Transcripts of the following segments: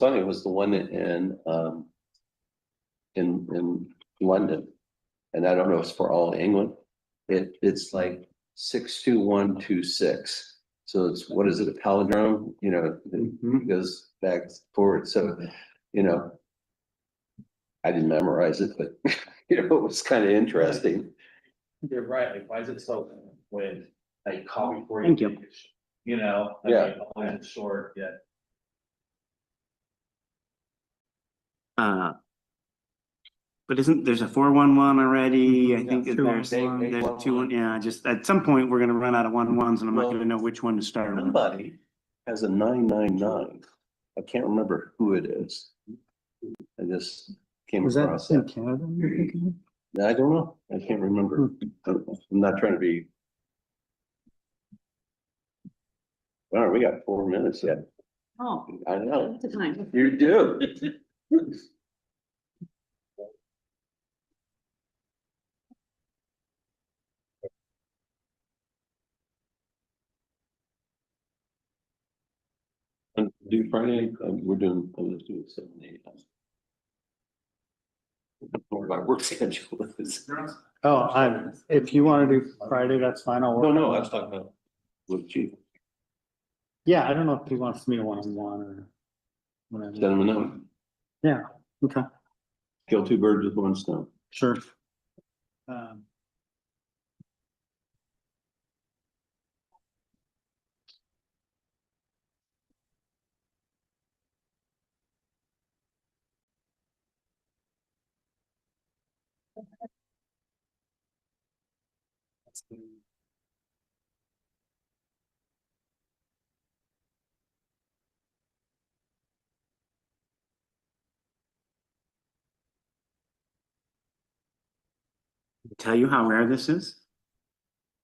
Sunny was the one in London. And I don't know if it's for all England. It's like 62126. So it's, what is it, a palindrome, you know, it goes back forward. So, you know, I didn't memorize it, but you know, it was kind of interesting. You're right, like, why is it so when I call before Thank you. You know, I Yeah. mean, always it's short, yeah. But there's a 411 already, I think Yeah, there's 211. a 2 yeah, just at some point, we're gonna run out of 11s and I'm not Well, gonna know which one to start with. Somebody has a 999. I can't remember who it is. I just came Was that across in that. Canada you're thinking I don't know. I can't remember. I'm not trying to be. All right, we got 4 minutes yet. Oh, I know. the time. You do. And do Friday, we're doing, I'm just doing 7, 8. Or my work schedule is. Oh, if you wanna do Friday, that's fine, I'll work. No, I was talking about with Chief. Yeah, I don't know if he wants me to one-on-one or Send whatever. him a note. Yeah, okay, Kill 2 birds with 1 stone. sure. Um, Tell you how rare this is,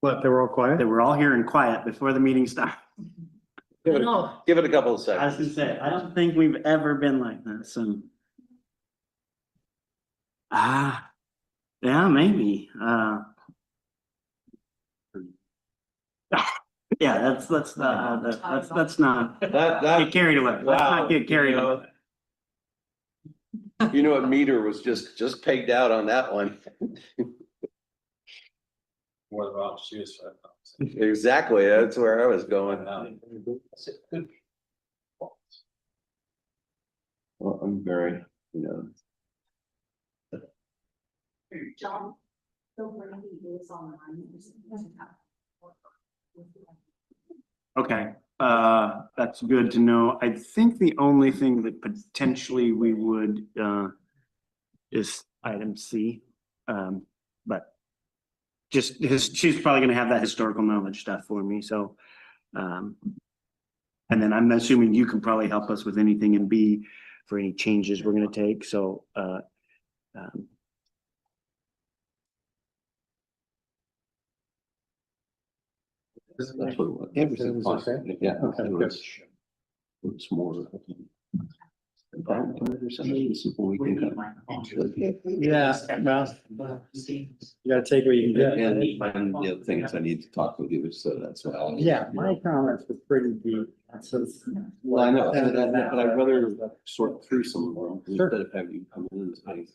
What, they were all quiet? that we're all here and quiet before the meeting starts. Give it a couple of I was seconds. gonna say, I don't think we've ever been like this and. Yeah, maybe, yeah, let's not That, get carried away. Let's not get carried away. you know what meter was just pegged out on that one. More than I'll choose. Exactly, that's where I was going. Well, I'm very, you know, John. So when he is online. Okay, that's good to know. I think the only thing that potentially we would, is item C. But just, she's probably gonna have that historical knowledge stuff for me, so. And then I'm assuming you can probably help us with anything in B for any changes we're gonna take, so, that's what it was. Everything was fine. Yeah. Okay, it was- It's more. Or something simple we can cut. Yeah, well, you gotta take what you can get. And the other thing is I need to talk with you, so that's why. Yeah, my comments were pretty deep, so. Well, I know, but I'd rather sort through some of them Sure. instead of having you come in and say.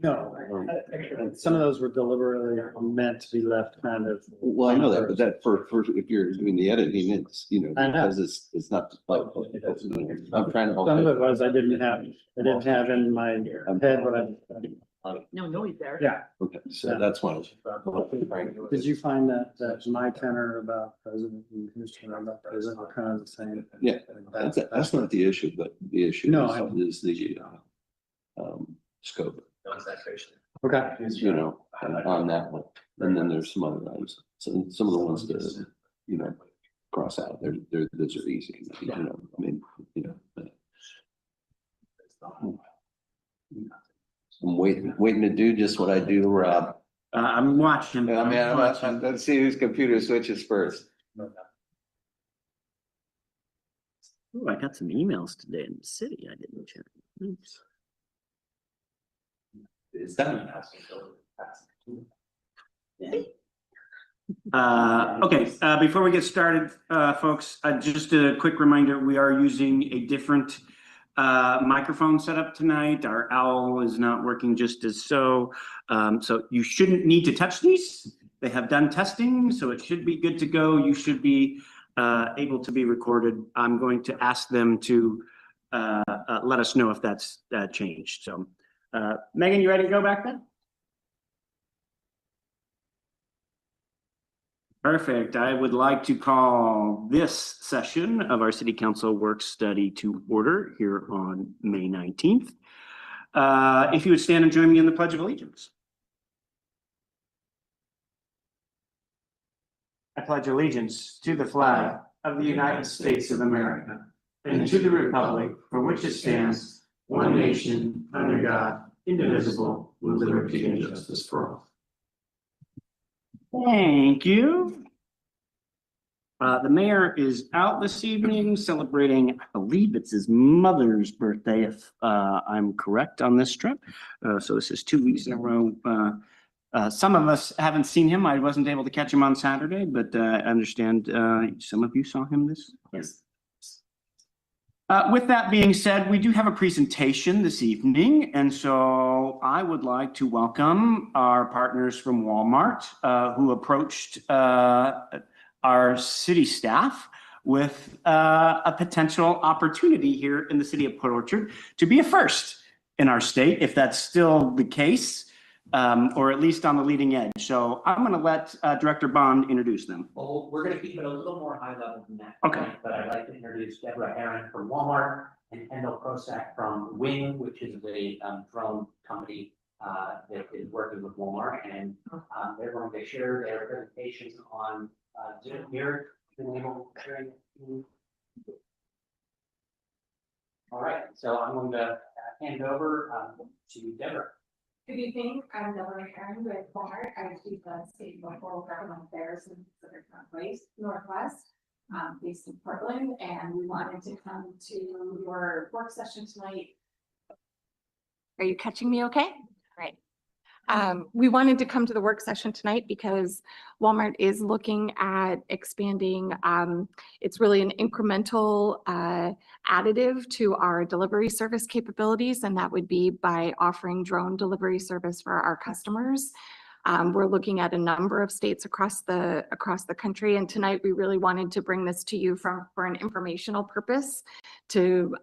No, some of those were deliberately meant to be left kind of. Well, I know that, but that for, if you're doing the editing, it's, you know, I know. because it's not like. I'm trying to. Some of it was, I didn't have in my head what No, he's there. yeah. Okay, so that's why. Did you find that my tenor about president and his tenor about president were kind of the same? Yeah, That's not the issue, but the issue No, I- is the, scope, Okay, you know, on that one. And then there's some other items, some of the ones that, you know, cross out, those are easy, you know, I mean, you know. I'm waiting to do just what I do to Rob. I'm watching. I mean, I'm watching. let's see whose computer switches first. Ooh, I got some emails today in the city I didn't check. Oops. It's done. Okay, before we get started, folks, just a quick reminder, we are using a different microphone setup tonight. Our owl is not working just as so. So you shouldn't need to touch these. They have done testing, so it should be good to go. You should be able to be recorded. I'm going to ask them to let us know if that's changed. So Megan, you ready to go back then? Perfect. I would like to call this session of our City Council work study to order here on May 19th. If you would stand and join me in the Pledge of Allegiance. I pledge allegiance to the flag of the United States of America and to the republic for which it stands, one nation, under God, indivisible, with liberty and justice for all. Thank you. The mayor is out this evening celebrating, I believe it's his mother's birthday, if I'm correct on this trip. So this is 2 weeks in a row. Some of us haven't seen him. I wasn't able to catch him on Saturday, but I understand some of you saw him this. Yes. With that being said, we do have a presentation this evening, and so I would like to welcome our partners from Walmart who approached our city staff with a potential opportunity here in the city of Port Orchard to be a first in our state, if that's still the case, or at least on the leading edge. So I'm going to let Director Bond introduce them. Well, we're going to keep it a little more high level than that. Okay. But I'd like to introduce Deborah Aaron from Walmart and Kendall Prosak from Wing, which is a drone company that is working with Walmart. And they're going to share their presentations on Zoom here. All right, so I'm going to hand it over to Deborah. Good evening, I'm Deborah Aaron with Walmart. I do the state and local government affairs in the Pacific Northwest, based in Portland, and we wanted to come to your work session tonight. Are you catching me okay? Great. We wanted to come to the work session tonight because Walmart is looking at expanding. It's really an incremental additive to our delivery service capabilities, and that would be by offering drone delivery service for our customers. We're looking at a number of states across the country, and tonight we really wanted to bring this to you for an informational purpose, to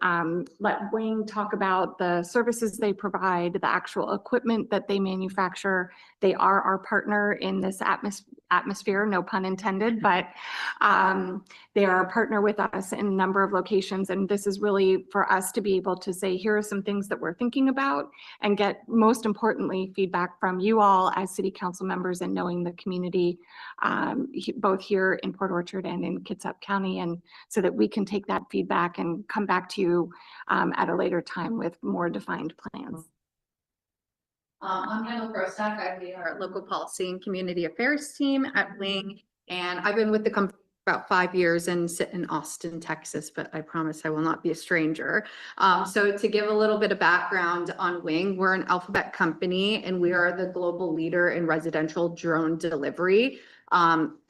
let Wing talk about the services they provide, the actual equipment that they manufacture. They are our partner in this atmosphere, no pun intended, but they are a partner with us in a number of locations, and this is really for us to be able to say, here are some things that we're thinking about, and get, most importantly, feedback from you all as city council members and knowing the community, both here in Port Orchard and in Kitsap County, and so that we can take that feedback and come back to you at a later time with more defined plans. I'm Kendall Prosak. I lead our local policy and community affairs team at Wing, and I've been with the company about 5 years and sit in Austin, Texas, but I promise I will not be a stranger. So to give a little bit of background on Wing, we're an Alphabet company and we are the global leader in residential drone delivery.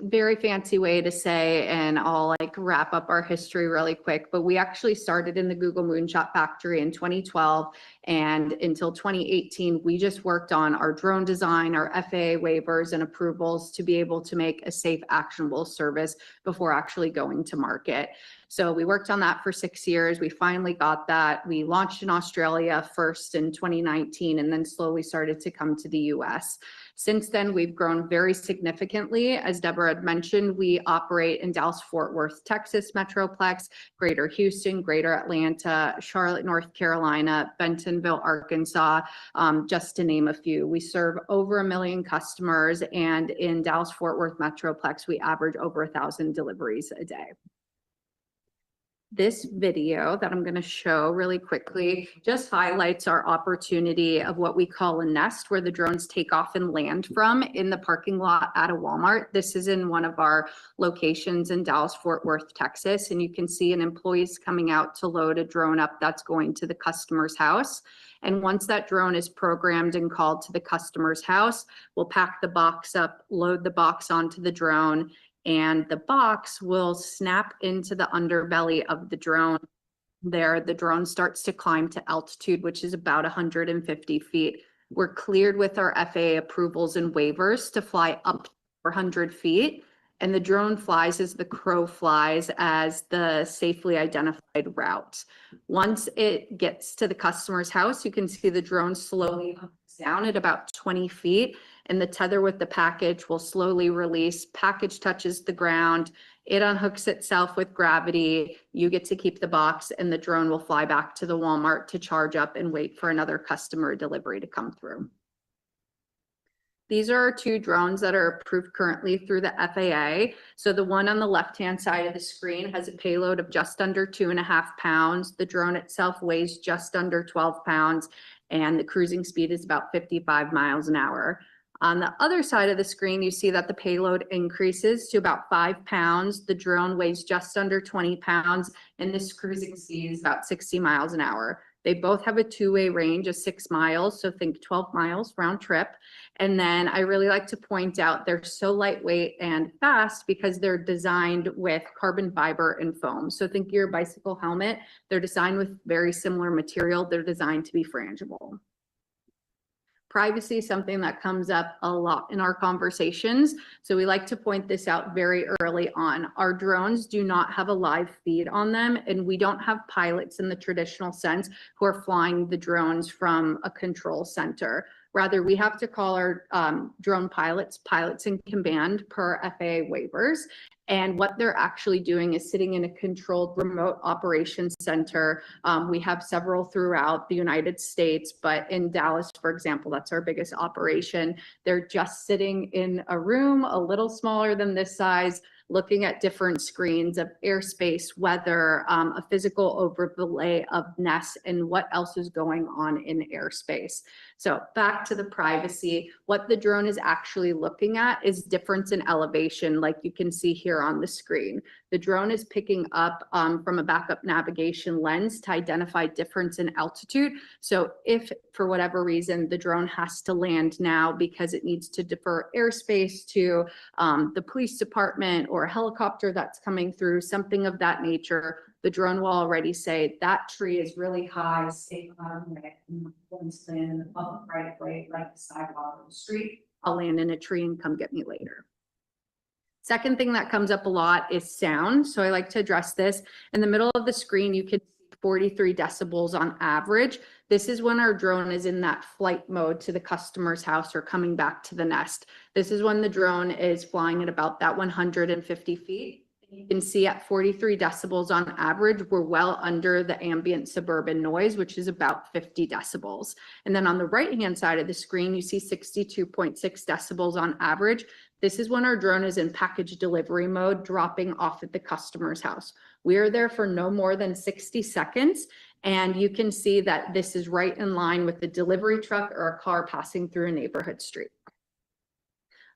Very fancy way to say, and I'll wrap up our history really quick, but we actually started in the Google Moonshot factory in 2012, and until 2018, we just worked on our drone design, our FAA waivers and approvals to be able to make a safe, actionable service before actually going to market. So we worked on that for 6 years. We finally got that. We launched in Australia first in 2019, and then slowly started to come to the US. Since then, we've grown very significantly. As Deborah had mentioned, we operate in Dallas-Fort Worth, Texas Metroplex, Greater Houston, Greater Atlanta, Charlotte, North Carolina, Bentonville, Arkansas, just to name a few. We serve over 1 million customers, and in Dallas-Fort Worth Metroplex, we average over 1,000 deliveries a day. This video that I'm going to show really quickly just highlights our opportunity of what we call a nest, where the drones take off and land from in the parking lot at a Walmart. This is in one of our locations in Dallas, Fort Worth, Texas. And you can see an employee's coming out to load a drone up that's going to the customer's house. And once that drone is programmed and called to the customer's house, we'll pack the box up, load the box onto the drone, and the box will snap into the underbelly of the drone. There, the drone starts to climb to altitude, which is about 150 feet. We're cleared with our FAA approvals and waivers to fly up to 400 feet. And the drone flies as the crow flies, as the safely identified route. Once it gets to the customer's house, you can see the drone slowly comes down at about 20 feet. And the tether with the package will slowly release. Package touches the ground. It unhooks itself with gravity. You get to keep the box, and the drone will fly back to the Walmart to charge up and wait for another customer delivery to come through. These are our two drones that are approved currently through the FAA. So the one on the left-hand side of the screen has a payload of just under 2.5 pounds. The drone itself weighs just under 12 pounds, and the cruising speed is about 55 miles an hour. On the other side of the screen, you see that the payload increases to about 5 pounds. The drone weighs just under 20 pounds, and this cruising speed is about 60 miles an hour. They both have a two-way range of 6 miles, so think 12 miles round trip. And then I really like to point out they're so lightweight and fast because they're designed with carbon fiber and foam. So think your bicycle helmet, they're designed with very similar material. They're designed to be frangible. Privacy is something that comes up a lot in our conversations. So we like to point this out very early on. Our drones do not have a live feed on them, and we don't have pilots in the traditional sense who are flying the drones from a control center. Rather, we have to call our drone pilots in command per FAA waivers. And what they're actually doing is sitting in a controlled remote operations center. We have several throughout the United States, but in Dallas, for example, that's our biggest operation. They're just sitting in a room a little smaller than this size, looking at different screens of airspace, weather, a physical overlay of nests, and what else is going on in airspace. So back to the privacy, what the drone is actually looking at is difference in elevation, like you can see here on the screen. The drone is picking up from a backup navigation lens to identify difference in altitude. So if for whatever reason the drone has to land now because it needs to defer airspace to the police department or a helicopter that's coming through, something of that nature, the drone will already say that tree is really high, stay out of it, and going to land in the public right of way, like the sidewalk or the street. I'll land in a tree and come get me later. Second thing that comes up a lot is sound. So I like to address this. In the middle of the screen, you can see 43 decibels on average. This is when our drone is in that flight mode to the customer's house or coming back to the nest. This is when the drone is flying at about that 150 feet. You can see at 43 decibels on average, we're well under the ambient suburban noise, which is about 50 decibels. And then on the right-hand side of the screen, you see 62.6 decibels on average. This is when our drone is in package delivery mode, dropping off at the customer's house. We are there for no more than 60 seconds. And you can see that this is right in line with the delivery truck or a car passing through a neighborhood street.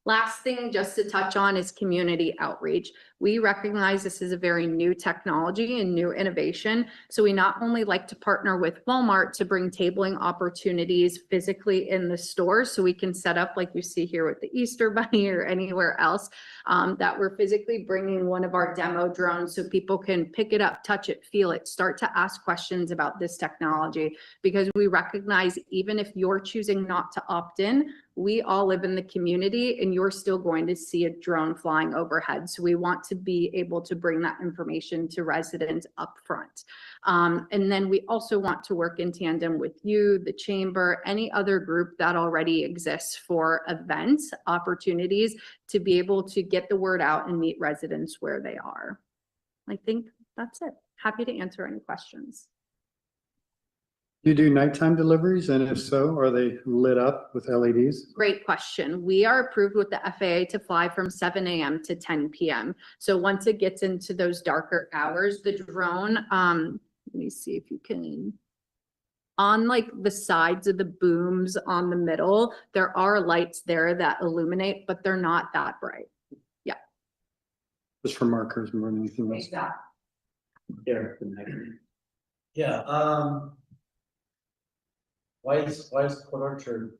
Last thing just to touch on is community outreach. We recognize this is a very new technology and new innovation. So we not only like to partner with Walmart to bring tabling opportunities physically in the stores, so we can set up like you see here with the Easter Bunny or anywhere else, that we're physically bringing one of our demo drones so people can pick it up, touch it, feel it, start to ask questions about this technology, because we recognize even if you're choosing not to opt in, we all live in the community and you're still going to see a drone flying overhead. So we want to be able to bring that information to residents up front. And then we also want to work in tandem with you, the chamber, any other group that already exists for events, opportunities to be able to get the word out and meet residents where they are. I think that's it. Happy to answer any questions. You do nighttime deliveries, and if so, are they lit up with LEDs? Great question. We are approved with the FAA to fly from 7 AM to 10 PM. So once it gets into those darker hours, the drone, let me see if you can. On like the sides of the booms on the middle, there are lights there that illuminate, but they're not that bright. Just for markers more than anything else? Eric, Yeah, why is Port Orchard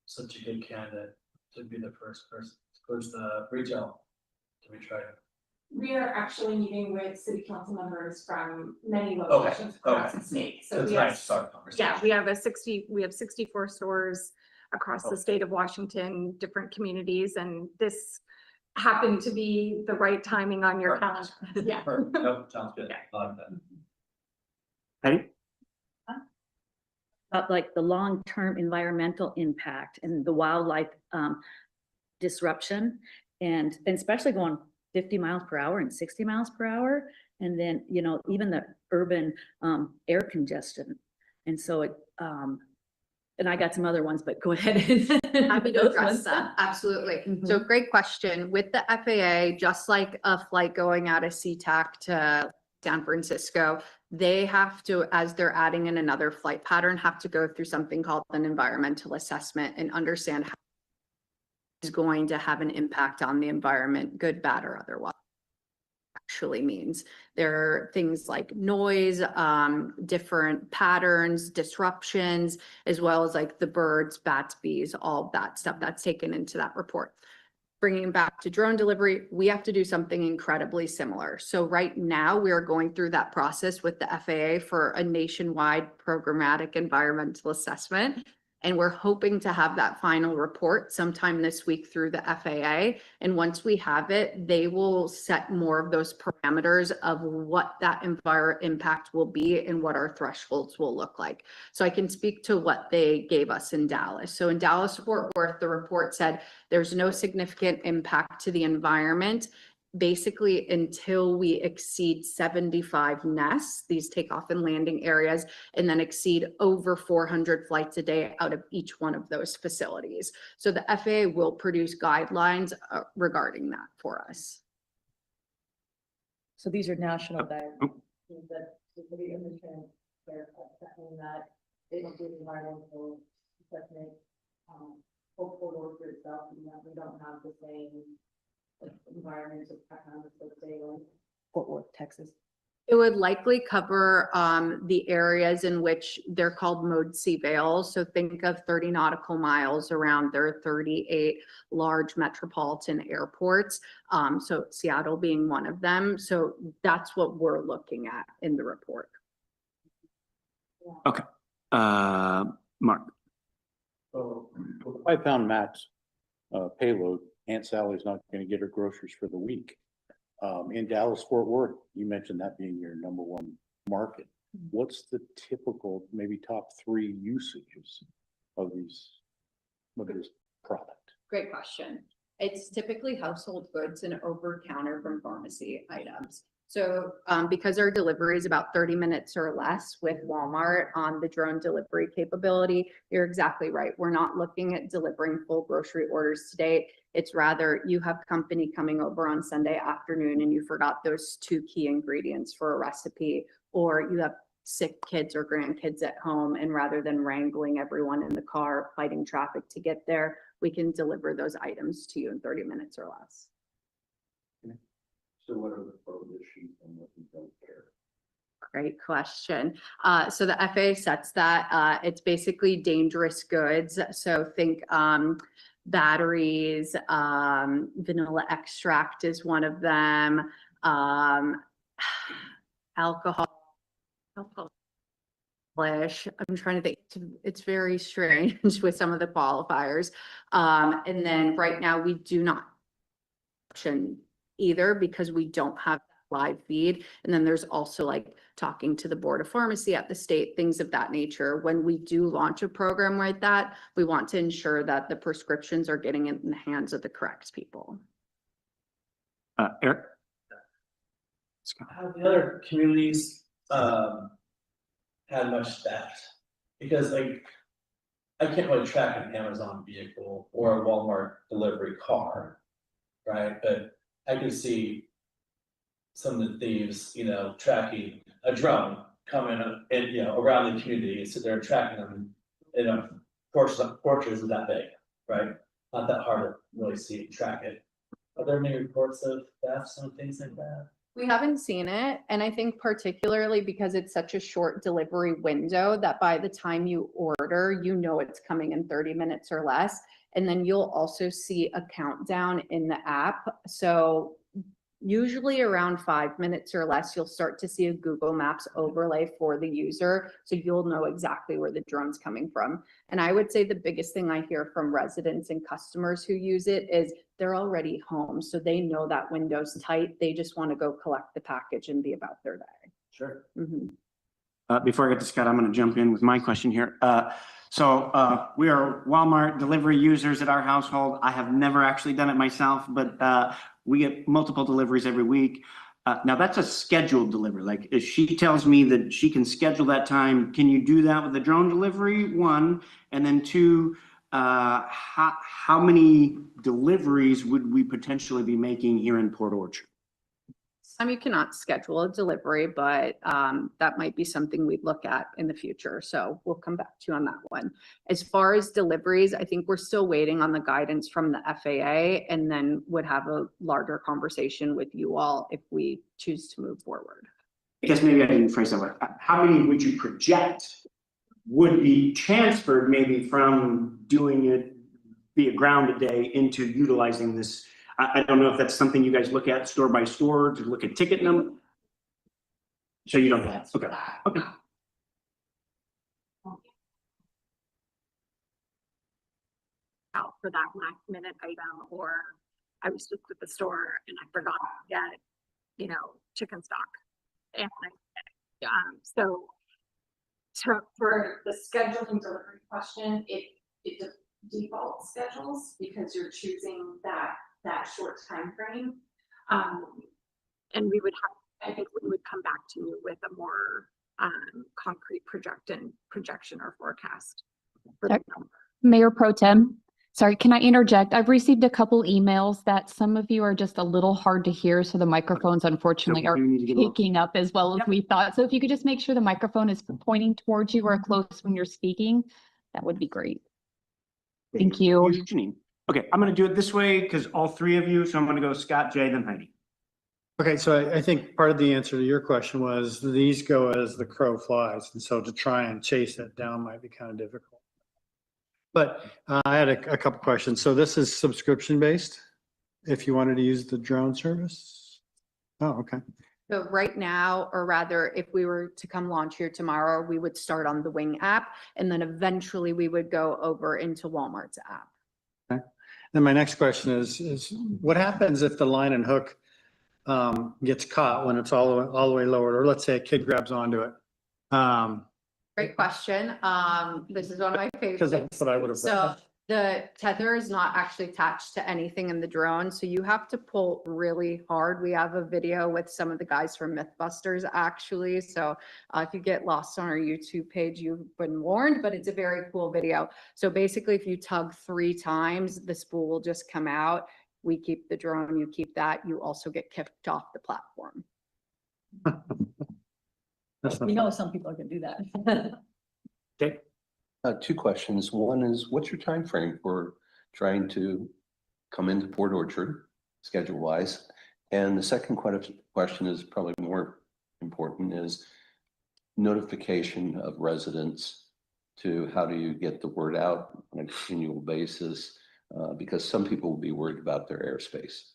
such a good candidate to be the first retail to be tried? We are actually meeting with city council members from many locations across the state. So it's nice to start a conversation. Yeah, we have 64 stores across the state of Washington, different communities, and this happened to be the right timing on your calendar. Yeah. Perfect. Nope, sounds good. I like that. Patty? About like the long-term environmental impact and the wildlife disruption, and especially going 50 miles per hour and 60 miles per hour. And then, you know, even the urban air congestion. And so it, and I got some other ones, but go ahead. Happy to address that. Absolutely. So great question. With the FAA, just like a flight going out of SeaTac to San Francisco, they have to, as they're adding in another flight pattern, have to go through something called an environmental assessment and understand how it's going to have an impact on the environment, good, bad, or otherwise. Actually means there are things like noise, different patterns, disruptions, as well as like the birds, bats, bees, all of that stuff that's taken into that report. Bringing back to drone delivery, we have to do something incredibly similar. So right now we are going through that process with the FAA for a nationwide programmatic environmental assessment. And we're hoping to have that final report sometime this week through the FAA. And once we have it, they will set more of those parameters of what that impact will be and what our thresholds will look like. So I can speak to what they gave us in Dallas. So in Dallas, Fort Worth, the report said there's no significant impact to the environment basically until we exceed 75 nests, these takeoff and landing areas, and then exceed over 400 flights a day out of each one of those facilities. So the FAA will produce guidelines regarding that for us. So these are national guidelines. That the image and that it'll be environmental assessment, hopeful for itself, and that we don't have the same environmental patterns that they like. Fort Worth, Texas. It would likely cover the areas in which they're called Mode C Vales. So think of 30 nautical miles around their 38 large metropolitan airports. So Seattle being one of them. So that's what we're looking at in the report. Okay. Mark? So with the 5-pound max payload, Aunt Sally's not going to get her groceries for the week. In Dallas, Fort Worth, you mentioned that being your #1 market. What's the typical, maybe top 3 usages of this product? Great question. It's typically household goods and over-counter from pharmacy items. So because our delivery is about 30 minutes or less with Walmart on the drone delivery capability, you're exactly right. We're not looking at delivering full grocery orders today. It's rather you have company coming over on Sunday afternoon and you forgot those 2 key ingredients for a recipe, or you have sick kids or grandkids at home, and rather than wrangling everyone in the car, fighting traffic to get there, we can deliver those items to you in 30 minutes or less. So what are the prohibitions on what you don't care? Great question. So the FAA sets that it's basically dangerous goods. So think batteries, vanilla extract is one of them, alcohol. I'm trying to think, it's very strange with some of the qualifiers. And then right now we do not option either because we don't have live feed. And then there's also like talking to the board of pharmacy at the state, things of that nature. When we do launch a program like that, we want to ensure that the prescriptions are getting in the hands of the correct people. Eric? Have the other communities had much theft Because like, I can't really track an Amazon vehicle or a Walmart delivery car, right? But I can see some of the thieves, you know, tracking a drone coming in, you know, around the community, and sit there and tracking them. You know, Porsche isn't that big, right? Not that hard to really see and track it. Are there any reports of thefts and things like that? We haven't seen it, and I think particularly because it's such a short delivery window that by the time you order, you know it's coming in 30 minutes or less. And then you'll also see a countdown in the app. So usually around 5 minutes or less, you'll start to see a Google Maps overlay for the user. So you'll know exactly where the drone's coming from. And I would say the biggest thing I hear from residents and customers who use it is they're already home. So they know that window's tight. They just want to go collect the package and be about their day. Sure. Mhm. Before I get to Scott, I'm going to jump in with my question here. We are Walmart delivery users at our household. I have never actually done it myself, but we get multiple deliveries every week. Now that's a scheduled delivery. Like if she tells me that she can schedule that time, can you do that with the drone delivery? One, and then two, how many deliveries would we potentially be making here in Port Orchard? Some you cannot schedule a delivery, but that might be something we'd look at in the future. So we'll come back to you on that one. As far as deliveries, I think we're still waiting on the guidance from the FAA and then would have a larger conversation with you all if we choose to move forward. I guess maybe I didn't phrase that right. How many would you project would be transferred maybe from doing it via ground a day into utilizing this? I don't know if that's something you guys look at store by store to look at ticket number. So you don't have, okay, okay. Out for that last minute item, or I was just at the store and I forgot to get, you know, chicken stock. And so For the scheduling delivery question, it default schedules because you're choosing that short time frame. and we would have, I think we would come back to you with a more concrete projection or forecast. For the number. Mayor Pro Tem, sorry, can I interject? I've received a couple emails that some of you are just a little hard to hear, so the microphones unfortunately are picking up as well as we thought. So if you could just make sure the microphone is pointing towards you or close when you're speaking, that would be great. Thank you. Janine. Okay, I'm gonna do it this way because all three of you, so I'm gonna go Scott, Jay, then Heidi. Okay, so I think part of the answer to your question was these go as the crow flies, and so to try and chase that down might be kind of difficult. But I had a couple questions. So this is subscription based, if you wanted to use the drone service? Oh, okay. So right now, or rather, if we were to come launch here tomorrow, we would start on the Wing app, and then eventually we would go over into Walmart's app. Okay. Then my next question is what happens if the line and hook gets caught when it's all the way lowered, or let's say a kid grabs onto it? Great question. This is one of my Because favorites. that's what I would have So done. the tether is not actually attached to anything in the drone, so you have to pull really hard. We have a video with some of the guys from Mythbusters actually. So if you get lost on our YouTube page, you've been warned, but it's a very cool video. So basically, if you tug 3 times, the spool will just come out. We keep the drone, you keep that. You also get kicked off the platform. That's not You fun. know, some people are gonna do that. Okay, 2 questions. One is, what's your time frame for trying to come into Port Orchard, schedule wise? And the second question is probably more important, is notification of residents to how do you get the word out on a continual basis? Because some people will be worried about their airspace.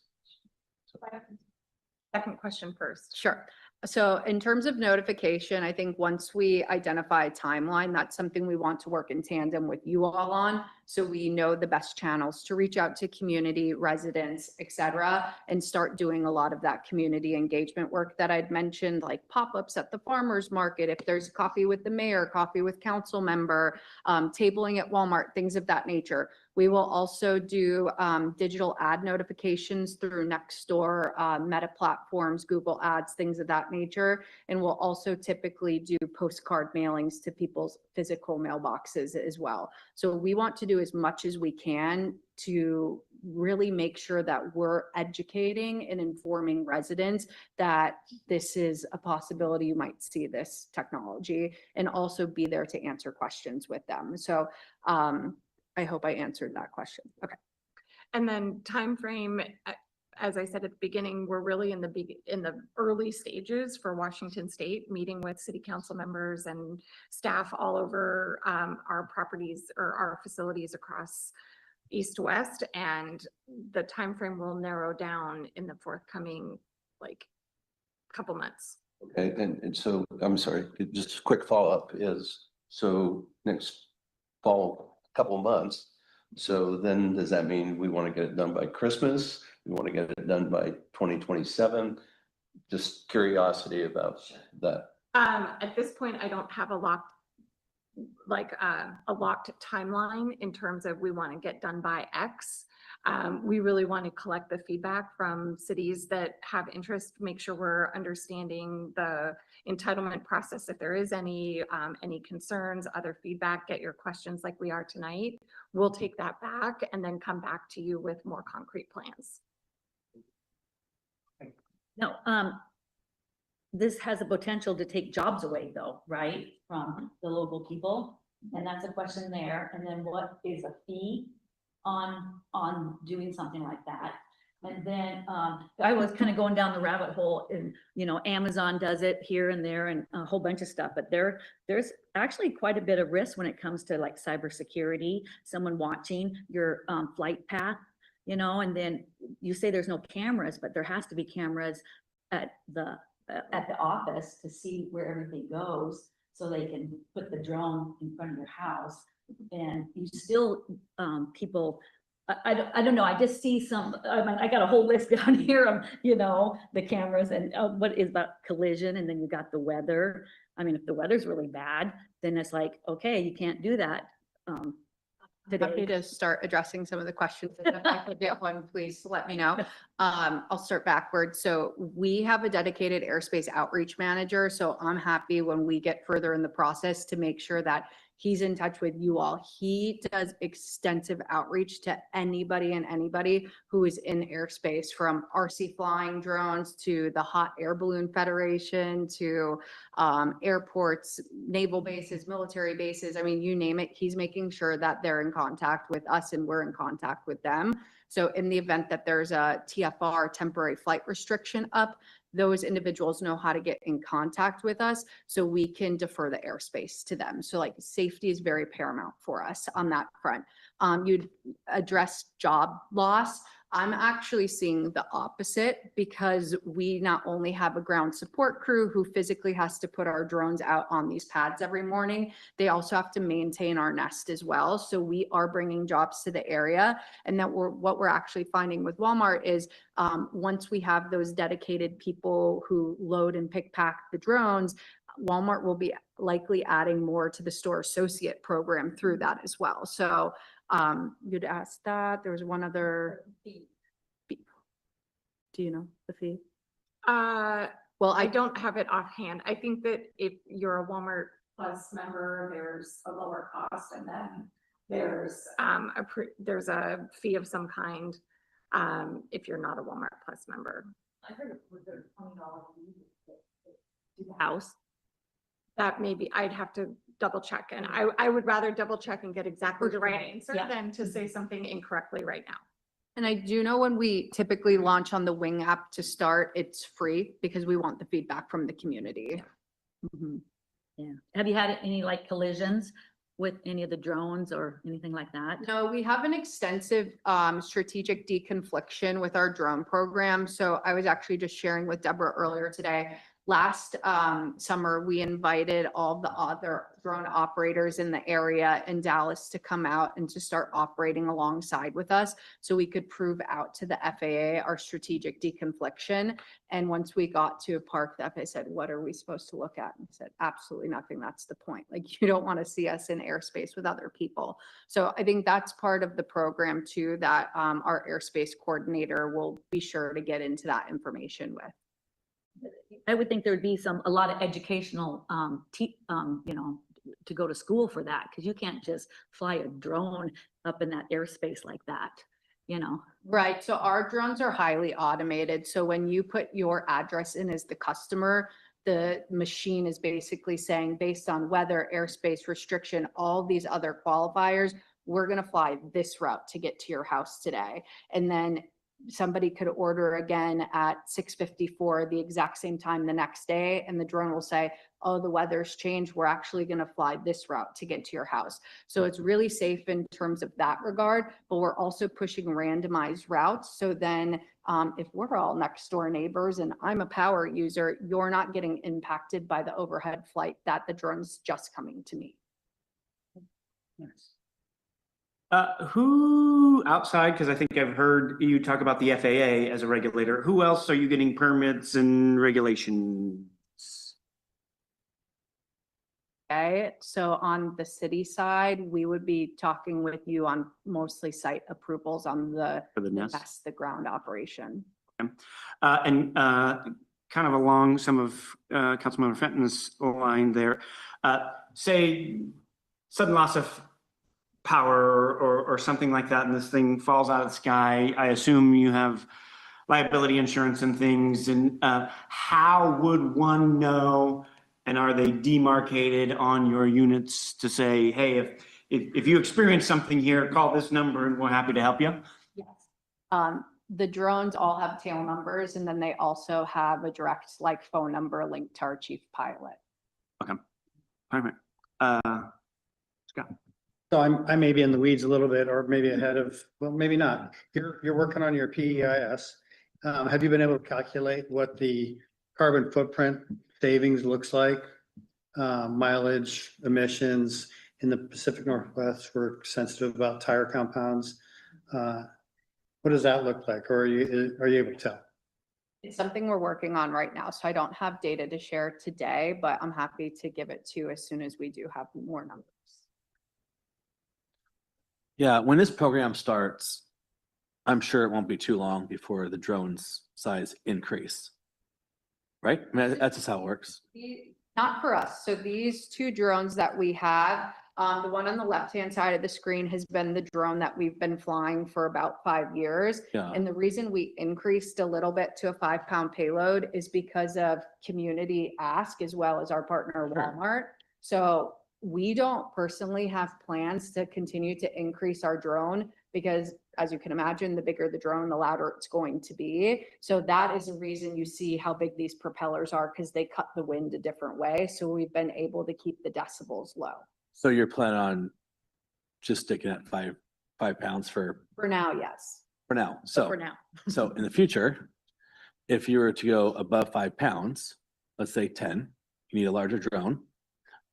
Second question first. Sure. So in terms of notification, I think once we identify a timeline, that's something we want to work in tandem with you all on. So we know the best channels to reach out to community residents, et cetera, and start doing a lot of that community engagement work that I'd mentioned, like pop-ups at the farmer's market, if there's coffee with the mayor, coffee with council member, tabling at Walmart, things of that nature. We will also do digital ad notifications through Nextdoor, Meta platforms, Google Ads, things of that nature. And we'll also typically do postcard mailings to people's physical mailboxes as well. So we want to do as much as we can to really make sure that we're educating and informing residents that this is a possibility you might see this technology, and also be there to answer questions with them. So I hope I answered that question. Okay. And then timeframe, as I said at the beginning, we're really in the early stages for Washington State, meeting with city council members and staff all over our properties or our facilities across east to west, and the timeframe will narrow down in the forthcoming couple months. Okay, and so, I'm sorry, just a quick follow-up is, so next fall, couple of months, so then does that mean we want to get it done by Christmas? We want to get it done by 2027? Just curiosity about that. At this point, I don't have a locked timeline in terms of we want to get done by X. We really want to collect the feedback from cities that have interest, make sure we're understanding the entitlement process. If there is any concerns, other feedback, get your questions like we are tonight. We'll take that back and then come back to you with more concrete plans. No, this has a potential to take jobs away though, right? From the local people. And that's a question there. And then what is a fee on doing something like that? And then I was kind of going down the rabbit hole, and Amazon does it here and there and a whole bunch of stuff, but there's actually quite a bit of risk when it comes to like cybersecurity, someone watching your flight path, and then you say there's no cameras, but there has to be cameras at the office to see where everything goes, so they can put the drone in front of your house. And you still, people, I don't know, I just see some, I got a whole list down here of, the cameras and what is about collision, and then you got the weather. I mean, if the weather's really bad, then it's like, okay, you can't do that. Happy to start addressing some of the questions. If I forget one, please let me know. I'll start backwards. So we have a dedicated airspace outreach manager. So I'm happy when we get further in the process to make sure that he's in touch with you all. He does extensive outreach to anybody and anybody who is in airspace, from RC flying drones to the Hot Air Balloon Federation to airports, naval bases, military bases. I mean, you name it, he's making sure that they're in contact with us and we're in contact with them. So in the event that there's a TFR, temporary flight restriction up, those individuals know how to get in contact with us so we can defer the airspace to them. So like, safety is very paramount for us on that front. You'd address job loss. I'm actually seeing the opposite, because we not only have a ground support crew who physically has to put our drones out on these pads every morning, they also have to maintain our nest as well. So we are bringing jobs to the area. And that what we're actually finding with Walmart is once we have those dedicated people who load and pick pack the drones, Walmart will be likely adding more to the store associate program through that as well. So you'd ask that. There was one other. Do you know the fee? Well, I don't have it offhand. I think that if you're a Walmart Plus member, there's a lower cost, and then there's a fee of some kind if you're not a Walmart Plus member. I heard it was a $20 To the house. That maybe I'd have to double check, and I would rather double check and get exactly the right answer Yeah. than to say something incorrectly right now. And I do know when we typically launch on the Wing app to start, it's free because we want the feedback from the community. Mhm. Yeah. Have you had any like collisions with any of the drones or anything like that? No, we have an extensive strategic deconfliction with our drone program. So I was actually just sharing with Deborah earlier today Last summer, we invited all the other drone operators in the area in Dallas to come out and to start operating alongside with us so we could prove out to the FAA our strategic deconfliction. And once we got to a park, the FAA said, what are we supposed to look at? And I said, absolutely nothing. That's the point. Like, you don't want to see us in airspace with other people. So I think that's part of the program too, that our airspace coordinator will be sure to get into that information with. I would think there would be a lot of educational, to go to school for that, because you can't just fly a drone up in that airspace like that, Right, so our drones are highly automated. So when you put your address in as the customer, the machine is basically saying, based on weather, airspace restriction, all these other qualifiers, we're gonna fly this route to get to your house today. And then somebody could order again at 6:54 the exact same time the next day, and the drone will say, oh, the weather's changed, we're actually going to fly this route to get to your house. So it's really safe in terms of that regard, but we're also pushing randomized routes. So then if we're all next door neighbors and I'm a power user, you're not getting impacted by the overhead flight that the drone's just coming to me. Who outside, because I think I've heard you talk about the FAA as a regulator, who else are you getting permits and regulations? Okay, so on the city side, we would be talking with you on mostly site approvals on the For the nest? that's the ground operation. And kind of along some of Councilmember Fenton's line there, say sudden loss of power or something like that, and this thing falls out of the sky. I assume you have liability insurance and things. And how would one know? And are they demarcated on your units to say, hey, if you experience something here, call this number and we're happy to help you? Yes. The drones all have tail numbers, and then they also have a direct phone number linked to our chief pilot. Okay. All right. Scott. So I may be in the weeds a little bit, or maybe ahead of, well, maybe not. You're working on your PEIS. Have you been able to calculate what the carbon footprint savings looks like? Mileage, emissions in the Pacific Northwest, we're sensitive about tire compounds. What does that look like? Or are you able to tell? It's something we're working on right now. So I don't have data to share today, but I'm happy to give it to you as soon as we do have more numbers. Yeah, when this program starts, I'm sure it won't be too long before the drone's size increase. Right? I mean, that's just how it works. Not for us. So these two drones that we have, the one on the left-hand side of the screen has been the drone that we've been flying for about 5 years. Yeah. And the reason we increased a little bit to a 5-pound payload is because of community ask, as well as our partner Walmart. So we don't personally have plans to continue to increase our drone because, as you can imagine, the bigger the drone, the louder it's going to be. So that is the reason you see how big these propellers are, because they cut the wind a different way. So we've been able to keep the decibels low. So you're planning on just sticking at 5 pounds for now, yes. For now. So For now. So in the future, if you were to go above 5 pounds, let's say 10, you need a larger drone.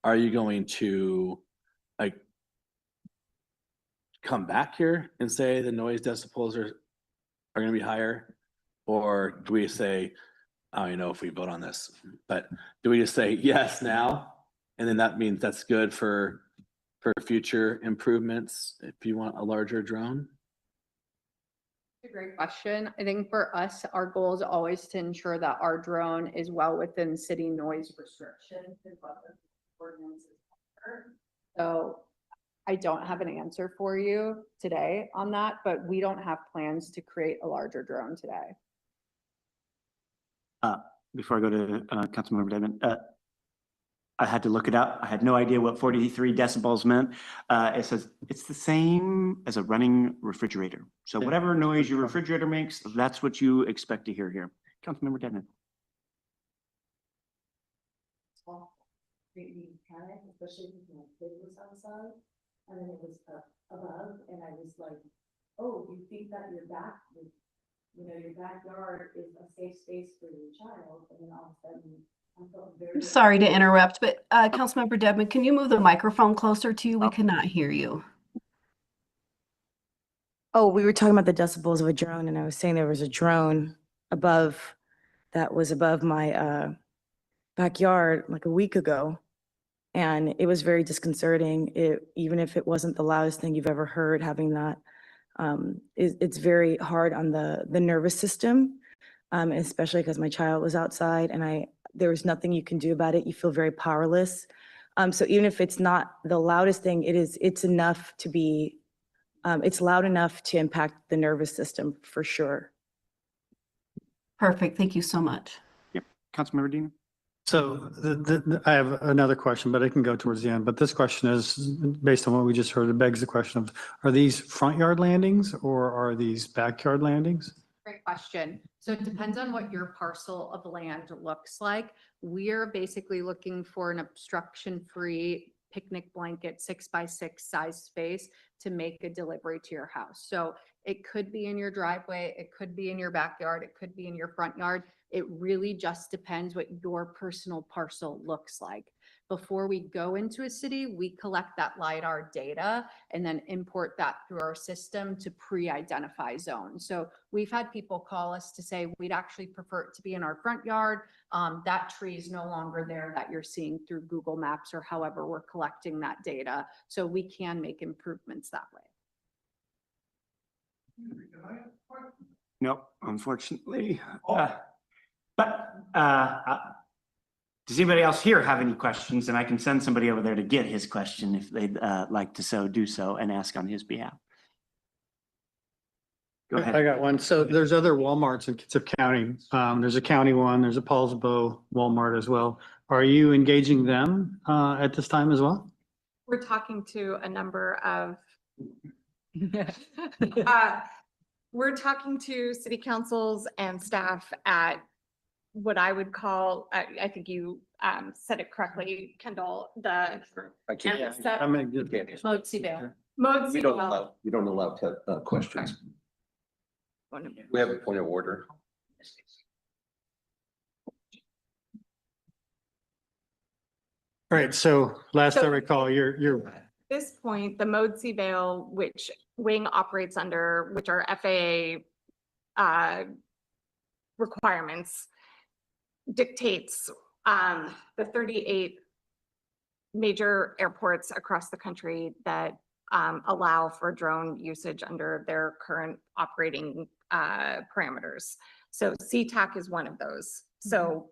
Are you going to like come back here and say the noise decibels are going to be higher? Or do we say, I don't know if we vote on this, but do we just say yes now? And then that means that's good for future improvements if you want a larger drone? A great question. I think for us, our goal is always to ensure that our drone is well within city noise restrictions and what the ordinances are. So I don't have an answer for you today on that, but we don't have plans to create a larger drone today. Before I go to Councilmember Devon, I had to look it up. I had no idea what 43 decibels meant. It says it's the same as a running refrigerator. So whatever noise your refrigerator makes, that's what you expect to hear here. Councilmember Devon. Made me panic, especially when my kid was outside, and then it was up above, and I was like, oh, you think that your backyard is a safe space for your child, and then all of a sudden very. Sorry to interrupt, but Councilmember Dedman, can you move the microphone closer to you? We cannot hear you. Oh, we were talking about the decibels of a drone, and I was saying there was a drone above, that was above my backyard like a week ago. And it was very disconcerting. Even if it wasn't the loudest thing you've ever heard, having that, it's very hard on the nervous system, especially because my child was outside and there was nothing you can do about it. You feel very powerless. So even if it's not the loudest thing, it's enough to be, it's loud enough to impact the nervous system for sure. Perfect. Thank you so much. Yep. Councilmember Dean. So I have another question, but I can go towards the end. But this question is based on what we just heard. It begs the question of, are these front yard landings or are these backyard landings? Great question. So it depends on what your parcel of land looks like. We're basically looking for an obstruction-free picnic blanket 6x6 size space to make a delivery to your house. So it could be in your driveway, it could be in your backyard, it could be in your front yard. It really just depends what your personal parcel looks like. Before we go into a city, we collect that LiDAR data and then import that through our system to pre-identify zones. So we've had people call us to say, we'd actually prefer it to be in our front yard. That tree is no longer there that you're seeing through Google Maps or however we're collecting that data. So we can make improvements that way. Nope, unfortunately. Does anybody else here have any questions? And I can send somebody over there to get his question if they'd like to do so and ask on his behalf. Go ahead. I got one. So there's other Walmarts in Kitsap County. There's a county one, there's a Paulsbo Walmart as well. Are you engaging them at this time as well? We're talking to a number of, we're talking to city councils and staff at what I would call, I think you said it correctly, Kendall, I can't. I'm gonna get it. Modsey We don't allow questions. We have a point of order. All right, so last I So- recall, you're At this point, the Modsey Vale, which Wing operates under, which are FAA requirements, dictates the 38 major airports across the country that allow for drone usage under their current operating parameters. So SeaTac is one of those. So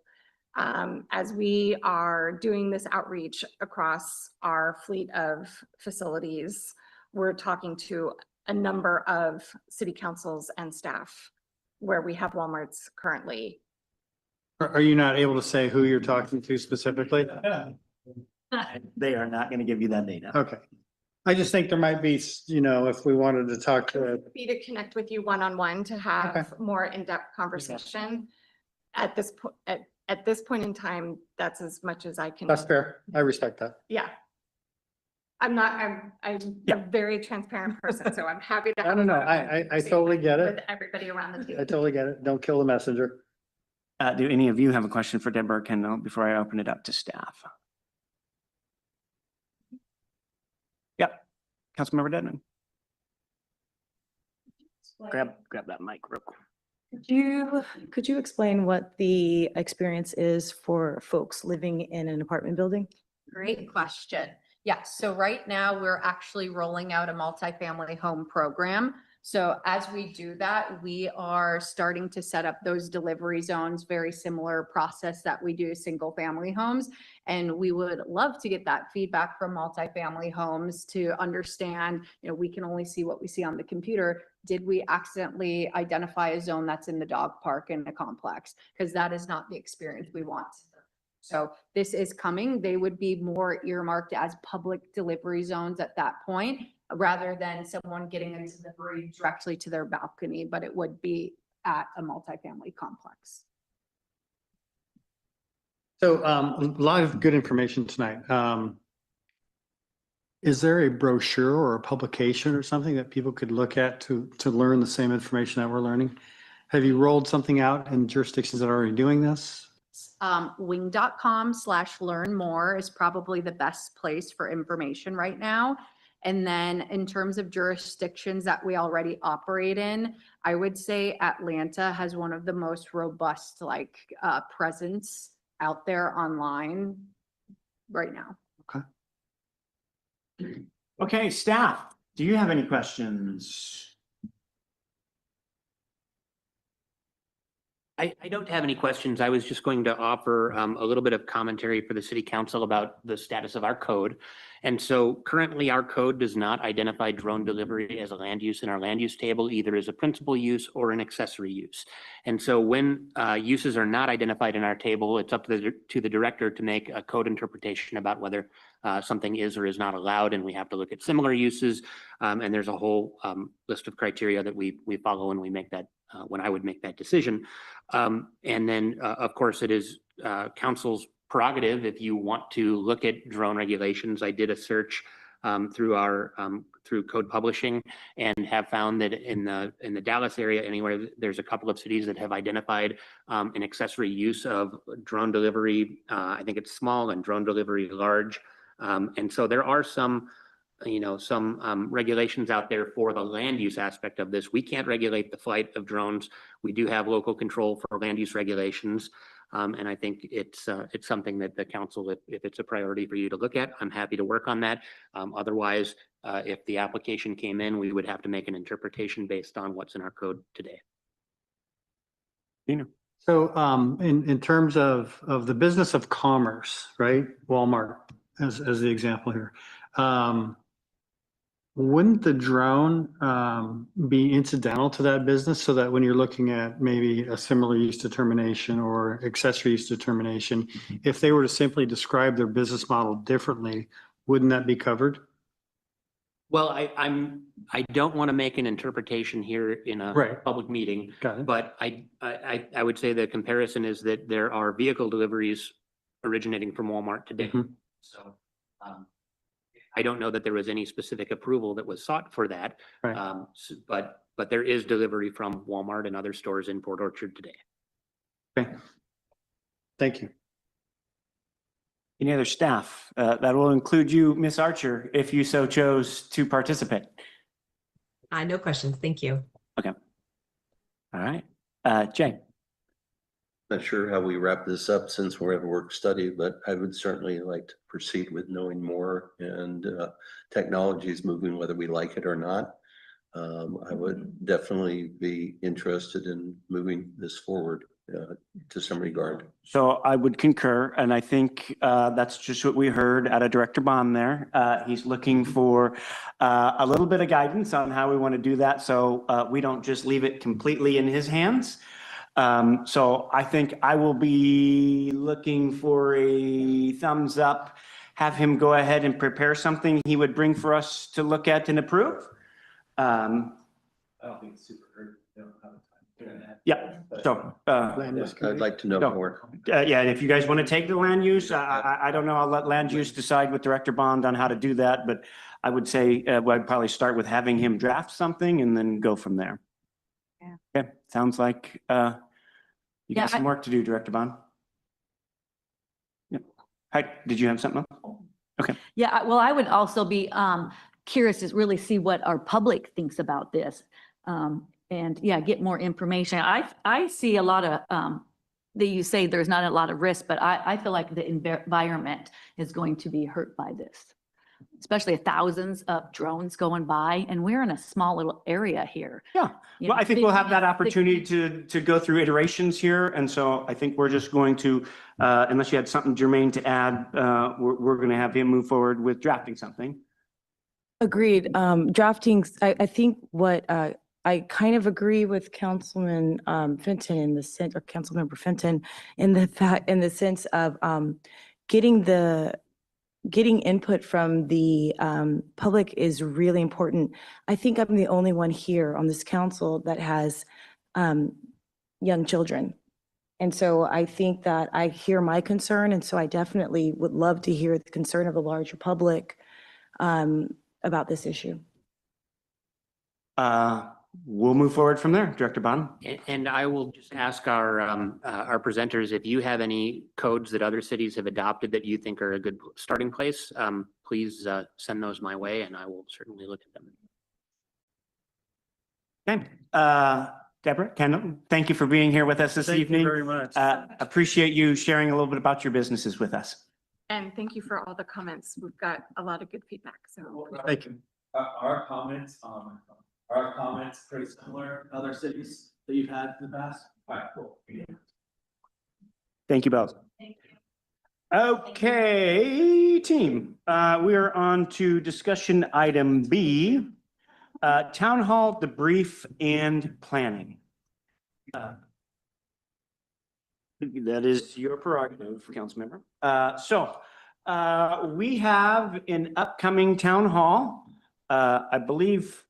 as we are doing this outreach across our fleet of facilities, we're talking to a number of city councils and staff where we have Walmarts currently. are you not able to say who you're talking to specifically? They are not going to give you that data. Okay. I just think there might be, if we wanted to talk to, Be to connect with you one-on-one to have Okay. more in-depth conversation. At this point, at this point in time, that's as much as I can. that's fair. I respect that. Yeah. I'm a very transparent person, so I'm happy to. I don't know. I totally get With it. everybody around the I table. totally get it. Don't kill the messenger. Do any of you have a question for Deborah Kendall before I open it up to staff? Yep. Councilmember Dedman. Grab that mic real quick. Could you explain what the experience is for folks living in an apartment building? Great question. Yes, so right now we're actually rolling out a multifamily home program. So as we do that, we are starting to set up those delivery zones, very similar process that we do single family homes. And we would love to get that feedback from multifamily homes to understand, we can only see what we see on the computer. Did we accidentally identify a zone that's in the dog park in a complex? Because that is not the experience we want. So this is coming. They would be more earmarked as public delivery zones at that point, rather than someone getting a delivery directly to their balcony, but it would be at a multifamily complex. So a lot of good information tonight. Is there a brochure or a publication or something that people could look at to learn the same information that we're learning? Have you rolled something out in jurisdictions that are already doing this? Wing.com/learn more is probably the best place for information right now. And then in terms of jurisdictions that we already operate in, I would say Atlanta has one of the most robust presence out there online right now. Okay, staff, do you have any questions? I don't have any questions. I was just going to offer a little bit of commentary for the city council about the status of our code. And so currently our code does not identify drone delivery as a land use in our land use table, either as a principal use or an accessory use. And so when uses are not identified in our table, it's up to the director to make a code interpretation about whether something is or is not allowed. And we have to look at similar uses. And there's a whole list of criteria that we follow when we make that when I would make that decision. And then, of course, it is council's prerogative if you want to look at drone regulations. I did a search through Code Publishing and have found that in the Dallas area, anywhere, there's a couple of cities that have identified an accessory use of drone delivery. I think it's small and drone delivery large. And so there are some regulations out there for the land use aspect of this. We can't regulate the flight of drones. We do have local control for land use regulations. And I think it's something that the council, if it's a priority for you to look at, I'm happy to work on that. Otherwise, if the application came in, we would have to make an interpretation based on what's in our code today. So in terms of the business of commerce, right? Walmart as the example here. Wouldn't the drone be incidental to that business so that when you're looking at maybe a similar use determination or accessory use determination, if they were to simply describe their business model differently, wouldn't that be covered? Well, I don't want to make an interpretation here in a public meeting, but I would say the comparison is that there are vehicle deliveries originating from Walmart today. So I don't know that there was any specific approval that was sought for that, but there is delivery from Walmart and other stores in Port Orchard today. Okay, thank you. Any other staff? That will include you, Ms. Archer, if you so chose to participate. No questions. Thank you. Okay. All right. Jay. Not sure how we wrap this up since we're at a work study, but I would certainly like to proceed with knowing more, and technology is moving whether we like it or not. I would definitely be interested in moving this forward to some regard. So I would concur, and I think that's just what we heard out of Director Bond there. He's looking for a little bit of guidance on how we want to do that, so we don't just leave it completely in his hands. So I think I will be looking for a thumbs up, have him go ahead and prepare something he would bring for us to look at and approve. I don't think it's super urgent. They don't have time doing that. Yeah, so. I'd like to know more. Yeah, and if you guys want to take the land use, I don't know, I'll let land use decide with Director Bond on how to do that, but I would say I'd probably start with having him draft something and then go from there. Yeah. Okay, sounds like you got some work to do, Director Bond. Yep. Hi, did you have something else? Okay. Yeah, well, I would also be curious to really see what our public thinks about this. And yeah, get more information. I see a lot of, that you say there's not a lot of risk, but I feel like the environment is going to be hurt by this. Especially thousands of drones going by, and we're in a small little area here. Yeah, well, I think we'll have that opportunity to go through iterations here. And so I think we're just going to, unless you had something germane to add, we're going to have him move forward with drafting something. Agreed. Drafting, I think what I kind of agree with Councilman Fenton in the sense, or Councilmember Fenton, in the sense of getting input from the public is really important. I think I'm the only one here on this council that has young children. And so I think that I hear my concern, and so I definitely would love to hear the concern of the larger public about this issue. we'll move forward from there. Director Bond? And I will just ask our presenters, if you have any codes that other cities have adopted that you think are a good starting place, please send those my way and I will certainly look at them. Okay. Deborah, Kendall, thank you for being here with us this evening. Thank you very much. Appreciate you sharing a little bit about your businesses with us. And thank you for all the comments. We've got a lot of good feedback, so. Thank you. Our comments pretty similar to other cities that you've had in the past? All right, cool. Thank you both. Okay, team, we are on to discussion item B, town hall debrief and planning. That is your prerogative, council member. We have an upcoming town hall, I believe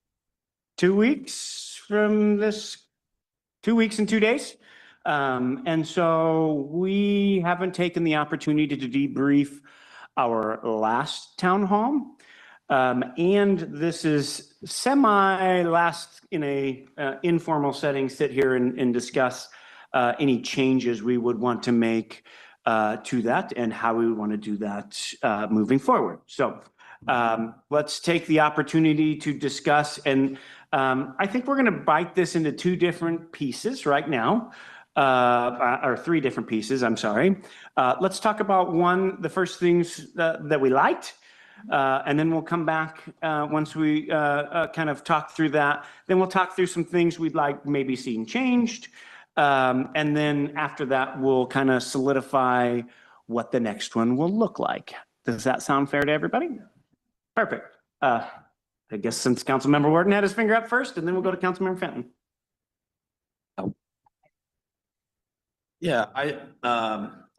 2 weeks from this, 2 weeks and 2 days. And so we haven't taken the opportunity to debrief our last town hall. And this is semi-last in a informal setting, sit here and discuss any changes we would want to make to that and how we would want to do that moving forward. So let's take the opportunity to discuss, and I think we're going to bite this into 2 different pieces right now. Or 3 different pieces, I'm sorry. Let's talk about the first things that we liked, and then we'll come back once we kind of talk through that. Then we'll talk through some things we'd like maybe seeing changed. And then after that, we'll kind of solidify what the next one will look like. Does that sound fair to everybody? Perfect. I guess since Councilmember Wharton had his finger up first, and then we'll go to Councilmember Fenton. Yeah,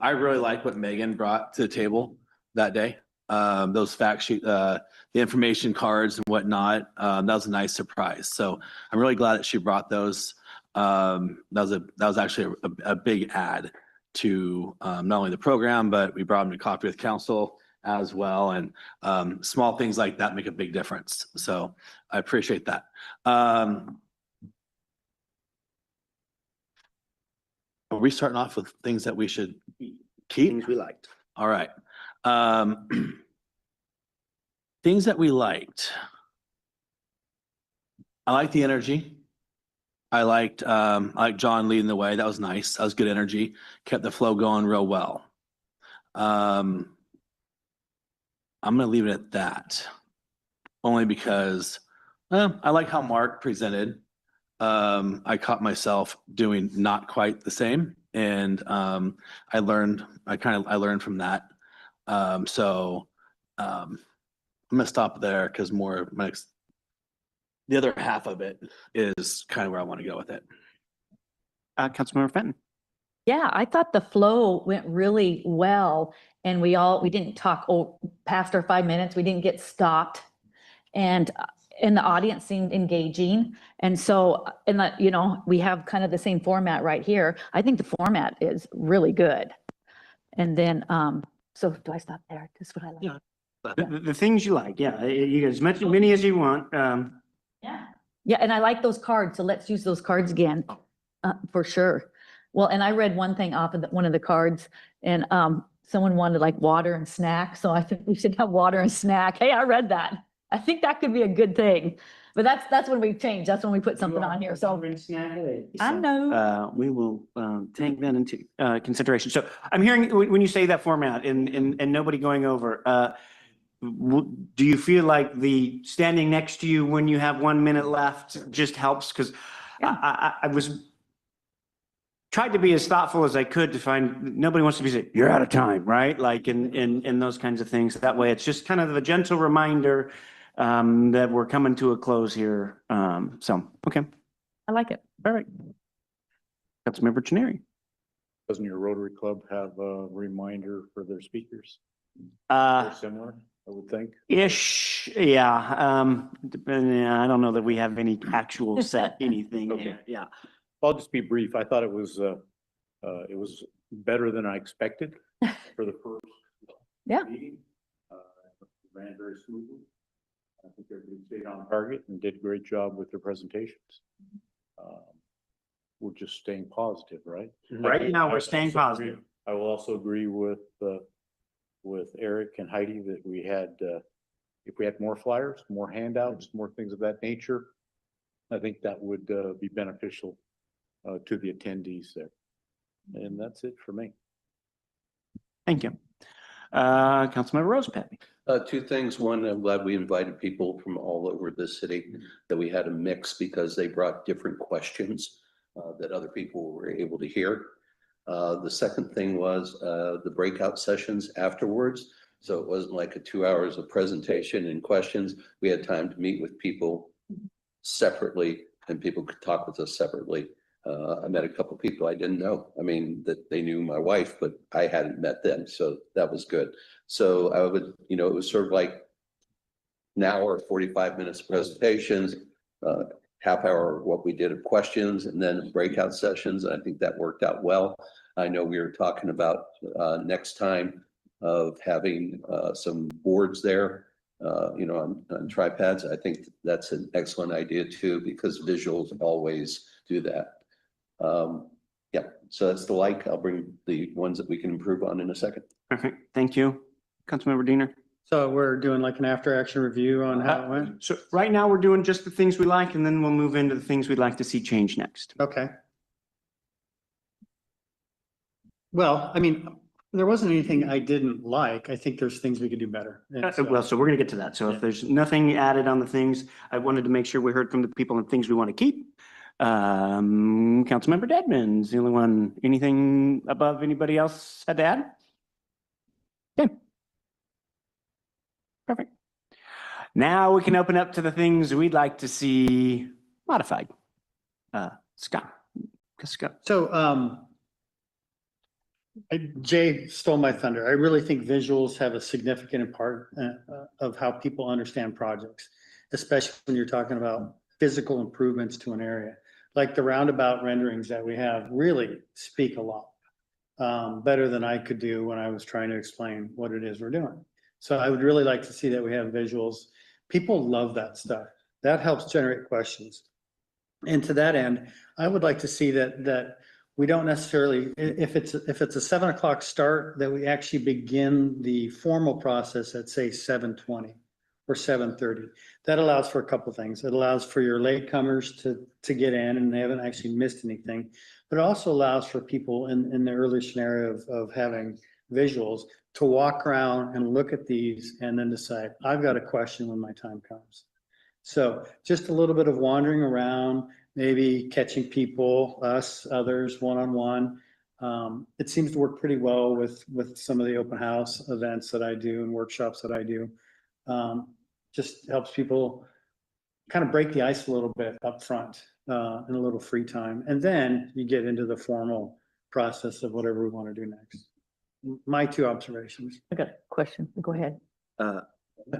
I really like what Megan brought to the table that day. Those fact sheet, the information cards and whatnot, that was a nice surprise. So I'm really glad that she brought those. That was actually a big add to not only the program, but we brought them to coffee with council as well. And small things like that make a big difference. So I appreciate that. Are we starting off with things that we should keep? Things we liked. All right. Things that we liked. I like the energy. I liked John leading the way. That was nice. That was good energy. Kept the flow going real well. I'm going to leave it at that. Only because I like how Mark presented. I caught myself doing not quite the same, and I learned from that. So I'm gonna stop there because the other half of it is kind of where I want to go with it. Councilmember Fenton. Yeah, I thought the flow went really well, and we didn't talk past our 5 minutes. We didn't get stopped, and the audience seemed engaging. And so, we have kind of the same format right here. I think the format is really good. And then, so do I stop there? That's what I like. Yeah. The things you like, yeah. You guys mention as many as you want. Yeah, and I like those cards, so let's use those cards again, for sure. Well, and I read one thing off of one of the cards, and someone wanted like water and snack, so I think we should have water and snack. Hey, I read that. I think that could be a good thing, but that's when we change. That's when we put something on here. So I know. We will take that into consideration. So I'm hearing when you say that format and nobody going over, do you feel like the standing next to you when you have 1 minute left just helps? Because I was tried to be as thoughtful as I could to find nobody wants to be saying, you're out of time, right? Like in those kinds of things. That way it's just kind of a gentle reminder that we're coming to a close here. Okay. I like it. All right. Councilmember Chineri. Doesn't your Rotary Club have a reminder for their speakers? Very similar, I would think. Ish, yeah. I don't know that we have any actual set anything. Okay. Yeah. I'll just be brief. I thought it was better than I expected for the first Yeah. meeting. Ran very smoothly. I think everybody stayed on target and did a great job with their presentations. We're just staying positive, right? Right now, we're I staying also agree- positive. I will also agree with Eric and Heidi that we had, if we had more flyers, more handouts, more things of that nature, I think that would be beneficial to the attendees there. And that's it for me. Thank you. Councilmember Rosepepe. Two things. One, I'm glad we invited people from all over the city, that we had a mix because they brought different questions that other people were able to hear. The second thing was the breakout sessions afterwards. So it wasn't like a 2 hours of presentation and questions. We had time to meet with people separately and people could talk with us separately. I met a couple of people I didn't know. I mean, that they knew my wife, but I hadn't met them. So that was good. So I would, it was sort of like an hour, 45 minutes of presentations, half hour what we did of questions, and then breakout sessions. I think that worked out well. I know we were talking about next time of having some boards there, on tripads. I think that's an excellent idea too, because visuals always do that. Yeah, so that's the like. I'll bring the ones that we can improve on in a second. Perfect. Thank you. Councilmember Diener. So we're doing like an after action review on how it went? So right now we're doing just the things we like, and then we'll move into the things we'd like to see change next. Okay. Well, I mean, there wasn't anything I didn't like. I think there's things we could do better. And so- Well, so we're gonna get to that. So if there's nothing added on the things, I wanted to make sure we heard from the people and things we want to keep. Councilmember Dedman's the only one. Anything above anybody else had to add? Okay. Perfect. Now we can open up to the things we'd like to see modified. Scott. So, Jay stole my thunder. I really think visuals have a significant part of how people understand projects, especially when you're talking about physical improvements to an area. Like the roundabout renderings that we have really speak a lot, better than I could do when I was trying to explain what it is we're doing. So I would really like to see that we have visuals. People love that stuff. That helps generate questions. And to that end, I would like to see that we don't necessarily, if it's a 7 o'clock start, that we actually begin the formal process at say 7:20 or 7:30. That allows for a couple of things. It allows for your latecomers to get in and they haven't actually missed anything. But it also allows for people in the early scenario of having visuals to walk around and look at these and then decide, I've got a question when my time comes. So just a little bit of wandering around, maybe catching people, us, others, one-on-one. It seems to work pretty well with some of the open house events that I do and workshops that I do. Just helps people kind of break the ice a little bit up front in a little free time. And then you get into the formal process of whatever we want to do next. My two observations. I got a question. Go ahead.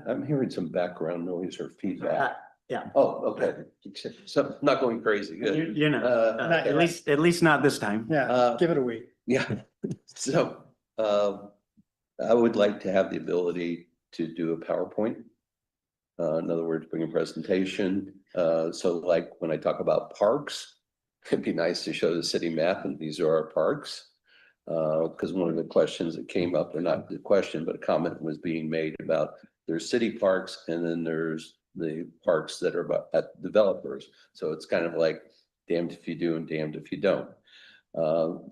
I'm hearing some background noise or feedback. Yeah. Oh, okay. So not going crazy. Good. You're not, at least not this time. Yeah, give it a week. Yeah. So I would like to have the ability to do a PowerPoint. In other words, bring a presentation. So like when I talk about parks, it'd be nice to show the city map and these are our parks. Because one of the questions that came up, or not the question, but a comment was being made about there's city parks and then there's the parks that are at developers. So it's kind of like damned if you do and damned if you don't.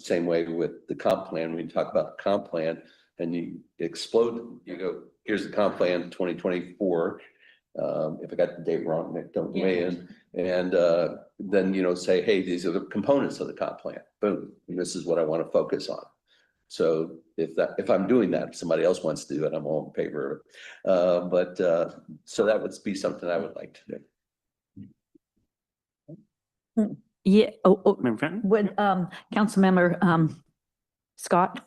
Same way with the comp plan. When you talk about the comp plan and you explode, you go, here's the comp plan 2024. If I got the date wrong, Nick, don't weigh in. And then, say, hey, these are the components of the comp plan. Boom. And this is what I want to focus on. So if I'm doing that, if somebody else wants to do it, I'm all in favor of it. So that would be something I would like to do. Yeah. Member When, Councilmember, Scott,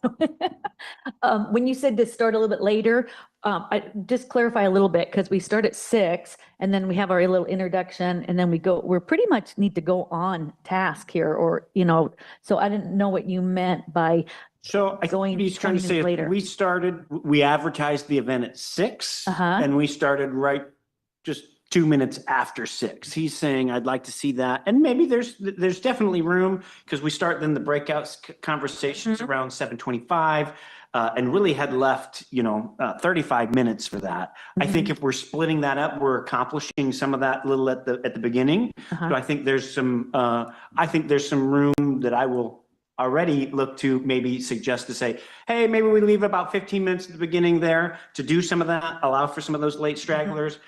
when you said to start a little bit later, I just clarify a little bit because we start at 6 and then we have our little introduction and then we're pretty much need to go on task here or, so I didn't know what you meant by So I going think he's trying to 20 say, minutes later. we advertised the event at 6 and we started right just 2 minutes after 6. He's saying, I'd like to see that. And maybe there's definitely room because we start then the breakouts conversations around 7:25 and really had left, 35 minutes for that. I think if we're splitting that up, we're accomplishing some of that little at the beginning. So I think there's some room that I will already look to maybe suggest to say, hey, maybe we leave about 15 minutes at the beginning there to do some of that, allow for some of those late stragglers.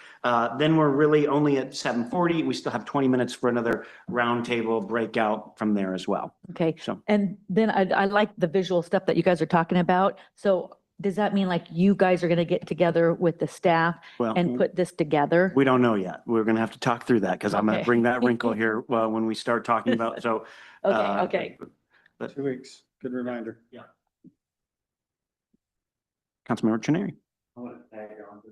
Then we're really only at 7:40. We still have 20 minutes for another roundtable breakout from there as well. Okay, So, and then I like the visual stuff that you guys are talking about. So does that mean like you guys are gonna get together with the staff well, and put this together? we don't know yet. We're gonna have to talk through that because I'm gonna Okay. bring that wrinkle here when we start talking about, so. Okay. 2 weeks. Good reminder. Yeah. Councilmember Trenary. I want to tag on to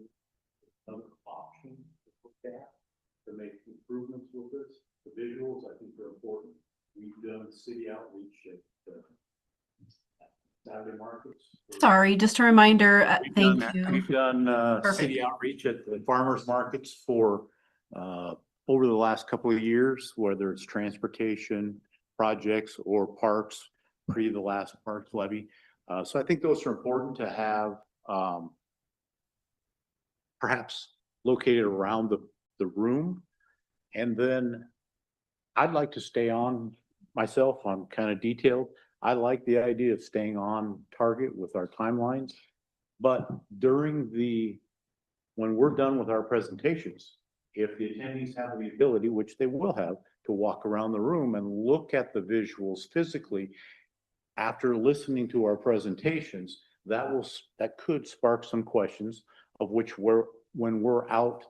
another option to look at to make improvements with this. The visuals, I think, are important. We've done city outreach at Saturday markets. Sorry, just a reminder, thank you. We've done Perfect. city outreach at the farmers markets for over the last couple of years, whether it's transportation projects or parks, pre the last parks levy. So I think those are important to have perhaps located around the room. And then I'd like to stay on myself. I'm kind of detailed. I like the idea of staying on target with our timelines. But when we're done with our presentations, if the attendees have the ability, which they will have, to walk around the room and look at the visuals physically after listening to our presentations, that could spark some questions of which when we're out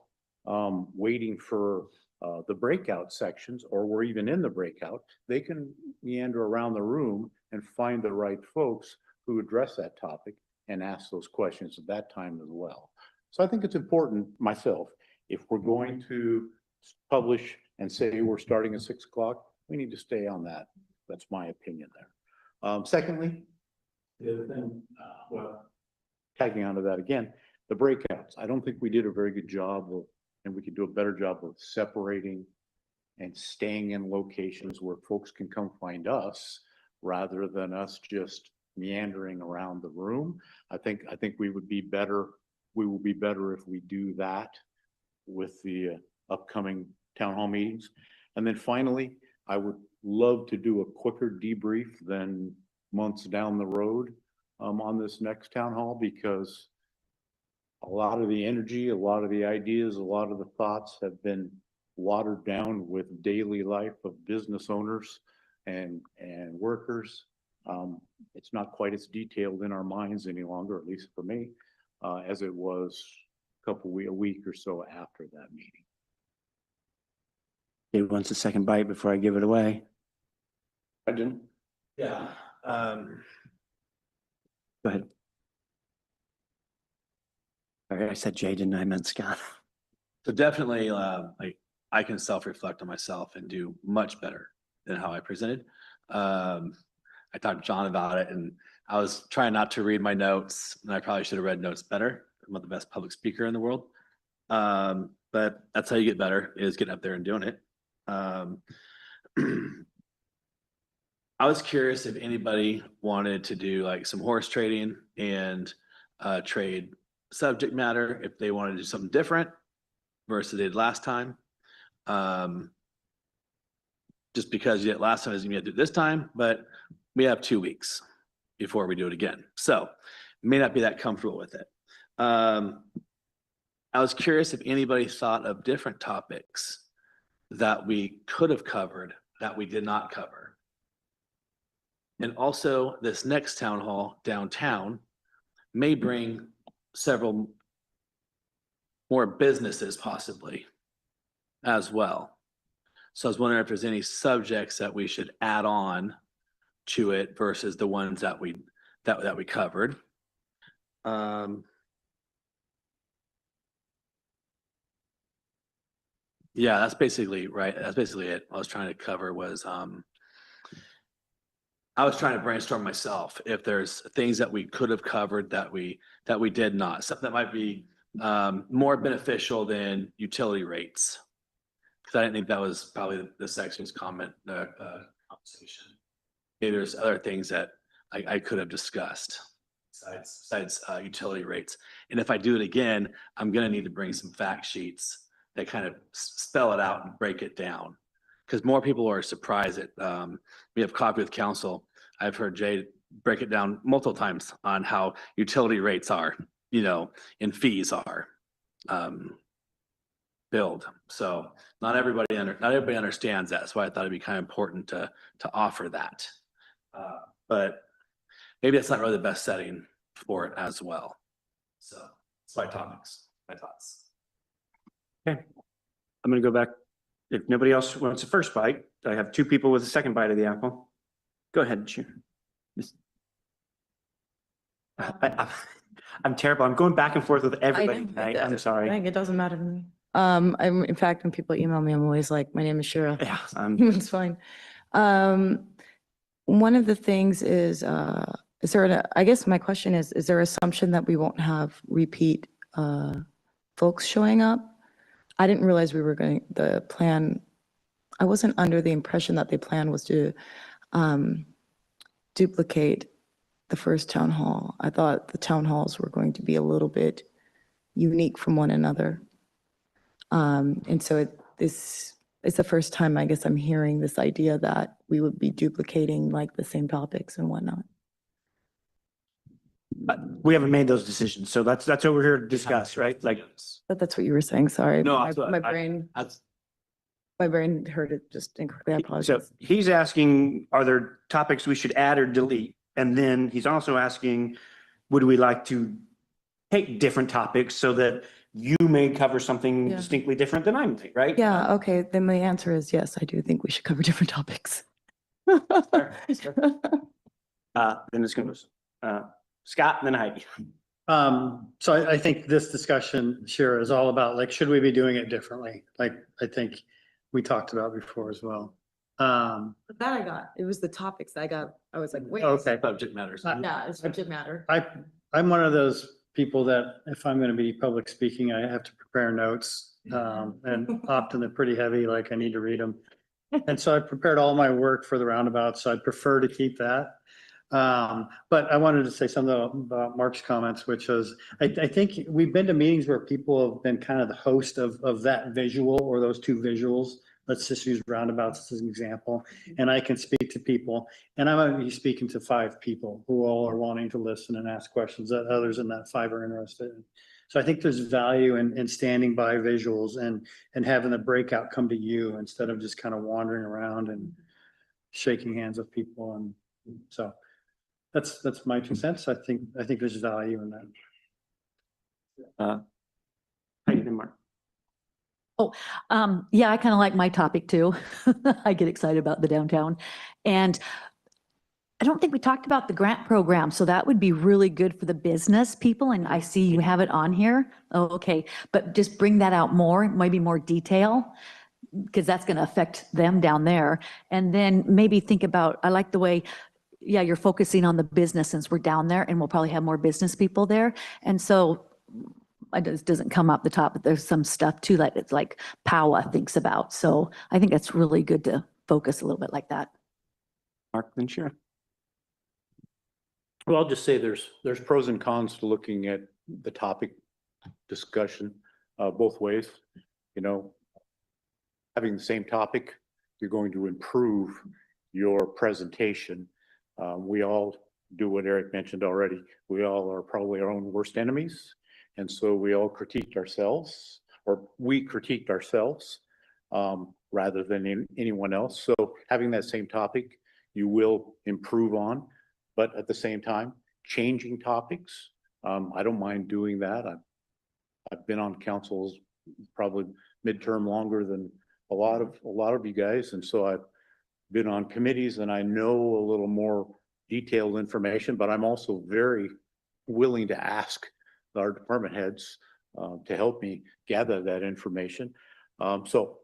waiting for the breakout sections, or we're even in the breakout, they can meander around the room and find the right folks who address that topic and ask those questions at that time as well. So I think it's important, myself, if we're going to publish and say we're starting at 6 o'clock, we need to stay on that. That's my opinion there. Secondly, the other thing, tagging onto that again, the breakouts. I don't think we did a very good job of, and we could do a better job of separating and staying in locations where folks can come find us rather than us just meandering around the room. I think we would be better. We will be better if we do that with the upcoming town hall meetings. And then finally, I would love to do a quicker debrief than months down the road on this next town hall, because a lot of the energy, a lot of the ideas, a lot of the thoughts have been watered down with daily life of business owners and workers. It's not quite as detailed in our minds any longer, at least for me, as it was a week or so after that meeting. Dave wants a second bite before I give it away. I didn't. Yeah. Go ahead. Sorry, I said Jay, didn't I? I meant Scott. So definitely, like I can self-reflect on myself and do much better than how I presented. I talked to John about it, and I was trying not to read my notes, and I probably should have read notes better. I'm not the best public speaker in the world. But that's how you get better, is getting up there and doing it. I was curious if anybody wanted to do like some horse trading and trade subject matter, if they wanted to do something different versus they did last time. Just because you did it last time doesn't mean you have to do it this time, but we have 2 weeks before we do it again. So may not be that comfortable with it. I was curious if anybody thought of different topics that we could have covered that we did not cover. And also this next town hall downtown may bring several more businesses possibly as well. So I was wondering if there's any subjects that we should add on to it versus the ones that we covered. Yeah, that's basically right. That's basically it. I was trying to cover was I was trying to brainstorm myself if there's things that we could have covered that we did not. Something that might be more beneficial than utility rates. Cause I didn't think that was probably the section's comment, conversation. Maybe there's other things that I could have discussed besides utility rates. And if I do it again, I'm gonna need to bring some fact sheets that kind of spell it out and break it down. Cause more people are surprised that, we have coffee with council. I've heard Jay break it down multiple times on how utility rates are, and fees are, billed. So not everybody understands that. So I thought it'd be kind of important to offer that. But maybe that's not really the best setting for it as well. So it's my topics, my thoughts. Okay. I'm gonna go back. If nobody else wants a first bite, I have two people with a second bite of the apple. Go ahead, Sharon. I'm terrible. I'm going back and forth with everybody tonight. I'm sorry. I think it doesn't matter to me. In fact, when people email me, I'm always like, my name is Shira. Yeah. It's fine. One of the things is there I guess my question is there assumption that we won't have repeat folks showing up? I didn't realize the plan, I wasn't under the impression that the plan was to duplicate the first town hall. I thought the town halls were going to be a little bit unique from one another. And so it's the first time I guess I'm hearing this idea that we would be duplicating like the same topics and whatnot. We haven't made those decisions, so that's what we're here to discuss, right? Like, But that's what you were saying, sorry. No, My brain heard it just incorrectly, I so apologize. he's asking, are there topics we should add or delete? And then he's also asking, would we like to take different topics so that you may cover something Yeah. distinctly different than I may, right? Yeah, okay, then my answer is yes, I do think we should cover different topics. Then it's gonna go, Scott and then Heidi. So I think this discussion, Shira, is all about like, should we be doing it differently? Like, I think we talked about before as well. But that I got, it was the topics I got, I was like, wait. Okay. Subject matters. Yeah, it's subject matter. I'm one of those people that if I'm gonna be public speaking, I have to prepare notes. And often they're pretty heavy, like I need to read them. And so I prepared all my work for the roundabout, so I'd prefer to keep that. But I wanted to say something about Mark's comments, which is, I think we've been to meetings where people have been kind of the host of that visual or those two visuals. Let's just use roundabouts as an example. And I can speak to people, and I'm going to be speaking to 5 people who all are wanting to listen and ask questions that others in that 5 are interested in. So I think there's value in standing by visuals and having the breakout come to you instead of just kind of wandering around and shaking hands with people. And so that's my 2 cents. I think there's value in that. Heidi and Mark. Yeah, I kind of like my topic too. I get excited about the downtown. And I don't think we talked about the grant program, so that would be really good for the business people, and I see you have it on here. Oh, okay, but just bring that out more, maybe more detail, because that's going to affect them down there. And then maybe think about, I like the way, yeah, you're focusing on the business since we're down there, and we'll probably have more business people there. And so it doesn't come up the top, but there's some stuff too that it's like Powah thinks about. So I think that's really good to focus a little bit like that. Mark, then Sharon. Well, I'll just say there's pros and cons to looking at the topic discussion both ways. Having the same topic, you're going to improve your presentation. We all do what Eric mentioned already. We all are probably our own worst enemies. And so we all critiqued ourselves, or we critiqued ourselves rather than anyone else. So having that same topic, you will improve on, but at the same time, changing topics. I don't mind doing that. I've been on councils probably midterm longer than a lot of you guys. And so I've been on committees and I know a little more detailed information, but I'm also very willing to ask our department heads to help me gather that information. So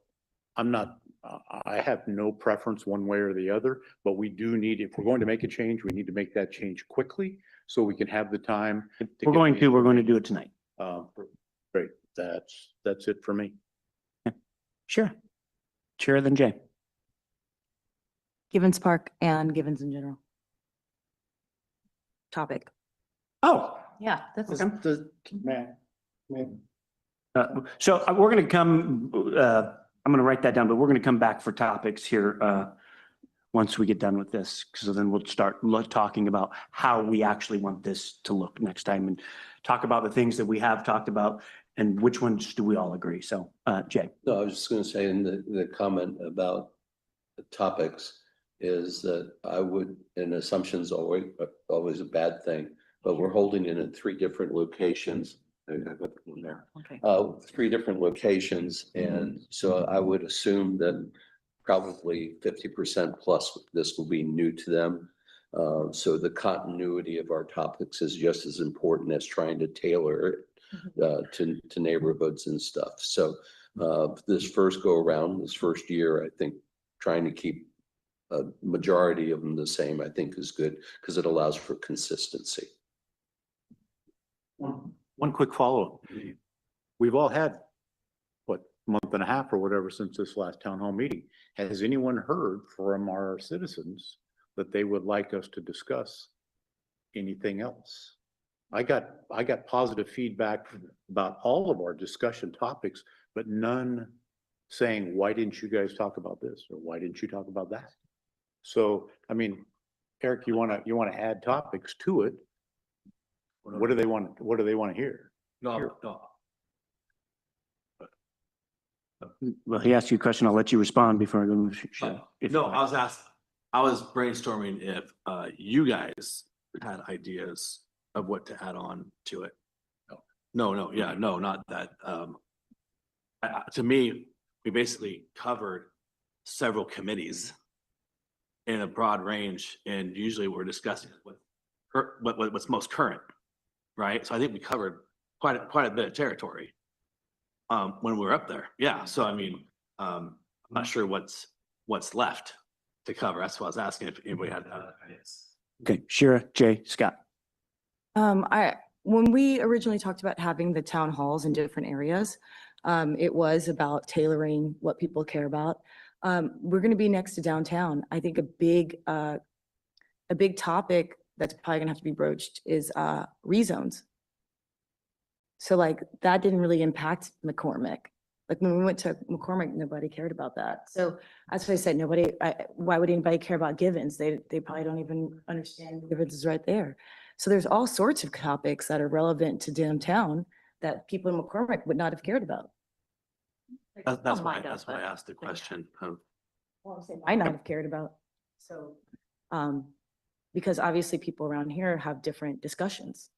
I have no preference one way or the other, but we do need, if we're going to make a change, we need to make that change quickly so we can have the time. We're going to do it tonight. Great, that's it for me. Sure. Chair then Jay. Givens Park and Givens in general. Topic. Oh, Yeah, that's. Does, man, So we're going to come, I'm going to write that down, but we're going to come back for topics here once we get done with this. So then we'll start talking about how we actually want this to look next time and talk about the things that we have talked about and which ones do we all agree. So Jay. No, I was just gonna say in the comment about the topics is that I would, and assumptions always a bad thing, but we're holding it in 3 different locations. Okay. 3 different locations, and so I would assume that probably 50% plus this will be new to them. So the continuity of our topics is just as important as trying to tailor it to neighborhoods and stuff. So this first go around, this first year, I think trying to keep a majority of them the same, I think is good because it allows for consistency. One quick follow-up. We've all had, what, month and a half or whatever since this last town hall meeting. Has anyone heard from our citizens that they would like us to discuss anything else? I got positive feedback about all of our discussion topics, but none saying, why didn't you guys talk about this? Or why didn't you talk about that? So, I mean, Eric, you wanna add topics to it. What do they want to hear? No. Well, he asked you a question. I'll let you respond before I go. No, I was brainstorming if you guys had ideas of what to add on to it. No, not that. To me, we basically covered several committees in a broad range, and usually we're discussing what's most current, right? So I think we covered quite a bit of territory when we were up there. Yeah, so I mean, I'm not sure what's left to cover. That's what I was asking if anybody had ideas. Okay, Shira, Jay, Scott. When we originally talked about having the town halls in different areas, it was about tailoring what people care about. We're going to be next to downtown. I think a big topic that's probably gonna have to be broached is rezones. So like that didn't really impact McCormick. Like when we went to McCormick, nobody cared about that. So that's why I said why would anybody care about Givens? They probably don't even understand Givens is right there. So there's all sorts of topics that are relevant to downtown that people in McCormick would not have cared about. That's why I asked the question of. Might not have cared about. So, because obviously people around here have different discussions.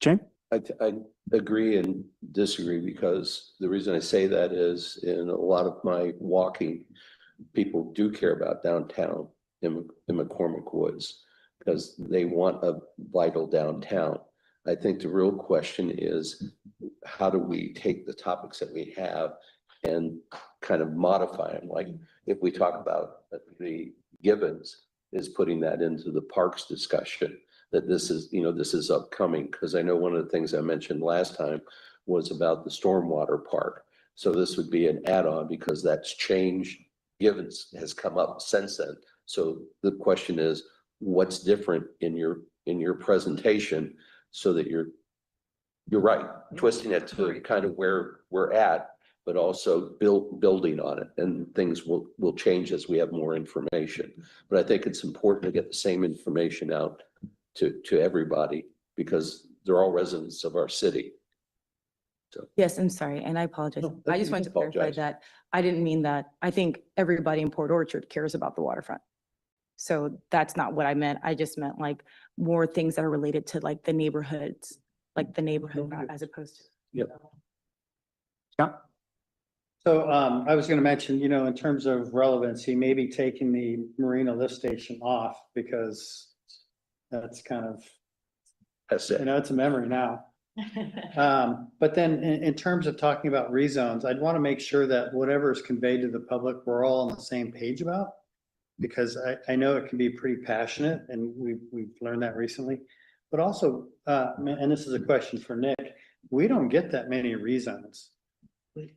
Jay? I agree and disagree because the reason I say that is in a lot of my walking, people do care about downtown in McCormick Woods because they want a vital downtown. I think the real question is how do we take the topics that we have and kind of modify them? Like if we talk about the Givens is putting that into the parks discussion, that this is upcoming, because I know one of the things I mentioned last time was about the stormwater park. So this would be an add-on because that's changed. Givens has come up since then. So the question is, what's different in your presentation so that you're right, twisting it to kind of where we're at, but also building on it, and things will change as we have more information. But I think it's important to get the same information out to everybody because they're all residents of our city. So. Yes, I'm sorry, and I apologize. No, I just you wanted to apologize. clarify that I didn't mean that. I think everybody in Port Orchard cares about the waterfront. So that's not what I meant. I just meant like more things that are related to like the neighborhoods, like the neighborhood as opposed to. Yep. Yeah. So I was going to mention, in terms of relevancy, maybe taking the Marina lift station off because that's kind of, That's it. it's a memory now. But then in terms of talking about rezones, I'd want to make sure that whatever is conveyed to the public, we're all on the same page about. Because I know it can be pretty passionate and we've learned that recently. But also, and this is a question for Nick, we don't get that many rezones.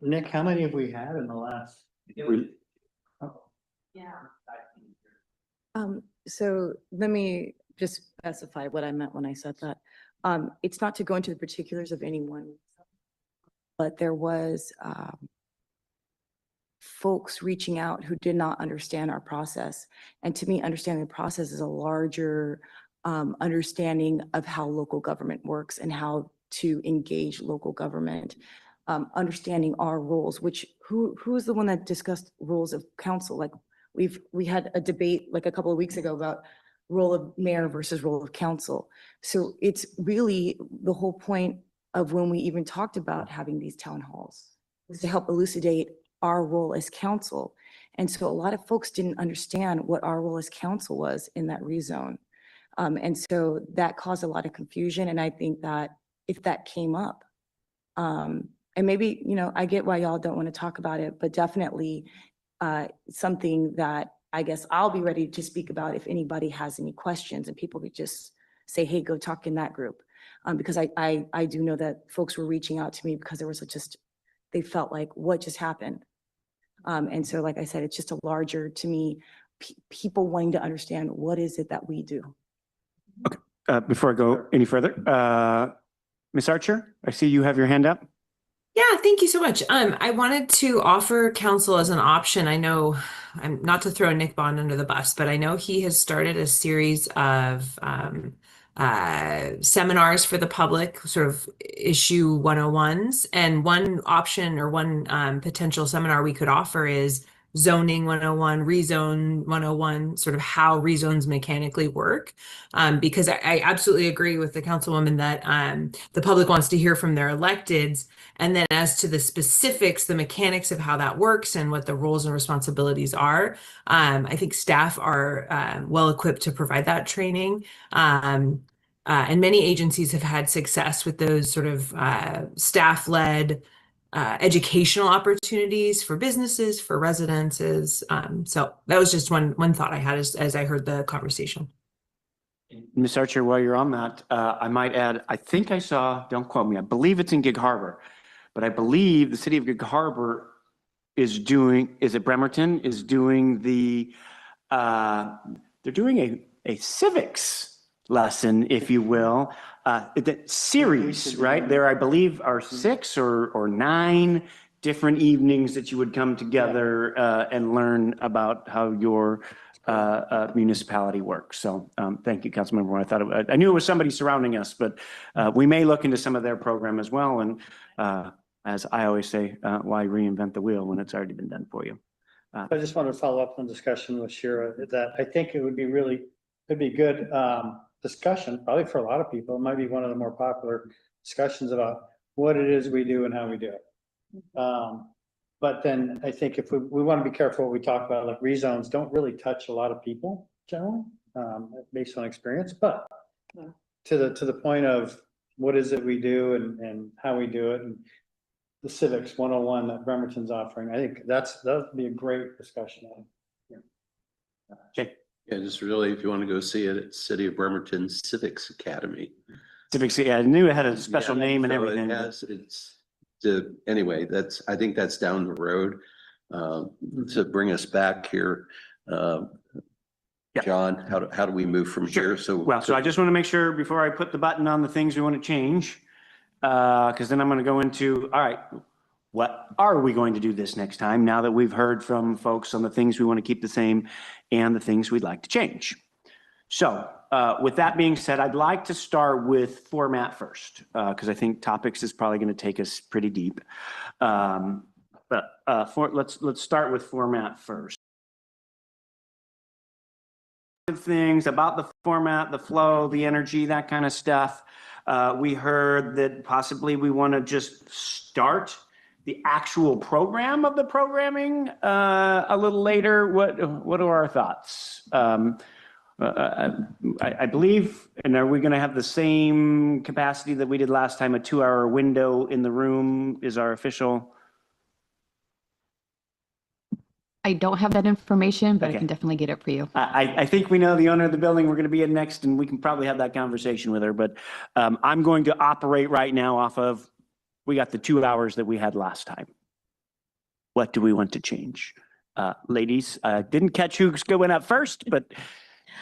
Nick, how many have we had in the last? Yeah. So let me just specify what I meant when I said that. It's not to go into the particulars of anyone, but there was, folks reaching out who did not understand our process. And to me, understanding the process is a larger, understanding of how local government works and how to engage local government. Understanding our roles, which who is the one that discussed roles of council? Like we had a debate like a couple of weeks ago about role of mayor versus role of council. So it's really the whole point of when we even talked about having these town halls was to help elucidate our role as council. And so a lot of folks didn't understand what our role as council was in that rezone. And so that caused a lot of confusion. And I think that if that came up, and maybe, you know, I get why y'all don't want to talk about it, but definitely something that I guess I'll be ready to speak about if anybody has any questions and people could just say, hey, go talk in that group. Because I do know that folks were reaching out to me because there was just, they felt like what just happened. And so, like I said, it's just a larger, to me, people wanting to understand what is it that we do. Okay, before I go any further, Ms. Archer, I see you have your hand up. Yeah, thank you so much. I wanted to offer council as an option. I know I'm not to throw Nick Bond under the bus, but I know he has started a series of seminars for the public, sort of issue 101s. And one option or one potential seminar we could offer is zoning 101, rezone 101, sort of how rezones mechanically work. Because I absolutely agree with the councilwoman that the public wants to hear from their electeds. And then as to the specifics, the mechanics of how that works and what the roles and responsibilities are, I think staff are well equipped to provide that training. And many agencies have had success with those sort of staff-led educational opportunities for businesses, for residences. So that was just one thought I had as I heard the conversation. Ms. Archer, while you're on that, I might add, I think I saw, don't quote me, I believe it's in Gig Harbor, but I believe the city of Gig Harbor is doing, is it Bremerton, is doing the, they're doing a civics lesson, if you will, the series, right? There, I believe, are 6 or 9 different evenings that you would come together and learn about how your municipality works. So thank you, Councilmember. I thought I knew it was somebody surrounding us, but we may look into some of their program as well. And as I always say, why reinvent the wheel when it's already been done for you? I just wanted to follow up on discussion with Shira that I think it would be really, it'd be good discussion, probably for a lot of people. It might be one of the more popular discussions about what it is we do and how we do it. But then I think if we want to be careful what we talk about, like rezones don't really touch a lot of people generally, based on experience, but to the point of what is it we do and how we do it, and the civics 101 that Bremerton's offering, I think that would be a great discussion. Okay. Yeah, just really, if you want to go see it, it's City of Bremerton Civics Academy. Civics, yeah, I knew it had a special Yeah, name and so everything. It has, anyway, I think that's down the road. To bring us back here, John, how do we move from here? So I just want to make sure before I put the button on the things we want to change, because then I'm going to go into, all right, what are we going to do this next time now that we've heard from folks on the things we want to keep the same and the things we'd like to change? So with that being said, I'd like to start with format first, because I think topics is probably going to take us pretty deep. Let's start with format first. Things about the format, the flow, the energy, that kind of stuff. We heard that possibly we want to just start the actual program of the programming a little later. What are our thoughts? I believe, and are we going to have the same capacity that we did last time? A 2-hour window in the room is our official. I don't have that information, but Okay. I can definitely get it for you. I think we know the owner of the building we're going to be in next, and we can probably have that conversation with her. But I'm going to operate right now off of we got the 2 hours that we had last time. What do we want to change? Ladies, didn't catch who's going up first, but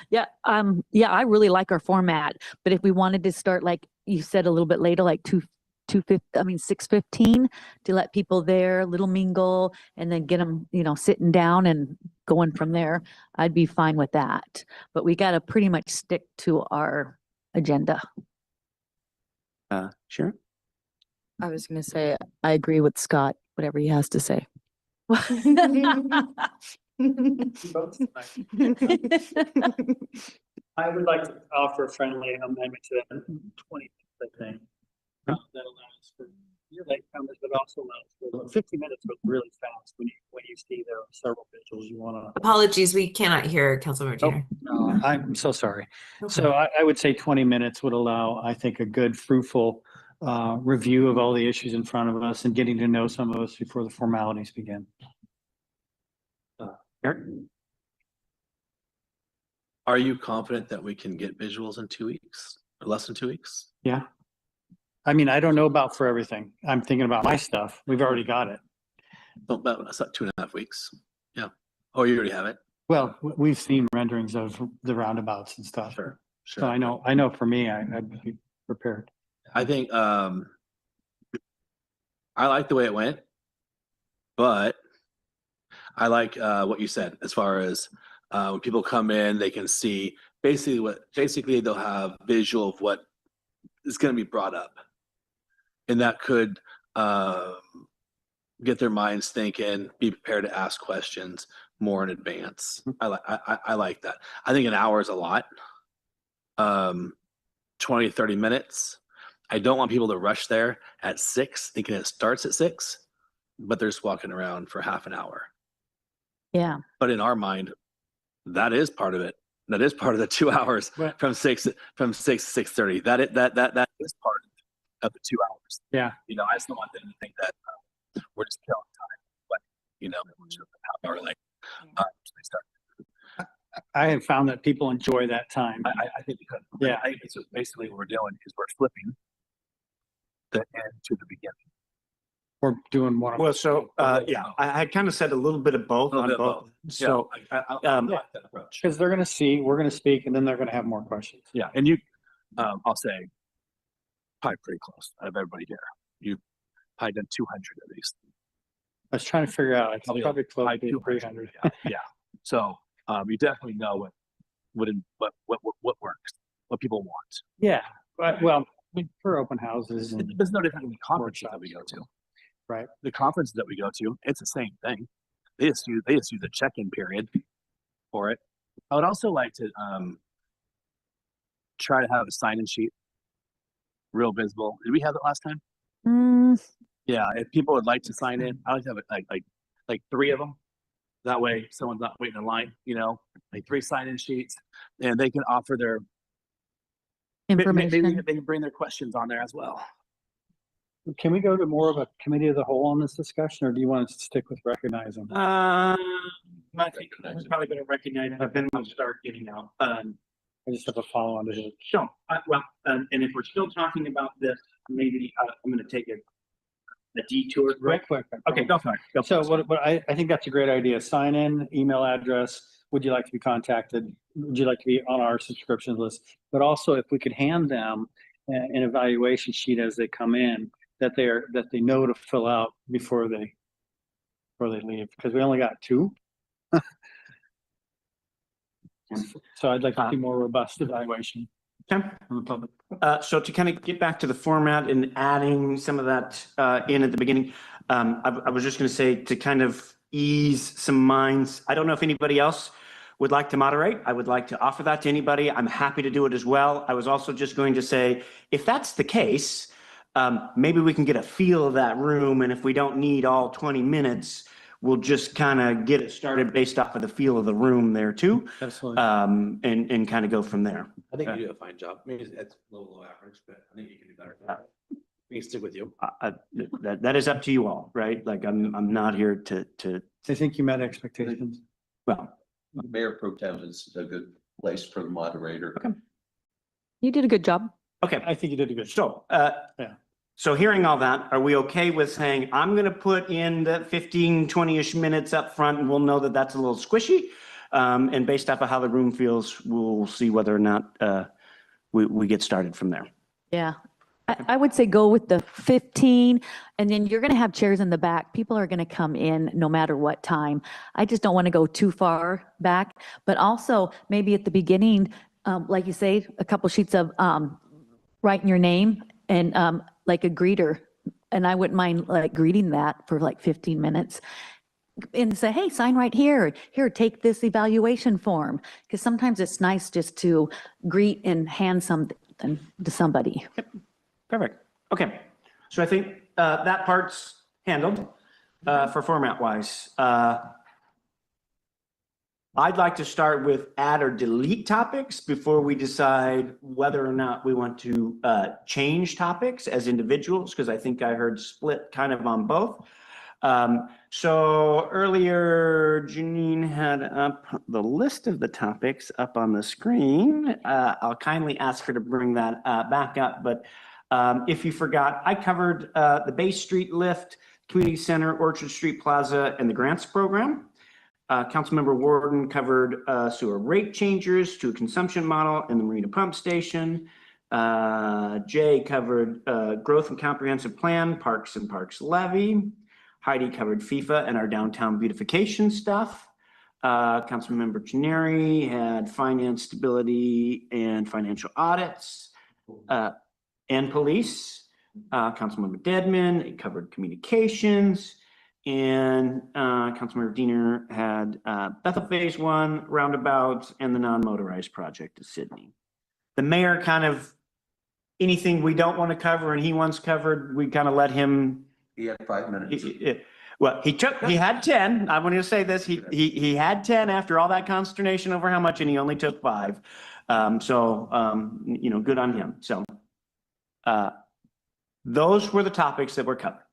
Yeah, I really like our format, but if we wanted to start, like you said, a little bit later, like 6:15, to let people there, a little mingle, and then get them, sitting down and going from there, I'd be fine with that. But we got to pretty much stick to our agenda. Sure. I was gonna say, I agree with Scott, whatever he has to say. I would like to offer a friendly amendment to that 20, I think. That allows for your late comers, but also allows for 50 minutes, but really fast when you see there are several visuals you want to. Apologies, we cannot hear Councilmember Tanner. No, I'm so sorry. So I would say 20 minutes would allow, I think, a good fruitful review of all the issues in front of us and getting to know some of us before the formalities begin. Eric? Are you confident that we can get visuals in 2 weeks or less than 2 weeks? Yeah. I mean, I don't know about for everything. I'm thinking about my stuff. We've already got it. No, but it's not 2.5 weeks. Yeah. Oh, you already have it? Well, we've seen renderings of the roundabouts and stuff. Sure. So I know for me, I'd be prepared. I think, I like the way it went, but I like, what you said as far as, when people come in, they can see basically they'll have visual of what is going to be brought up. And that could, get their minds thinking, be prepared to ask questions more in advance. I like that. I think an hour is a lot. 20, 30 minutes. I don't want people to rush there at 6, thinking it starts at 6, but they're just walking around for half an hour. Yeah. But in our mind, that is part of it. That is part of the 2 hours from 6 to 6:30. That is part of the 2 hours. Yeah. I just don't want them to think that we're just killing time. But half hour late. They start. I have found that people enjoy that time. I think because I think it's just basically what we're doing is we're flipping the end to the beginning. We're doing one. Well, so, yeah, I kind of said a little bit of both on both. So, I like that approach. Because they're going to see, we're going to speak, and then they're going to have more questions. Yeah, and you, I'll say, probably pretty close out of everybody here. You've probably done 200 of these. I was trying to figure out, it's probably close to 200. 300. Yeah. So, you definitely know what works, what people want. Yeah, but well, for open houses. And it's no different than the conferences that we go to. Right. The conferences that we go to, it's the same thing. They just use the check-in period for it. I would also like to try to have a sign-in sheet real visible. Did we have it last time? Yeah, if people would like to sign in, I like to have it like 3 of them. That way someone's not waiting in line, like 3 sign-in sheets, and they can offer their information. Maybe they can bring their questions on there as well. Can we go to more of a committee of the whole on this discussion, or do you want to stick with recognizing? I think we're probably going to recognize it, but then we'll start getting out. I just have a follow on to it. Sure. And if we're still talking about this, maybe I'm going to take a detour. Quick. Okay, go for it. So what I think that's a great idea. Sign in, email address. Would you like to be contacted? Would you like to be on our subscription list? But also, if we could hand them an evaluation sheet as they come in, that they know to fill out before they leave, because we only got 2. So I'd like to see more robust evaluation. Okay. From the public. So to kind of get back to the format and adding some of that in at the beginning, I was just going to say to kind of ease some minds. I don't know if anybody else would like to moderate. I would like to offer that to anybody. I'm happy to do it as well. I was also just going to say, if that's the case, maybe we can get a feel of that room. And if we don't need all 20 minutes, we'll just kind of get it started based off of the feel of the room there too. Absolutely. And kind of go from there. I think you do a fine job. Maybe it's low average, but I think you can do better. We can stick with you. That is up to you all, right? Like I'm not here to. I think you met expectations. Well, Mayor Pro Tem is a good place for the moderator. Okay. You did a good job. Okay. I think you did a good So, yeah. So hearing all that, are we okay with saying, I'm gonna put in the 15, 20-ish minutes up front and we'll know that that's a little squishy? And based off of how the room feels, we'll see whether or not we get started from there. Yeah. I would say go with the 15, and then you're going to have chairs in the back. People are going to come in no matter what time. I just don't want to go too far back, but also maybe at the beginning, like you say, a couple sheets of writing your name and like a greeter. And I wouldn't mind like greeting that for like 15 minutes and say, hey, sign right here. Here, take this evaluation form. Because sometimes it's nice just to greet and hand something to somebody. Perfect. Okay. So I think that part's handled for format wise. I'd like to start with add or delete topics before we decide whether or not we want to change topics as individuals, because I think I heard split kind of on both. So earlier, Janine had up the list of the topics up on the screen. I'll kindly ask her to bring that back up, but if you forgot, I covered the Bay Street Lift, Community Center, Orchard Street Plaza, and the grants program. Councilmember Warden covered sewer rate changers to a consumption model in the Marina Pump Station. Jay covered growth and comprehensive plan, parks and parks levy. Heidi covered FIFA and our downtown beautification stuff. Councilmember Gennari had finance stability and financial audits. And police. Councilmember Dedman covered communications, and Councilmember Diener had Bethel Phase 1 roundabouts and the non-motorized project of Sydney. The mayor kind of, anything we don't want to cover and he wants covered, we kind of let him. He had 5 minutes. Well, he had 10. I want to say this, he had 10 after all that consternation over how much, and he only took 5. You know, good on him. So. Those were the topics that were covered.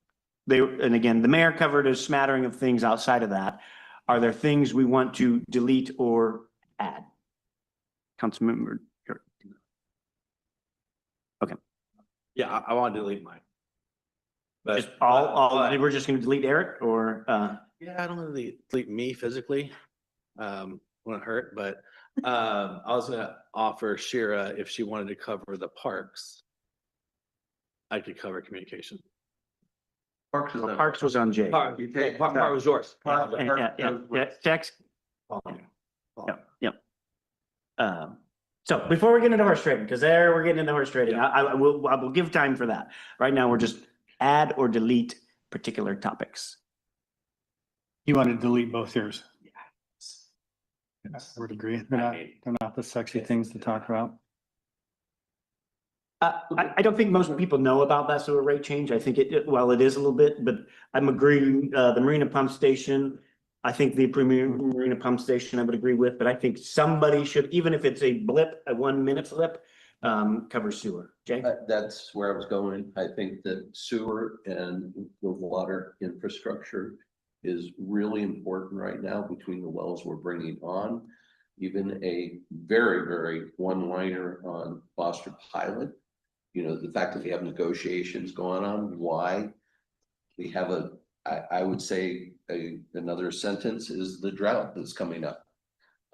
And again, the mayor covered a smattering of things outside of that. Are there things we want to delete or add? Councilmember. Okay. Yeah, I want to delete mine. But Just we're just going to delete Eric or? Yeah, I don't want to delete me physically. Wouldn't hurt, but I was going to offer Shira if she wanted to cover the parks. I could cover communication. Parks was on Jay. Park was yours. Yeah, text. Yep. So before we get into horse trading, because we're getting into horse trading, I will give time for that. Right now, we're just add or delete particular topics. You want to delete both yours? I would agree. They're not the sexy things to talk about. I don't think most people know about that sewer rate change. I think it is a little bit, but I'm agreeing, the Marina Pump Station, I think the premier Marina Pump Station I would agree with, but I think somebody should, even if it's a blip, a 1 minute blip, cover sewer. Jay? That's where I was going. I think that sewer and the water infrastructure is really important right now between the wells we're bringing on. Even a very, very one-liner on Foster Pilot. You know, the fact that we have negotiations going on, why we have I would say another sentence is the drought that's coming up.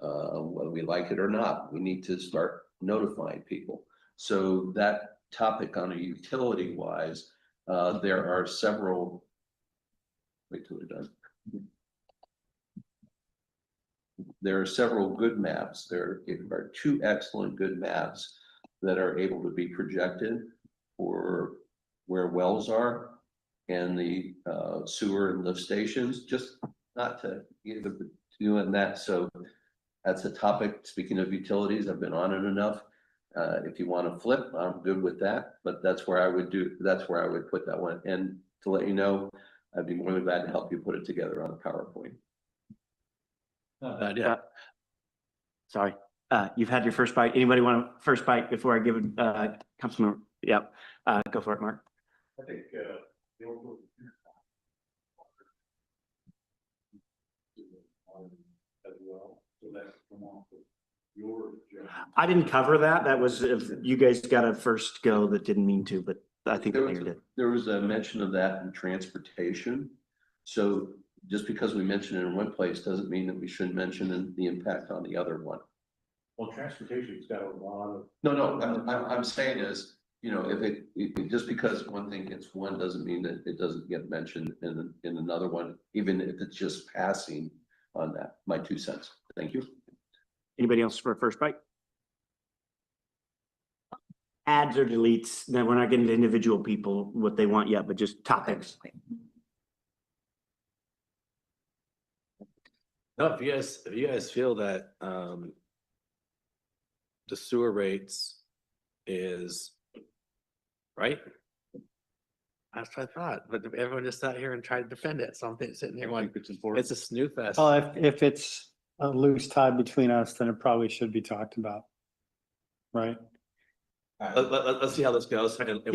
Whether we like it or not, we need to start notifying people. So that topic on a utility wise, there are several, wait till we're done. There are several good maps. There are 2 excellent good maps that are able to be projected for where wells are and the sewer and lift stations, just not to give a doing that. So that's a topic. Speaking of utilities, I've been on it enough. If you want to flip, I'm good with that, but that's where I would put that one. And to let you know, I'd be more than glad to help you put it together on a PowerPoint. Sorry. You've had your first bite. Anybody want a first bite before I give it, Councilman? Yep. Go for it, Mark. I think, as well, so that come off of your. I didn't cover that. That was, if you guys got a first go that didn't mean to, but I think the mayor did. There was a mention of that in transportation. So just because we mention it in one place doesn't mean that we shouldn't mention the impact on the other one. Well, transportation's got a lot of. No, I'm saying is, you know, just because one thing gets one doesn't mean that it doesn't get mentioned in another one, even if it's just passing on that. My 2 cents. Thank you. Anybody else for a first bite? Adds or deletes, then we're not getting to individual people, what they want yet, but just topics. No, if you guys feel that, the sewer rates is right. That's what I thought, but everyone just sat here and tried to defend it, so I'm sitting here going, it's a snooze fest. Well, if it's a loose tie between us, then it probably should be talked about. Right? Let's see how this goes. Yep. Did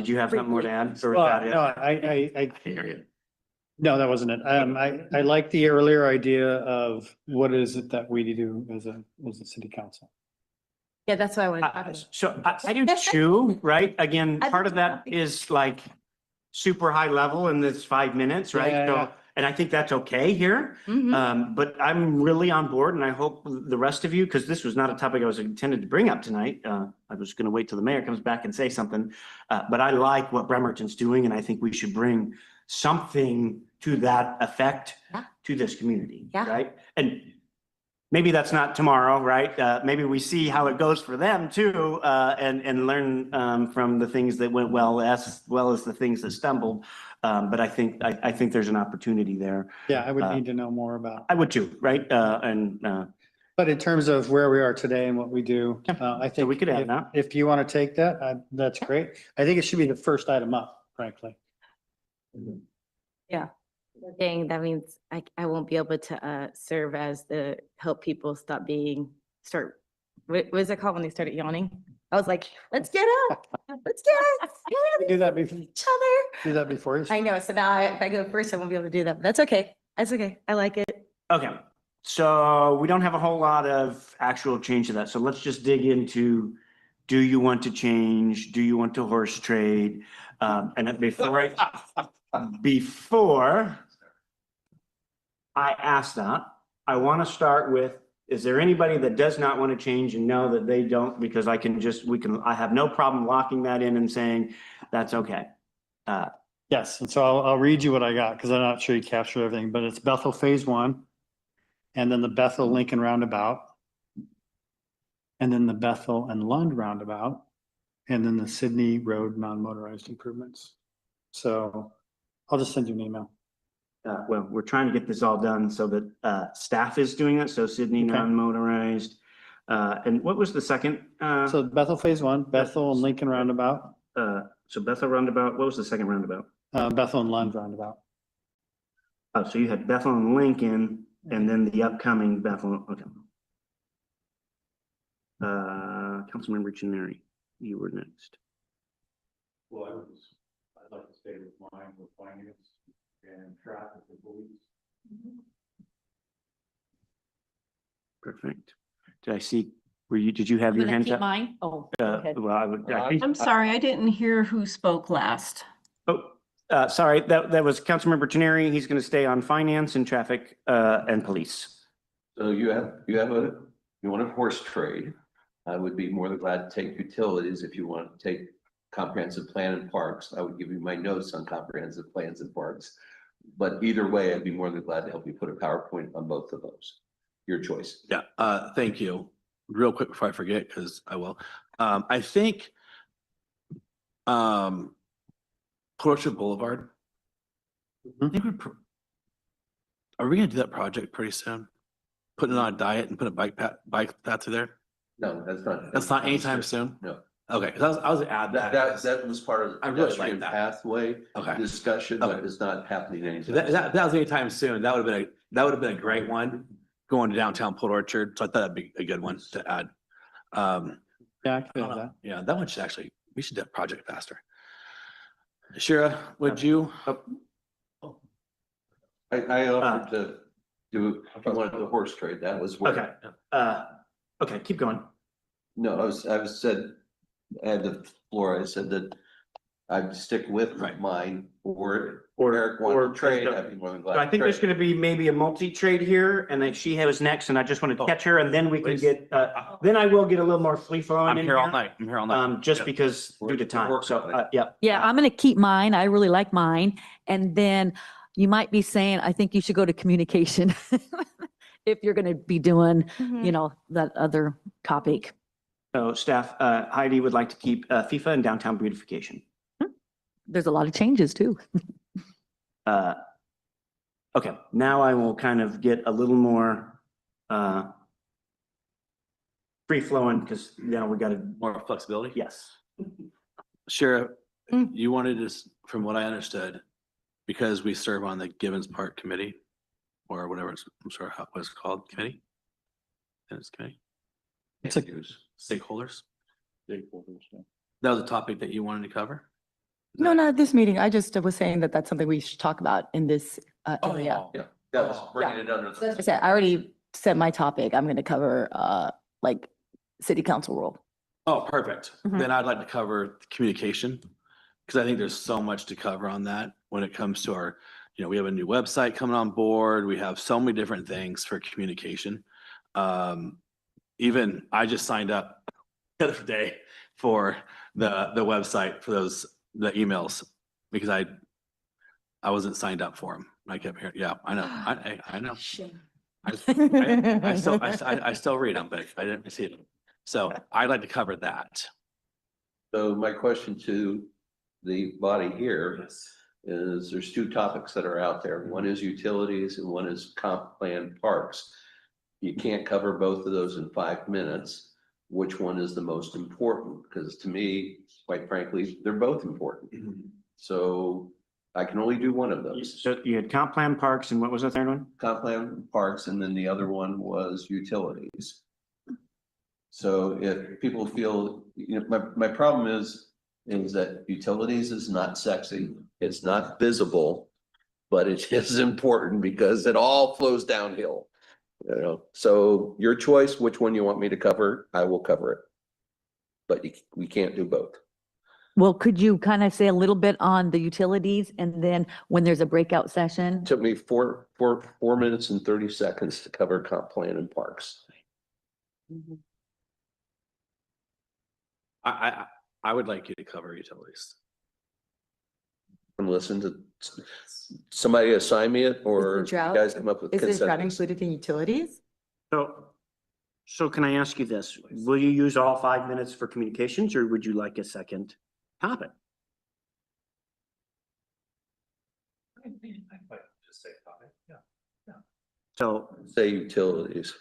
you have something more to add? Or was Well, that it? no, I hear you. No, that wasn't it. I like the earlier idea of what is it that we do as a city council. Yeah, that's what I want to talk about. So I do too, right? Again, I'd part be of that happy. is like super high level and it's 5 minutes, right? Yeah, yeah. So, and I think that's okay here. Mhm. But I'm really on board and I hope the rest of you, because this was not a topic I was intended to bring up tonight. I was gonna wait till the mayor comes back and say something. But I like what Bremerton's doing and I think we should bring something to that effect Yeah. to this community, Yeah. right? And maybe that's not tomorrow, right? Maybe we see how it goes for them too, and learn from the things that went well as the things that stumbled. But I think there's an opportunity there. Yeah, I would need to know more about. I would too, right? But in terms of where we are today and what we do, I think we could add that. if you want to take that, that's great. I think it should be the first item up, frankly. Yeah. Dang, that means I won't be able to serve as the help people stop what is it called when they started yawning? I was like, let's get up. Let's get up. Do that before. Each other. Do that before. I know. So now if I go first, I won't be able to do that. But that's okay. That's okay. I like it. Okay, so we don't have a whole lot of actual change to that. So let's just dig into, do you want to change? Do you want to horse trade? And before I ask that, I want to start with, is there anybody that does not want to change and know that they don't? Because I have no problem locking that in and saying, that's okay. Yes, and so I'll read you what I got, because I'm not sure you captured everything, but it's Bethel Phase 1, and then the Bethel Lincoln Roundabout, and then the Bethel and Lund Roundabout, and then the Sydney Road non-motorized improvements. So I'll just send you an email. Well, we're trying to get this all done so that staff is doing it, so Sydney Okay. non-motorized. And what was the second? So Bethel Phase 1, Bethel and Lincoln Roundabout, So Bethel roundabout, what was the second roundabout? Bethel and Lund Roundabout. Oh, so you had Bethel and Lincoln and then the upcoming Bethel, okay. Councilmember Gennari, you were next. Well, I'd like to stay with mine with finance and traffic and police. Perfect. Did I see, did you have I'm your gonna hands keep up? mine. Oh, go ahead. Well, I think. I'm sorry, I didn't hear who spoke last. Sorry, that was Councilmember Gennari. He's going to stay on finance and traffic, and police. So you want a horse trade. I would be more than glad to take utilities. If you want to take comprehensive plan and parks, I would give you my notes on comprehensive plans and parks. But either way, I'd be more than glad to help you put a PowerPoint on both of those. Your choice. Yeah, thank you. Real quick before I forget, because I will. I think Portrait Boulevard. I think are we gonna do that project pretty soon? Putting it on a diet and put a bike path through there? No, that's not. That's not anytime soon? No. Okay, 'cause I was gonna add that. That was part of the I really like pedestrian that. pathway Okay. discussion, but Okay. it's not happening anytime. That was anytime soon. That would have been a great one going to downtown Port Orchard. So I thought that'd be a good one to add. Yeah, I could I have don't know. that. Yeah, that one should actually, we should do that project faster. Shira, would you? I offered to do, if you wanted the horse trade, that was where. Okay, okay, keep going. No, I was said, had the floor, I said that I'd stick with mine, or Eric or- wanted to trade, I'd be more than glad. So I to think there's trade. gonna be maybe a multi-trade here, and then she was next, and I just want to catch her, and then we can Please. get, then I will get a little more free flowing I'm in here all here. night. I'm here all night. Just Yeah. because due to time, working so, on it. yeah. Yeah, I'm gonna keep mine. I really like mine. And then you might be saying, I think you should go to communication. If you're gonna be doing, you know, that other topic. So staff, Heidi would like to keep FIFA and downtown beautification. There's a lot of changes too. Okay, now I will kind of get a little more free flowing, because now we gotta, More flexibility? yes. Sheriff, Mm. you wanted this, from what I understood, because we serve on the Givens Park Committee, or whatever it's, I'm sorry, what it's called, committee? It's committee? It's a- Stakeholders? Stakeholders, yeah. That was a topic that you wanted to cover? No, not at this meeting. I just was saying that that's something we should talk about in this area. Yeah, that was bringing it under I the. said, I already said my topic. I'm going to cover like city council role. Oh, perfect. Mhm. Then I'd like to cover communication, because I think there's so much to cover on that when it comes to our, you know, we have a new website coming on board. We have so many different things for communication. Even I just signed up the other day for the website for the emails, because I wasn't signed up for them. I kept hearing, yeah, I know, I know. I still read them, but I didn't receive them. So I'd like to cover that. So my question to the body here is there's two topics that are out there. One is utilities and one is comp plan parks. You can't cover both of those in 5 minutes. Which one is the most important? Because to me, quite frankly, they're both important. So I can only do one of those. So you had comp plan parks, and what was the third one? Comp plan parks, and then the other one was utilities. So if people feel, you know, my problem is that utilities is not sexy, it's not visible, but it is important because it all flows downhill. You know, so your choice, which one you want me to cover, I will cover it. But we can't do both. Well, could you kind of say a little bit on the utilities, and then when there's a breakout session? Took me four minutes and 30 seconds to cover comp plan and parks. I would like you to cover utilities. And listen to somebody assign me it, or Is you the drought- guys come up with Is this drought consensus. included in utilities? So can I ask you this? Will you use all 5 minutes for communications, or would you like a second topic? So Say utilities.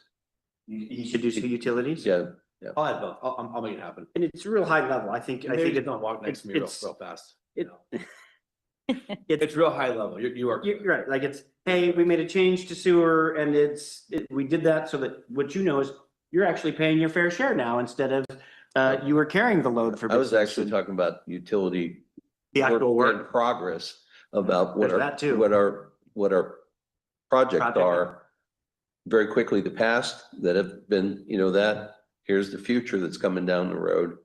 you should do some utilities? Yeah, yeah. I'll add both. I'll make it happen. And it's real high level. I think Maybe just it, don't walk next to me real it's- fast. it, It's real high level. You are. you're right. Like it's, hey, we made a change to sewer, and we did that so that what you know is you're actually paying your fair share now, instead of you were carrying the load for. I was business actually and talking about utility. The actual in work. progress about what There's that too. what our projects Project. are. Very quickly, the past that have been, you know, that here's the future that's coming down the road.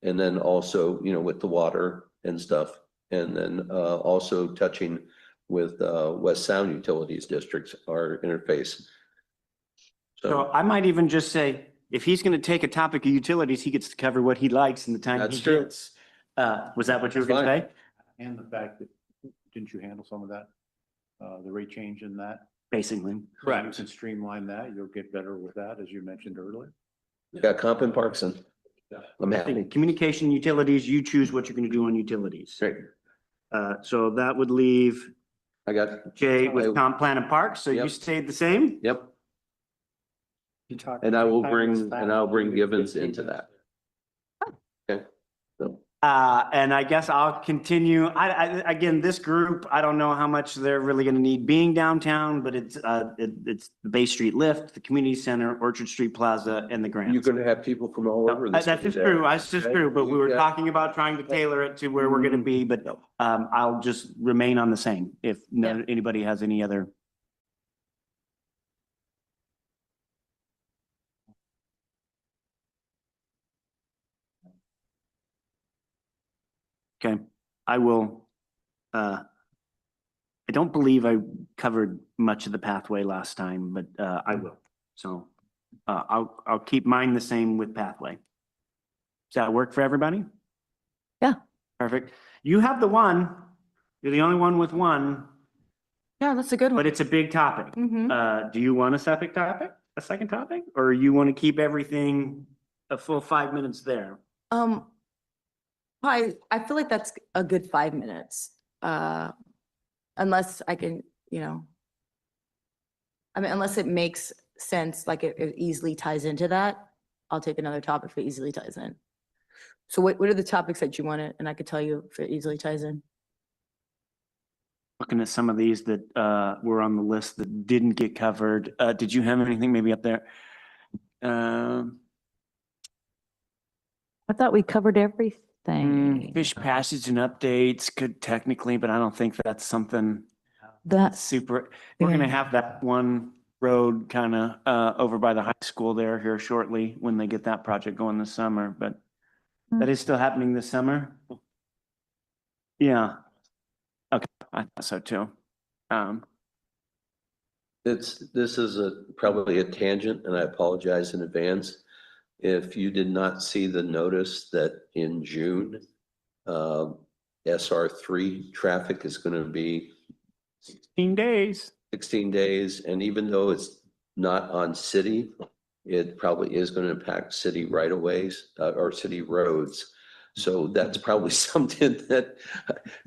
And then also, you know, with the water and stuff, and then also touching with West Sound Utilities Districts, our interface. So I might even just say, if he's gonna take a topic of utilities, he gets to cover what he likes in the time he That's true. gets. Was that what you were gonna Fine. say? And the fact that, didn't you handle some of that? The rate change in that? Basically. So Correct. You can streamline that, you'll get better with that, as you mentioned earlier. Got comp and parks and I'm I think happy. communication, utilities, you choose what you're gonna do on utilities. Great. So that would leave I got, Jay with comp plan and parks, so you Yep. stayed the same? yep. And I'll bring Givens into that. Okay. So, And I guess I'll continue. Again, this group, I don't know how much they're really gonna need being downtown, but it's the Bay Street Lift, the Community Center, Orchard Street Plaza, and the grants. you're gonna have people from all over. the That's city just there, true. That's just okay? true, but we were Yeah. talking about trying to tailor it to where we're gonna be, but I'll just remain on the same if anybody has any other. Okay, I will, I don't believe I covered much of the pathway last time, but, I will. So, I'll keep mine the same with pathway. Does that work for everybody? Yeah. Perfect. You have the one, you're the only one with one, Yeah, that's a good but one. it's a big topic. Mhm. Do you want a second topic, or you want to keep everything a full 5 minutes there? I feel like that's a good 5 minutes. Unless I can, I mean, unless it makes sense, like it easily ties into that, I'll take another topic if it easily ties in. So what are the topics that you wanted? And I could tell you if it easily ties in. Looking at some of these that were on the list that didn't get covered. Did you have anything maybe up there? I thought we covered everything. Fish passage and updates could technically, but I don't think that's something That's super. We're gonna have that one road kind of over by the high school there here shortly when they get that project going this summer, but that is still happening this summer. Yeah. Okay, I thought so too. This is probably a tangent, and I apologize in advance. If you did not see the notice that in June, SR3 traffic is going to be 16 days. 16 days, and even though it's not on city, it probably is going to impact city right-of-ways or city roads. So that's probably something that,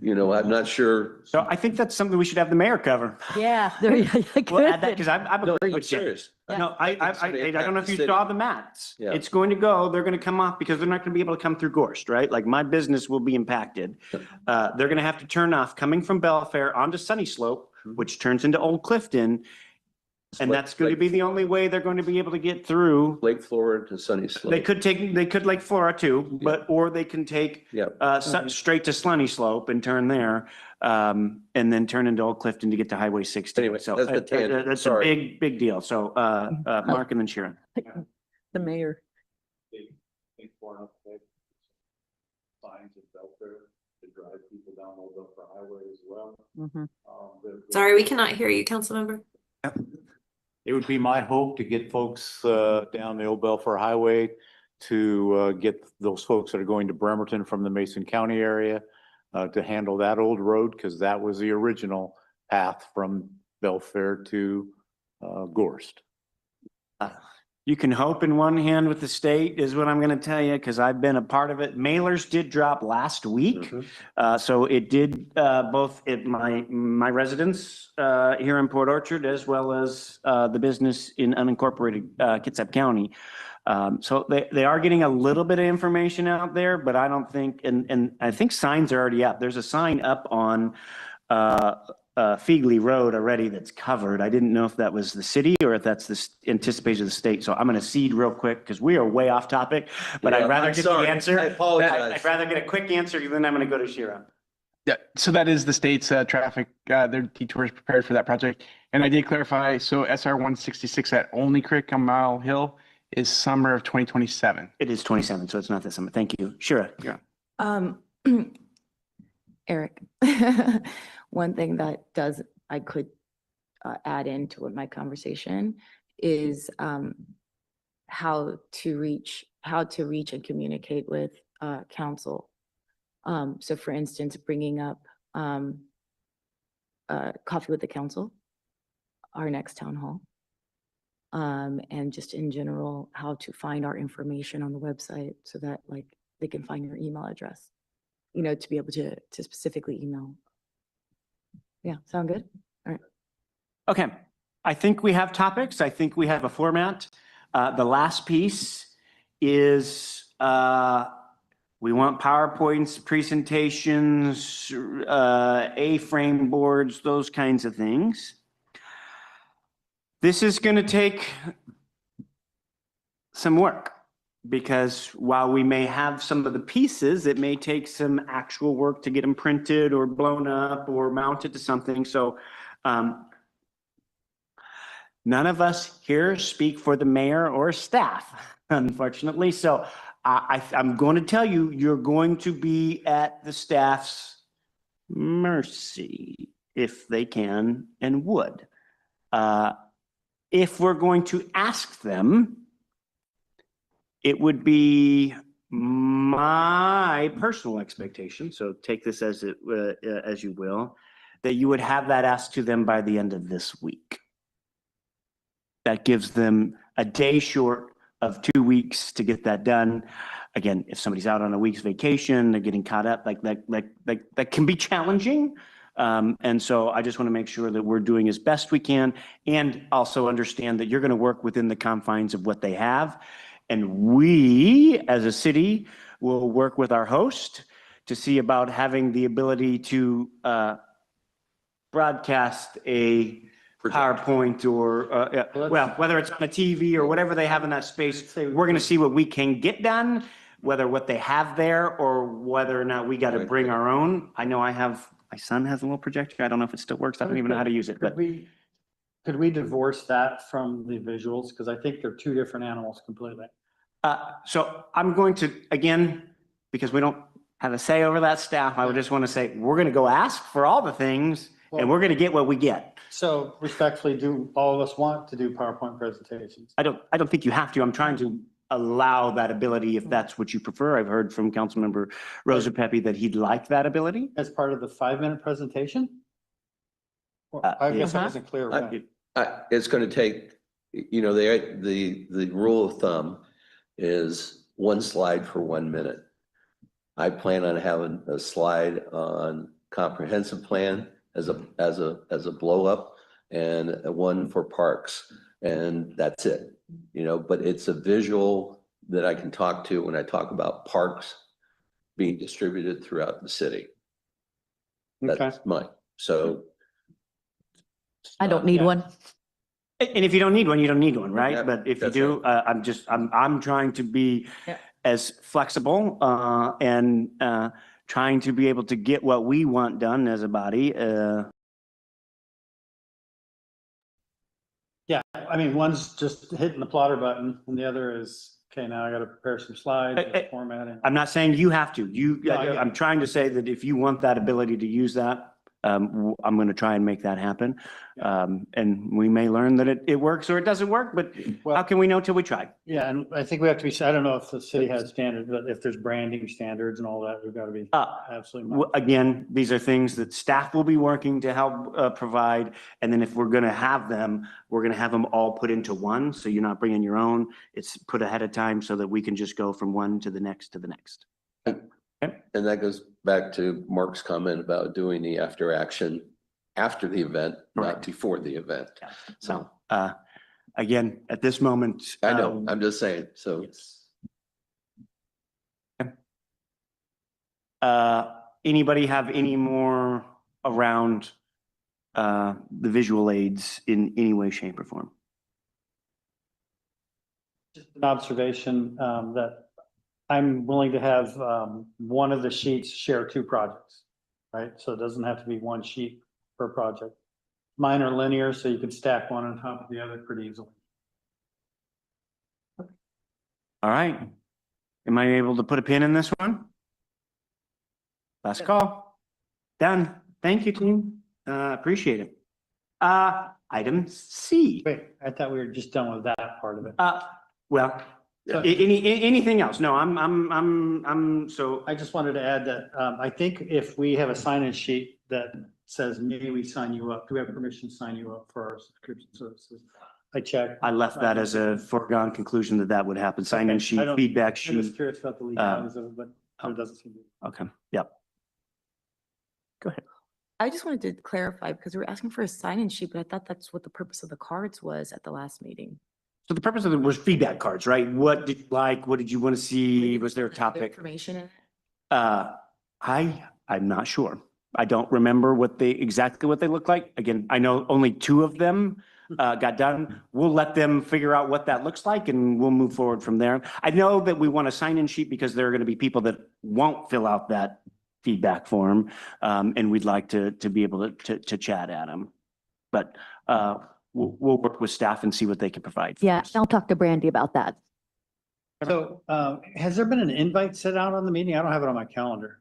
I'm not sure. So I think that's something we should have the mayor cover. Yeah, there you go. We'll add that because I'm No, agree I'm with you. serious. No, I don't know if you saw the mats. Yeah. It's going to go, they're going to come off because they're not going to be able to come through Gorst, right? Like my business will be impacted. They're going to have to turn off coming from Belfair onto Sunny Slope, which turns into Old Clifton. And that's going to be the only way they're going to be able to get through. Lake Flora to Sunny Slope. They could Lake Flora too, or they can take straight to Sunny Slope and turn there. And then turn into Old Clifton to get to Highway 60. Anyway, So that's the tangent. that's a Sorry. big deal. So Mark and then Sharon. The mayor. Signs of Belfair to drive people down Old Belfair Highway as well. Sorry, we cannot hear you, Councilmember. It would be my hope to get folks down the Old Belfair Highway to get those folks that are going to Bremerton from the Mason County area to handle that old road, because that was the original path from Belfair to Gorst. You can hope in one hand with the state is what I'm going to tell you, because I've been a part of it. Mailers did drop last week. So it did both at my residence here in Port Orchard, as well as the business in unincorporated Kitsap County. So they are getting a little bit of information out there, but I don't think, and I think signs are already up. There's a sign up on Fegley Road already that's covered. I didn't know if that was the city or if that's the anticipation of the state. So I'm going to cede real quick because we are way off topic, but I'd rather get the answer. I apologize. I'd rather get a quick answer, then I'm going to go to Shira. Yeah, so that is the state's traffic, their detours prepared for that project. And I did clarify, so SR 166 at Only Creek on Mile Hill is summer of 2027. It is 27, so it's not this summer. Thank you. Shira. Yeah. Eric, one thing that I could add into my conversation is how to reach and communicate with council. So for instance, bringing up coffee with the council, our next town hall, and just in general, how to find our information on the website so that like they can find your email address, to be able to specifically email. Yeah, sound good? All right. Okay, I think we have topics. I think we have a format. The last piece is we want PowerPoints, presentations, A-frame boards, those kinds of things. This is going to take some work, because while we may have some of the pieces, it may take some actual work to get them printed or blown up or mounted to something. So none of us here speak for the mayor or staff, unfortunately. So I'm going to tell you, you're going to be at the staff's mercy if they can and would. If we're going to ask them, it would be my personal expectation, so take this as you will, that you would have that asked to them by the end of this week. That gives them a day short of 2 weeks to get that done. Again, if somebody's out on a week's vacation, they're getting caught up, like that can be challenging. And so I just want to make sure that we're doing as best we can and also understand that you're going to work within the confines of what they have. And we, as a city, will work with our host to see about having the ability to broadcast a PowerPoint or, well, whether it's on a TV or whatever they have in that space, we're going to see what we can get done, whether what they have there or whether or not we got to bring our own. I know my son has a little projector. I don't know if it still works. I don't even know how to use it, but. Could we divorce that from the visuals? Because I think they're two different animals completely. So I'm going to, again, because we don't have a say over that staff, I would just want to say, we're going to go ask for all the things and we're going to get what we get. So respectfully, do all of us want to do PowerPoint presentations? I don't think you have to. I'm trying to allow that ability if that's what you prefer. I've heard from Councilmember Rosa Pepe that he'd like that ability. As part of the 5-minute presentation? Well, I guess I wasn't clear. It's going to take, you know, the rule of thumb is 1 slide for 1 minute. I plan on having a slide on comprehensive plan as a blow up and one for parks, and that's it. You know, but it's a visual that I can talk to when I talk about parks being distributed throughout the city. That's mine. So I don't need one. And if you don't need one, you don't need one, right? Yeah, But if you that's do, I'm trying to be as flexible and trying to be able to get what we want done as a body. Yeah, I mean, one's just hitting the plotter button and the other is, okay, now I got to prepare some slides, formatting. I'm not saying you have to. No, I get it. I'm trying to say that if you want that ability to use that, I'm going to try and make that happen. And we may learn that it works or it doesn't work, but how can we know till we try? Yeah, and I think we have to be, I don't know if the city has standards, but if there's branding standards and all that, we've got to be absolutely. Again, these are things that staff will be working to help provide. And then if we're going to have them, we're going to have them all put into one. So you're not bringing your own. It's put ahead of time so that we can just go from one to the next to the next. And that goes back to Mark's comment about doing the after action after the event, not before the event. So, again, at this moment. I know, I'm just saying, so. Anybody have any more around the visual aids in any way, shape or form? Just an observation that I'm willing to have one of the sheets share 2 projects, right? So it doesn't have to be 1 sheet per project. Mine are linear, so you can stack one on top of the other pretty easily. All right. Am I able to put a pin in this one? Last call. Done. Thank you, team. Appreciate it. Item C. Wait, I thought we were just done with that part of it. Well, anything else? No, so. I just wanted to add that I think if we have a sign-in sheet that says, may we sign you up, do we have permission to sign you up for our subscription services? I checked. I left that as a foregone conclusion that would happen. Sign-in sheet, feedback sheet. I was curious about the legalities of it, but it doesn't seem to. Okay, yep. Go ahead. I just wanted to clarify because we were asking for a sign-in sheet, but I thought that's what the purpose of the cards was at the last meeting. So the purpose of it was feedback cards, right? What did you like? What did you want to see? Was there a topic? Information in it? I'm not sure. I don't remember exactly what they look like. Again, I know only 2 of them got done. We'll let them figure out what that looks like and we'll move forward from there. I know that we want a sign-in sheet because there are going to be people that won't fill out that feedback form. And we'd like to be able to chat at them. But we'll work with staff and see what they can provide. Yeah, I'll talk to Brandy about that. So, has there been an invite sent out on the meeting? I don't have it on my calendar.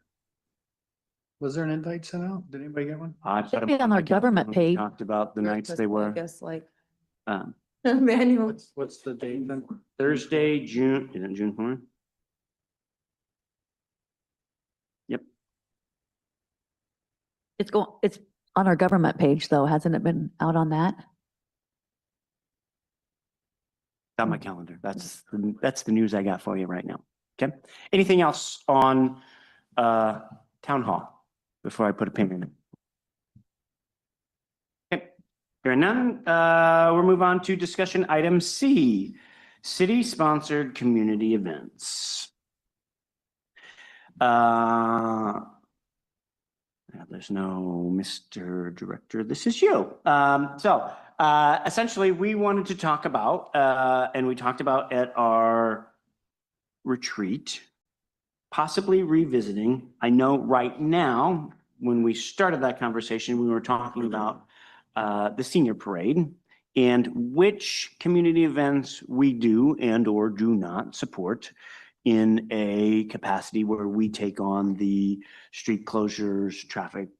Was there an invite sent out? Did anybody get one? Should be on our government page. Talked about the nights they were. I guess like Um, manual. What's the date then? Thursday, June, is it June 4th? Yep. It's on our government page though, hasn't it been out on that? On my calendar. That's the news I got for you right now. Okay. Anything else on town hall before I put a pin in it? Okay. Hearing none, we'll move on to discussion item C, city-sponsored community events. There's no Mr. Director. This is you. Essentially, we wanted to talk about, and we talked about at our retreat, possibly revisiting. I know right now, when we started that conversation, we were talking about the senior parade and which community events we do and or do not support in a capacity where we take on the street closures, traffic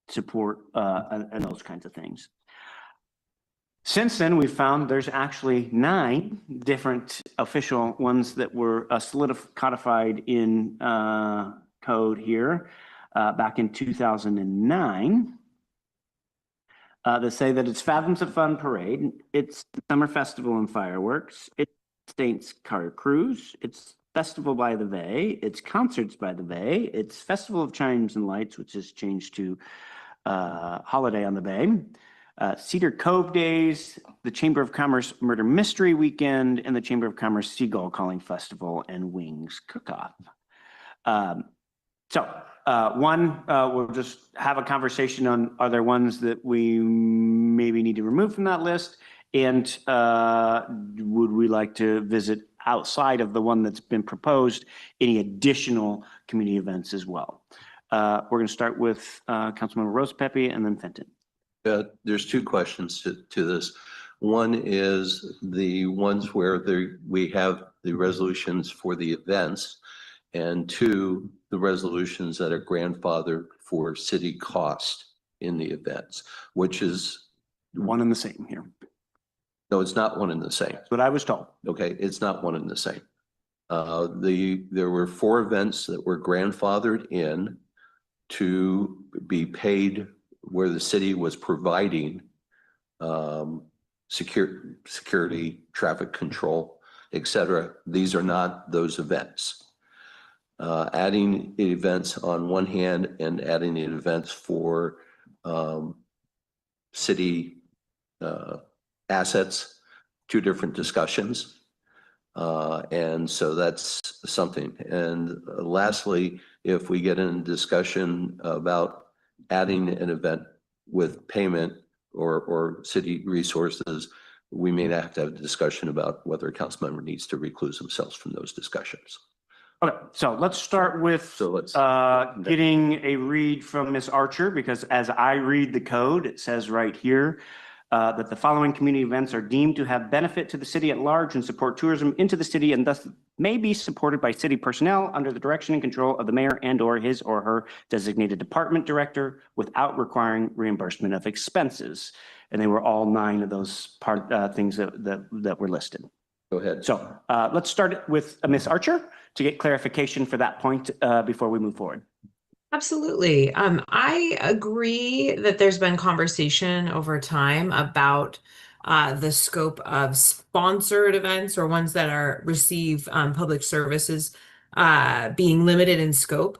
support, and those kinds of things. Since then, we found there's actually 9 different official ones that were codified in code here back in 2009 that say that it's Fathoms of Fun Parade, it's the Summer Festival and Fireworks, it's Saints Car Cruise, it's Festival by the Bay, it's Concerts by the Bay, it's Festival of Chimes and Lights, which has changed to Holiday on the Bay, Cedar Cove Days, the Chamber of Commerce Murder Mystery Weekend, and the Chamber of Commerce Seagull Calling Festival and Wings Cook-Off. We'll just have a conversation on, are there ones that we maybe need to remove from that list? And would we like to visit outside of the one that's been proposed, any additional community events as well? We're going to start with Councilmember Rosepepe and then Fenton. There's 2 questions to this. One is the ones where we have the resolutions for the events, and 2, the resolutions that are grandfathered for city cost in the events, which is one and the same here. No, it's not one and the same. That's what I was told. Okay, it's not one and the same. There were 4 events that were grandfathered in to be paid where the city was providing security, traffic control, etc. These are not those events. Adding events on one hand and adding events for city assets, 2 different discussions. And so that's something. And lastly, if we get in a discussion about adding an event with payment or city resources, we may have to have a discussion about whether a council member needs to recluse themselves from those discussions. Okay, so let's start with getting a read from Ms. Archer, because as I read the code, it says right here that the following community events are deemed to have benefit to the city at large and support tourism into the city, and thus may be supported by city personnel under the direction and control of the mayor and or his or her designated department director without requiring reimbursement of expenses. And they were all 9 of those things that were listed. Go ahead. So let's start with Ms. Archer to get clarification for that point before we move forward. Absolutely. I agree that there's been conversation over time about the scope of sponsored events or ones that are receive public services being limited in scope.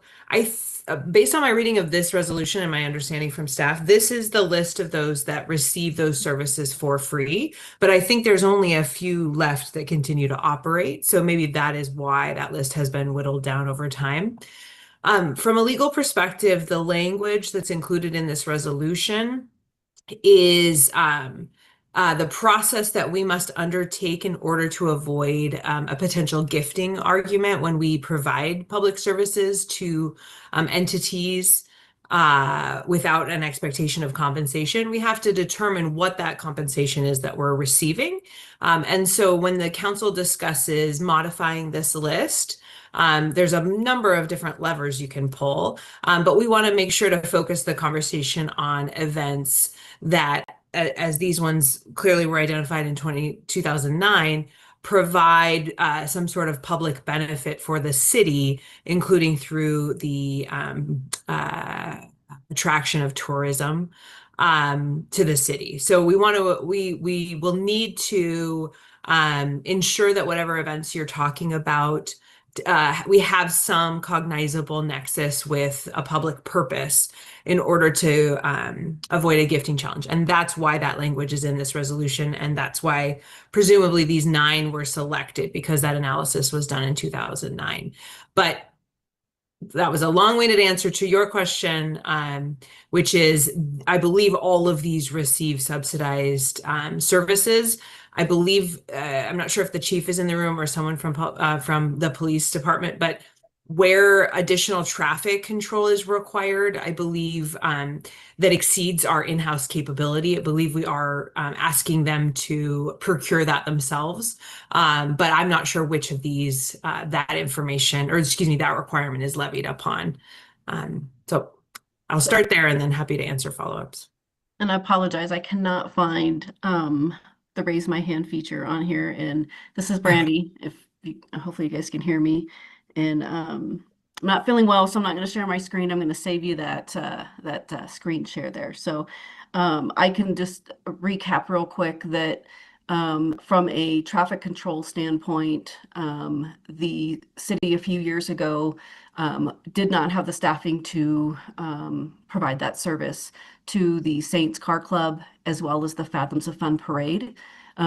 Based on my reading of this resolution and my understanding from staff, this is the list of those that receive those services for free. But I think there's only a few left that continue to operate. So maybe that is why that list has been whittled down over time. From a legal perspective, the language that's included in this resolution is the process that we must undertake in order to avoid a potential gifting argument when we provide public services to entities without an expectation of compensation. We have to determine what that compensation is that we're receiving. And so when the council discusses modifying this list, there's a number of different levers you can pull, but we want to make sure to focus the conversation on events that, as these ones clearly were identified in 2009, provide some sort of public benefit for the city, including through the attraction of tourism to the city. So we will need to ensure that whatever events you're talking about, we have some cognizable nexus with a public purpose in order to avoid a gifting challenge. And that's why that language is in this resolution. And that's why presumably these 9 were selected, because that analysis was done in 2009. But that was a long-winded answer to your question, which is, I believe all of these receive subsidized services. I believe, I'm not sure if the chief is in the room or someone from the police department, but where additional traffic control is required, I believe that exceeds our in-house capability. I believe we are asking them to procure that themselves. But I'm not sure which of these that information, or excuse me, that requirement is levied upon. So I'll start there and then happy to answer follow-ups. And I apologize, I cannot find the raise my hand feature on here. And this is Brandy. Hopefully you guys can hear me. And I'm not feeling well, so I'm not going to share my screen. I'm going to save you that screen share there. So I can just recap real quick that from a traffic control standpoint, the city a few years ago did not have the staffing to provide that service to the Saints Car Club as well as the Fathoms of Fun Parade.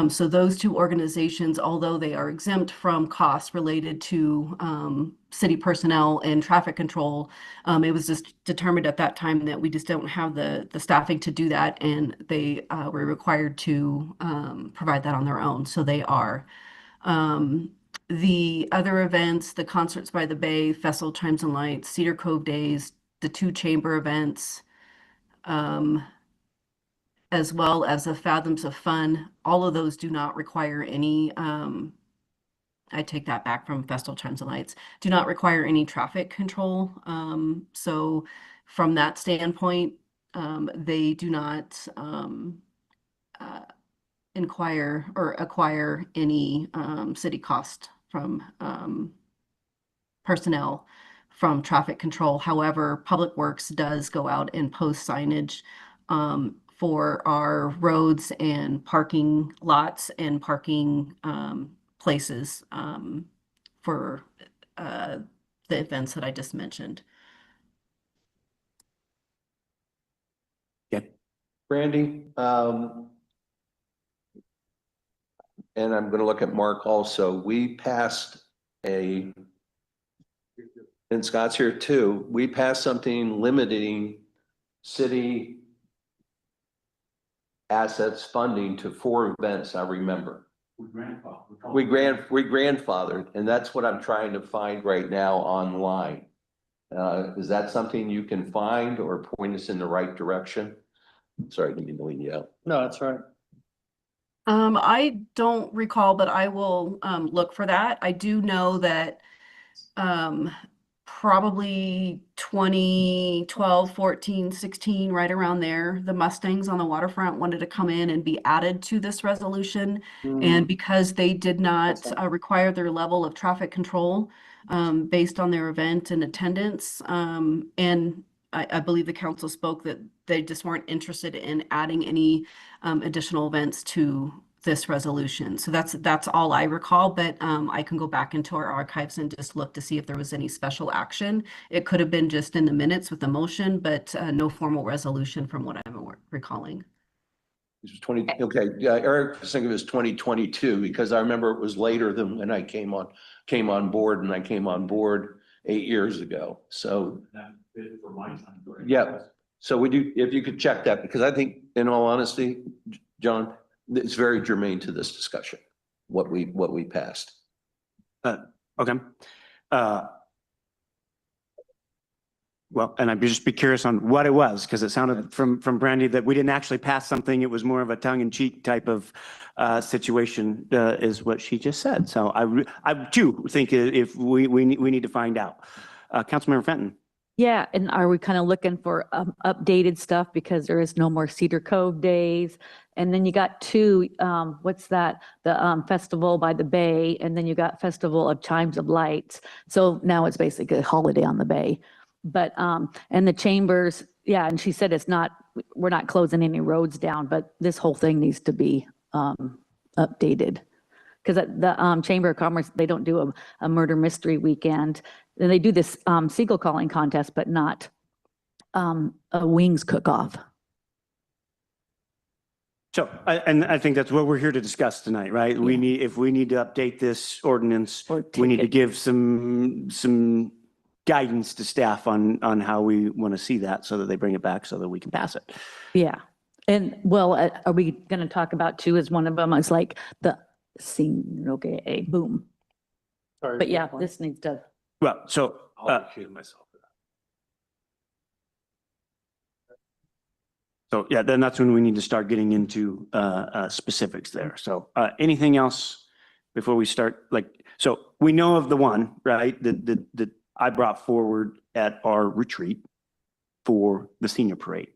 So those 2 organizations, although they are exempt from costs related to city personnel and traffic control, it was just determined at that time that we just don't have the staffing to do that, and they were required to provide that on their own. So they are. The other events, the Concerts by the Bay, Festival Chimes and Lights, Cedar Cove Days, the 2 chamber events, as well as the Fathoms of Fun, all of those do not require any, I take that back from Festival Chimes and Lights, do not require any traffic control. So from that standpoint, they do not inquire or acquire any city cost from personnel from traffic control. However, Public Works does go out and post signage for our roads and parking lots and parking places for the events that I just mentioned. Brandy, and I'm going to look at Mark also. We passed and Scott's here too. We passed something limiting city assets funding to 4 events, I remember. We grandfathered, and that's what I'm trying to find right now online. Is that something you can find or point us in the right direction? Sorry, I didn't mean to leave you out. No, that's right. I don't recall, but I will look for that. I do know that probably 2012, 14, 16, right around there, the Mustangs on the waterfront wanted to come in and be added to this resolution. And because they did not require their level of traffic control based on their event and attendance, and I believe the council spoke that they just weren't interested in adding any additional events to this resolution. So that's all I recall, but I can go back into our archives and just look to see if there was any special action. It could have been just in the minutes with the motion, but no formal resolution from what I'm recalling. It was 20, okay, yeah, Eric was thinking it was 2022 because I remember it was later than when I came on board, and I came on board 8 years ago. So yeah, so would you, if you could check that, because I think in all honesty, John, it's very germane to this discussion, what we passed. Okay. Well, and I'd just be curious on what it was, because it sounded from Brandy that we didn't actually pass something. It was more of a tongue-in-cheek type of situation, is what she just said. So I too think if we need to find out. Councilmember Fenton. Yeah, and are we kind of looking for updated stuff because there is no more Cedar Cove days? And then you got two, what's that? The Festival by the Bay, and then you got Festival of Chimes of Lights. So now it's basically a holiday on the bay. But, and the chambers, yeah, and she said we're not closing any roads down, but this whole thing needs to be updated. Because the Chamber of Commerce, they don't do a murder mystery weekend. And they do this seagull calling contest, but not a wings cook-off. So, and I think that's what we're here to discuss tonight, right? If we need to update this ordinance, we need to give some guidance to staff on how we want to see that so that they bring it back so that we can pass it. Yeah. And well, are we going to talk about too, as one of them is like the scene, okay, boom. Sorry, But yeah, this needs to. Well, so. I'll recuse myself for that. So yeah, then that's when we need to start getting into specifics there. So anything else before we start? So we know of the one, right, that I brought forward at our retreat for the senior parade.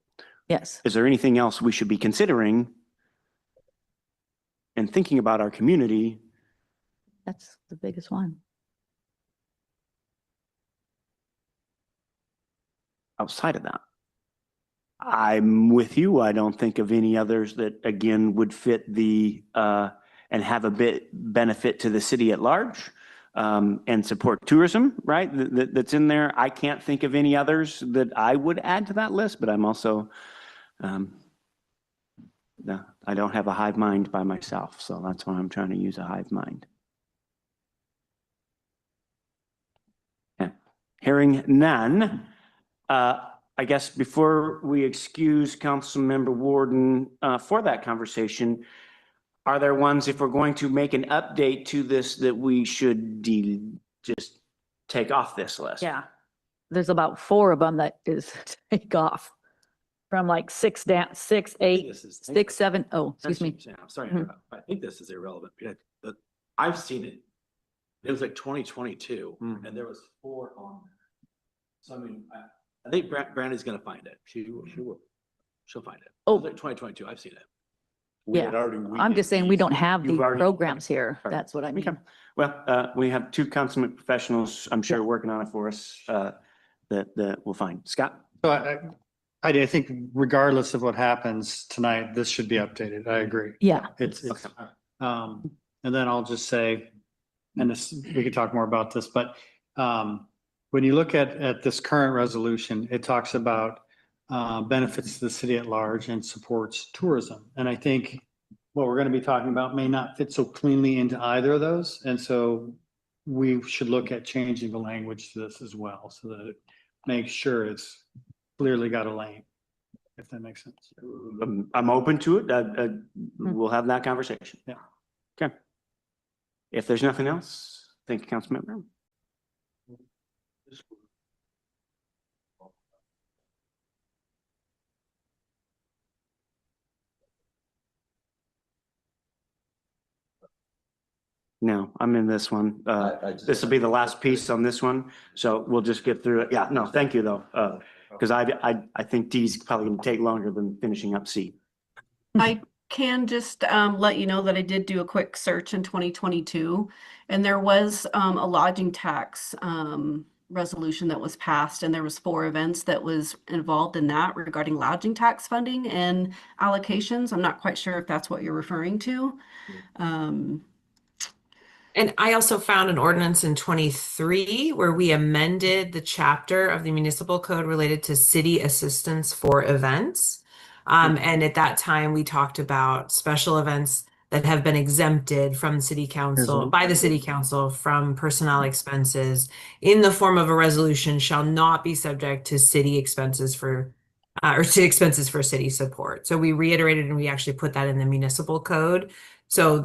Yes. Is there anything else we should be considering and thinking about our community? That's the biggest one. Outside of that, I'm with you. I don't think of any others that again would fit the and have a bit benefit to the city at large and support tourism, right? That's in there. I can't think of any others that I would add to that list, but I'm also no, I don't have a hive mind by myself, so that's why I'm trying to use a hive mind. Okay. Hearing none. I guess before we excuse Councilmember Warden for that conversation, are there ones, if we're going to make an update to this, that we should just take off this list? Yeah. There's about 4 of them that is take off from like 6 down, 6, 8, 6, 7. Oh, excuse me. I'm sorry to interrupt. I think this is irrelevant. But I've seen it. It was like 2022 and there was 4 on there. So I mean, I think Brandy's gonna find it. She will. She'll find it. Oh, like 2022. I've seen it. Yeah. I'm just saying we don't have the programs here. Sorry. That's what I mean. Okay. Well, we have 2 consummate professionals, I'm sure, working on it for us that we'll find. Scott? So I think regardless of what happens tonight, this should be updated. I agree. Yeah. It's and then I'll just say, and we could talk more about this, but when you look at this current resolution, it talks about benefits to the city at large and supports tourism. And I think what we're going to be talking about may not fit so cleanly into either of those. And so we should look at changing the language to this as well, so that it makes sure it's clearly got a lane, if that makes sense. I'm open to it. We'll have that conversation. Yeah. Okay. If there's nothing else, thank you, Councilmember. No, I'm in this one. This will be the last piece on this one, so we'll just get through it. Yeah, no, thank you though, because I think D's probably going to take longer than finishing up C. I can just let you know that I did do a quick search in 2022, and there was a lodging tax resolution that was passed, and there was 4 events that was involved in that regarding lodging tax funding and allocations. I'm not quite sure if that's what you're referring to. And I also found an ordinance in 23 where we amended the chapter of the municipal code related to city assistance for events. And at that time, we talked about special events that have been exempted from city council, by the city council, from personnel expenses in the form of a resolution shall not be subject to city expenses for or to expenses for city support. So we reiterated and we actually put that in the municipal code. So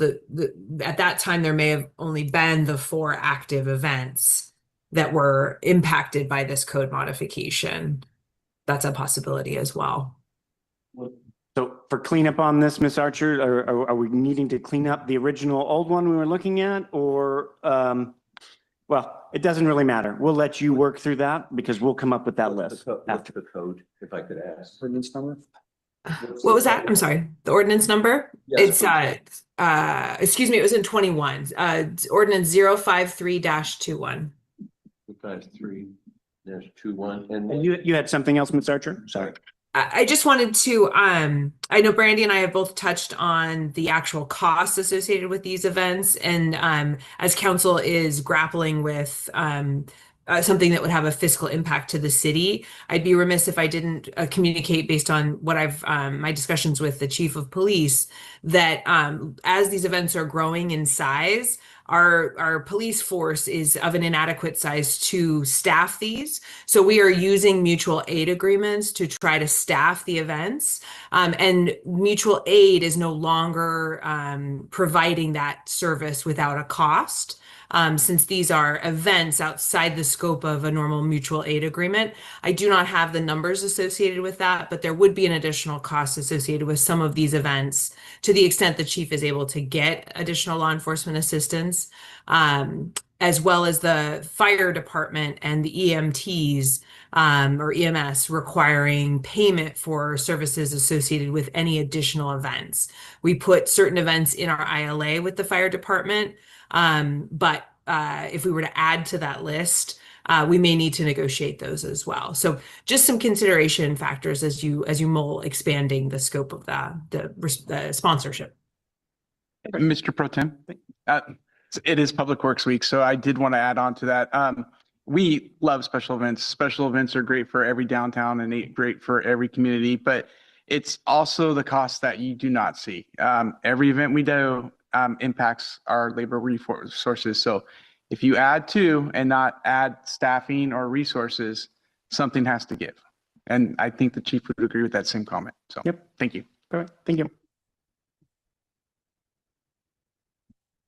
at that time, there may have only been the 4 active events that were impacted by this code modification. That's a possibility as well. So for cleanup on this, Ms. Archer, are we needing to clean up the original old one we were looking at, or, well, it doesn't really matter. We'll let you work through that because we'll come up with that list. After the code, if I could ask. Ordinance number? What was that? I'm sorry. The ordinance number? Yes, It's, excuse me, it was in 21, ordinance 053-21. 53-21, And and you had something else, Ms. Archer? Sorry. I just wanted to, I know Brandy and I have both touched on the actual costs associated with these events. And as council is grappling with something that would have a fiscal impact to the city, I'd be remiss if I didn't communicate based on what I've, my discussions with the chief of police, that as these events are growing in size, our police force is of an inadequate size to staff these. So we are using mutual aid agreements to try to staff the events. And mutual aid is no longer providing that service without a cost. Since these are events outside the scope of a normal mutual aid agreement. I do not have the numbers associated with that, but there would be an additional cost associated with some of these events to the extent the chief is able to get additional law enforcement assistance, as well as the fire department and the EMTs or EMS requiring payment for services associated with any additional events. We put certain events in our ILA with the fire department. But if we were to add to that list, we may need to negotiate those as well. So just some consideration factors as you mull expanding the scope of the sponsorship. Mr. Pro Tem, it is Public Works Week, so I did want to add on to that. We love special events. Special events are great for every downtown and great for every community, but it's also the cost that you do not see. Every event we do impacts our labor resources. So if you add to and not add staffing or resources, something has to give. And I think the chief would agree with that same comment. So, Yep. Thank you. All right, thank you.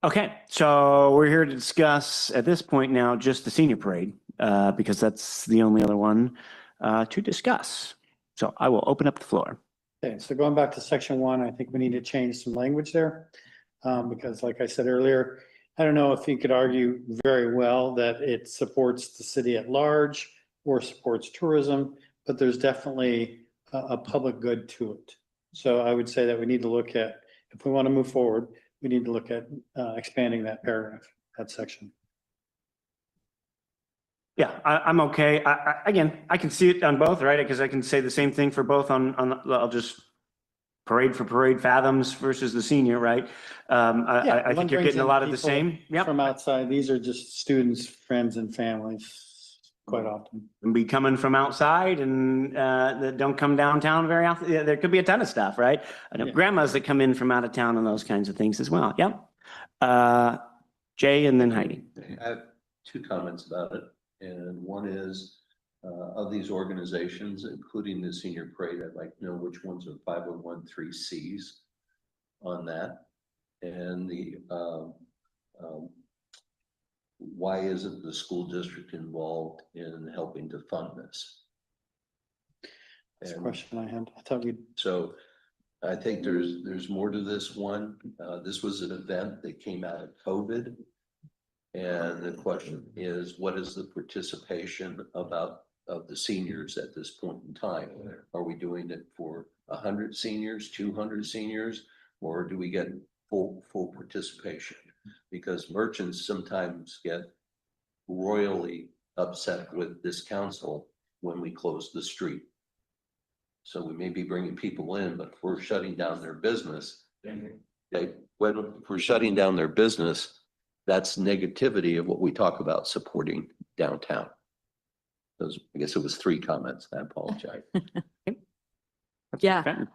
Okay, so we're here to discuss at this point now just the senior parade, because that's the only other one to discuss. So I will open up the floor. Okay, so going back to section 1, I think we need to change some language there. Because like I said earlier, I don't know if you could argue very well that it supports the city at large or supports tourism, but there's definitely a public good to it. So I would say that we need to look at, if we want to move forward, we need to look at expanding that paragraph, that section. Yeah, I'm okay. Again, I can see it on both, right? Because I can say the same thing for both on I'll just parade for parade fathoms versus the senior, right? I think you're getting a lot of the same. Yep. From outside, these are just students, friends and families quite often. And be coming from outside and that don't come downtown very often. Yeah, there could be a ton of stuff, right? I know grandmas that come in from out of town and those kinds of things as well. Yep. Jay and then Heidi. I have 2 comments about it. And one is, of these organizations, including the senior parade, I'd like to know which ones are 501(c)(3)s on that. And the why isn't the school district involved in helping to fund this? That's a question I had. I thought we'd. So I think there's more to this one. This was an event that came out of COVID. And the question is, what is the participation of the seniors at this point in time? Are we doing it for 100 seniors, 200 seniors, or do we get full participation? Because merchants sometimes get royally upset with this council when we close the street. So we may be bringing people in, but if we're shutting down their business, if we're shutting down their business, that's negativity of what we talk about supporting downtown. I guess it was 3 comments. I apologize. Yeah,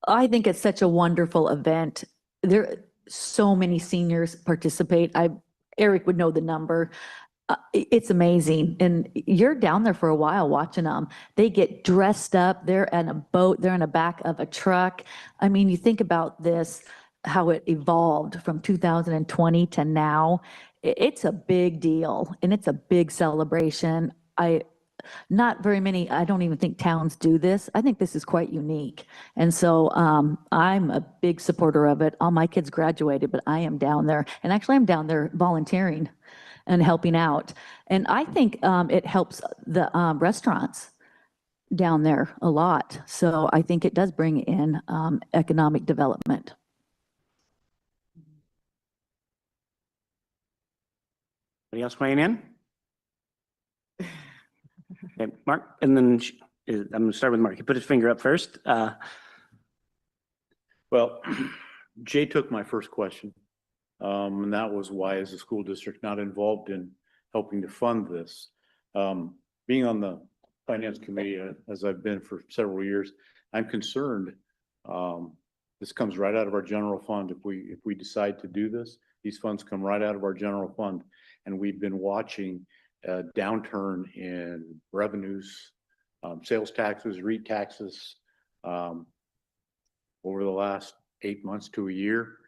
I think it's such a wonderful event. There, so many seniors participate. Eric would know the number. It's amazing. And you're down there for a while watching them. They get dressed up. They're in a boat. They're in the back of a truck. I mean, you think about this. how it evolved from 2020 to now, it's a big deal and it's a big celebration. Not very many, I don't even think towns do this. I think this is quite unique. And so I'm a big supporter of it. All my kids graduated, but I am down there. And actually, I'm down there volunteering and helping out. And I think it helps the restaurants down there a lot. So I think it does bring in economic development. Anybody else weighing in? Okay, Mark, and then I'm going to start with Mark. He put his finger up first. Well, Jay took my first question. And that was, why is the school district not involved in helping to fund this? Being on the finance committee, as I've been for several years, I'm concerned. This comes right out of our general fund. If we decide to do this, these funds come right out of our general fund. And we've been watching a downturn in revenues, sales taxes, REIT taxes, over the last 8 months to a year.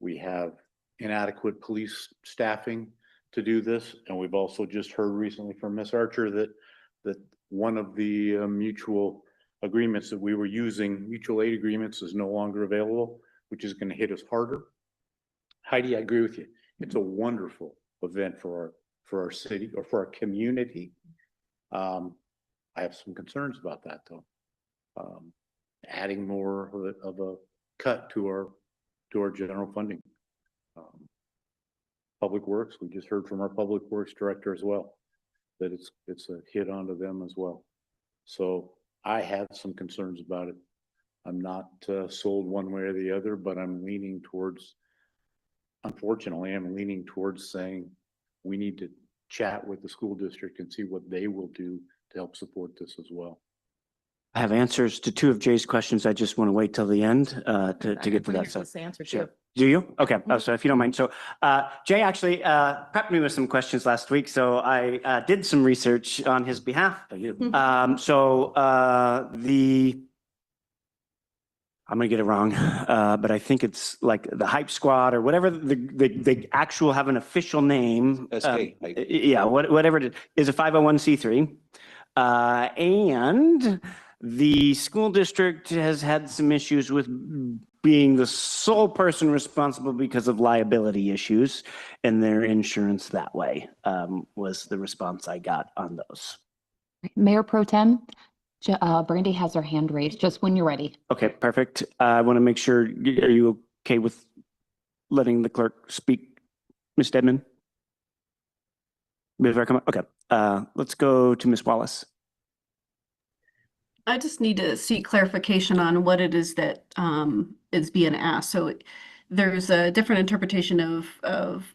We have inadequate police staffing to do this. And we've also just heard recently from Ms. Archer that one of the mutual agreements that we were using, mutual aid agreements, is no longer available, which is going to hit us harder. Heidi, I agree with you. It's a wonderful event for our city or for our community. I have some concerns about that though. Adding more of a cut to our general funding. Public Works, we just heard from our Public Works director as well, that it's a hit onto them as well. So I have some concerns about it. I'm not sold one way or the other, but I'm leaning towards, unfortunately, I'm leaning towards saying we need to chat with the school district and see what they will do to help support this as well. I have answers to two of Jay's questions. I just want to wait till the end to get to that. So, answer sure. Do you? Okay. Oh, so if you don't mind. So Jay actually prepped me with some questions last week. So I did some research on his behalf. I'm gonna get it wrong, but I think it's like the Hype Squad or whatever the actual have an official name. Yeah, whatever it is a 501c3. And the school district has had some issues with being the sole person responsible because of liability issues and their insurance that way, was the response I got on those. Mayor Pro Tem, Brandy has her hand raised, just when you're ready. Okay, perfect. I want to make sure, are you okay with letting the clerk speak, Ms. Dedman? Okay, let's go to Ms. Wallace. I just need to seek clarification on what it is that is being asked. So there's a different interpretation of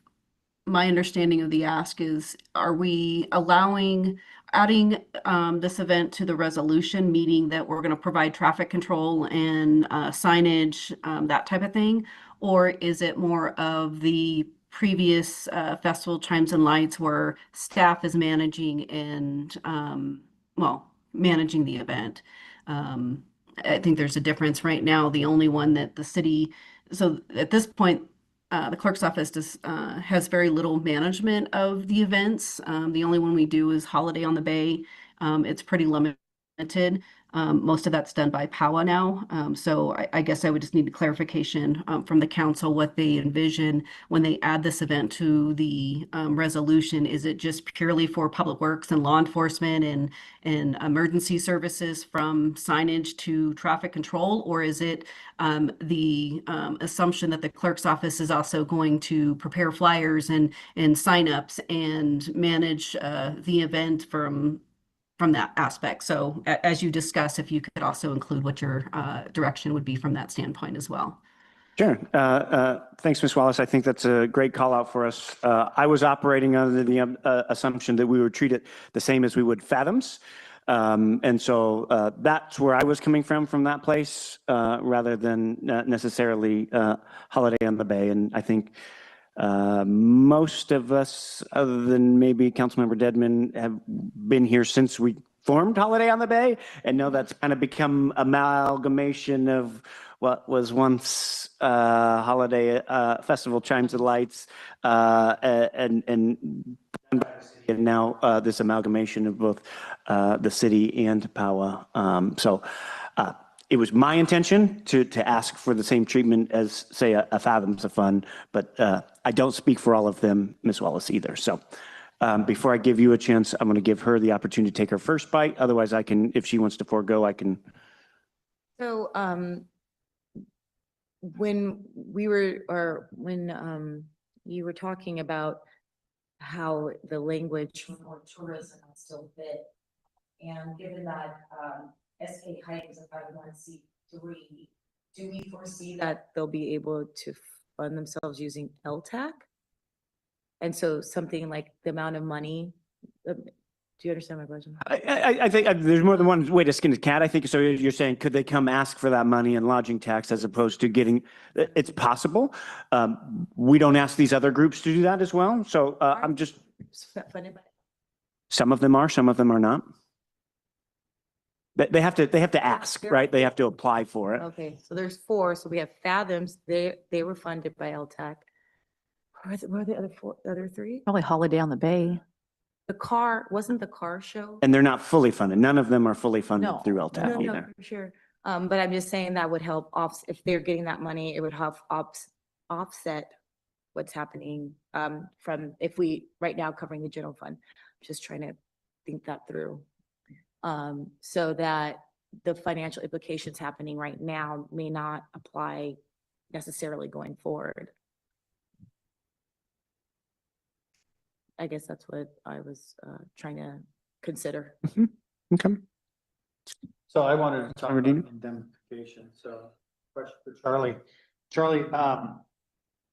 my understanding of the ask is, are we adding this event to the resolution, meaning that we're going to provide traffic control and signage, that type of thing? Or is it more of the previous festival chimes and lights where staff is managing and, managing the event? I think there's a difference right now. The only one that the city, so at this point, the clerk's office has very little management of the events. The only one we do is Holiday on the Bay. It's pretty limited. Most of that's done by POWA now. So I guess I would just need clarification from the council what they envision when they add this event to the resolution. Is it just purely for public works and law enforcement and emergency services, from signage to traffic control? Or is it the assumption that the clerk's office is also going to prepare flyers and signups and manage the event from that aspect? So as you discuss, if you could also include what your direction would be from that standpoint as well. Sure. Thanks, Ms. Wallace. I think that's a great call out for us. I was operating under the assumption that we would treat it the same as we would Fathoms. And so that's where I was coming from that place, rather than necessarily Holiday on the Bay. And I think most of us, other than maybe Councilmember Dedman, have been here since we formed Holiday on the Bay, and know that's kind of become amalgamation of what was once holiday, festival Chimes of Lights, and now this amalgamation of both the city and POWA. So it was my intention to ask for the same treatment as, say, a Fathoms of Fun, but I don't speak for all of them, Ms. Wallace, either. So before I give you a chance, I'm going to give her the opportunity to take her first bite. Otherwise, I can, if she wants to forego, I can. So, when we were, or when, you were talking about how the language for tourism will still fit. And given that, SK Hike is a 501c3, do we foresee that they'll be able to fund themselves using LTAC? And so something like the amount of money, do you understand my question? I think there's more than one way to skin a cat. I think so. You're saying, could they come ask for that money in lodging tax as opposed to getting? It's possible. We don't ask these other groups to do that as well. So I'm just. Funded by. Some of them are, some of them are not. They have to ask, right? They have to apply for it. Okay, so there's 4. So we have Fathoms. They were funded by LTAC. What are the other 3? Probably Holiday on the Bay. The car, wasn't the car show? And they're not fully funded. None of them are fully funded No. through LTAC No, either. for sure. But I'm just saying that would help if they're getting that money, it would help offset what's happening from, if we, right now covering the general fund. Just trying to think that through. So that the financial implications happening right now may not apply necessarily going forward. I guess that's what I was trying to consider. Okay. So I wanted to talk about indemnification. So question for Charlie. Charlie,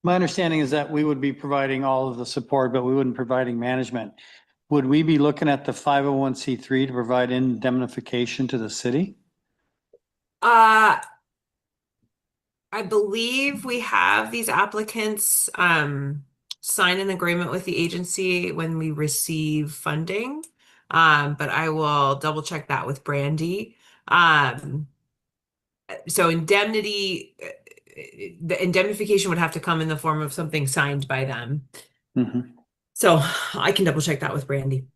my understanding is that we would be providing all of the support, but we wouldn't be providing management. Would we be looking at the 501c3 to provide indemnification to the city? I believe we have these applicants sign an agreement with the agency when we receive funding. But I will double check that with Brandy. So indemnity, the indemnification would have to come in the form of something signed by them. Mm-hmm. So I can double check that with Brandy.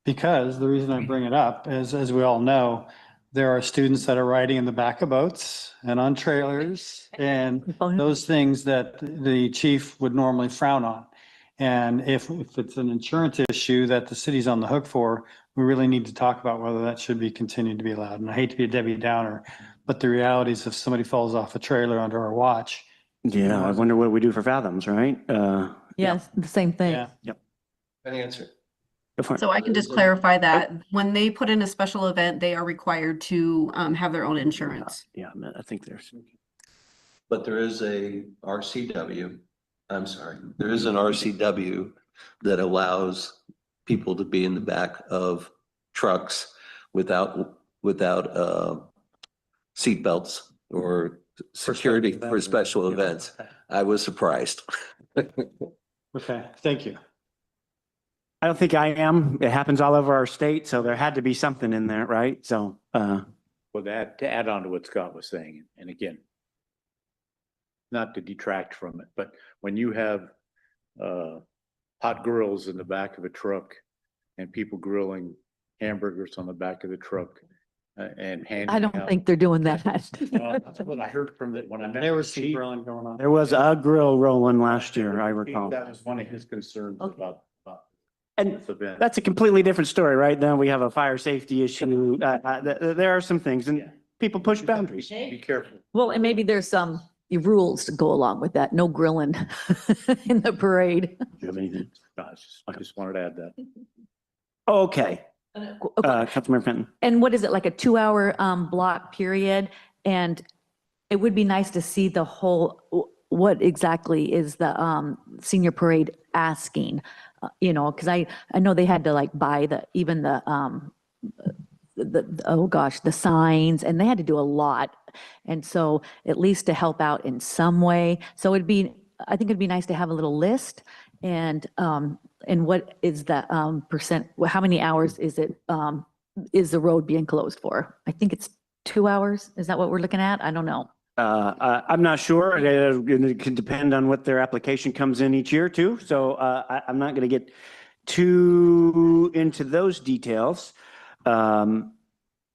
Because the reason I bring it up is, as we all know, there are students that are riding in the back of boats and on trailers and those things that the chief would normally frown on. And if it's an insurance issue that the city's on the hook for, we really need to talk about whether that should be continued to be allowed. And I hate to be a Debbie Downer, but the reality is if somebody falls off a trailer under our watch. Yeah, I wonder what we do for Fathoms, right? Yes, the same thing. Yeah. Yep. An answer. So I can just clarify that when they put in a special event, they are required to have their own insurance. Yeah, I think there's. But there is a RCW, I'm sorry, there is an RCW that allows people to be in the back of trucks without seat belts or security for special events. I was surprised. Okay, thank you. I don't think I am. It happens all over our state, so there had to be something in there, right? So, Well, to add on to what Scott was saying, and again, not to detract from it, but when you have hot grills in the back of a truck and people grilling hamburgers on the back of the truck and handing I don't out- think they're doing that. That's what I heard from when I met. There the was some chief. grilling going on. there was a grill rolling last year, I recall. That was one of his concerns about And this event. that's a completely different story, right? Then we have a fire safety issue. There are some things and people push boundaries. Be careful. Well, and maybe there's some rules to go along with that. No grilling in the parade. Do you have anything? No, I just wanted to add that. Okay. Councilmember Fenton. And what is it, like a 2-hour block period? And it would be nice to see the whole, what exactly is the senior parade asking? You know, because I know they had to like buy even the oh gosh, the signs, and they had to do a lot. And so at least to help out in some way. So I think it'd be nice to have a little list and what is the percent, how many hours is it, is the road being closed for? I think it's 2 hours. Is that what we're looking at? I don't know. I'm not sure. It can depend on what their application comes in each year too. So I'm not going to get too into those details.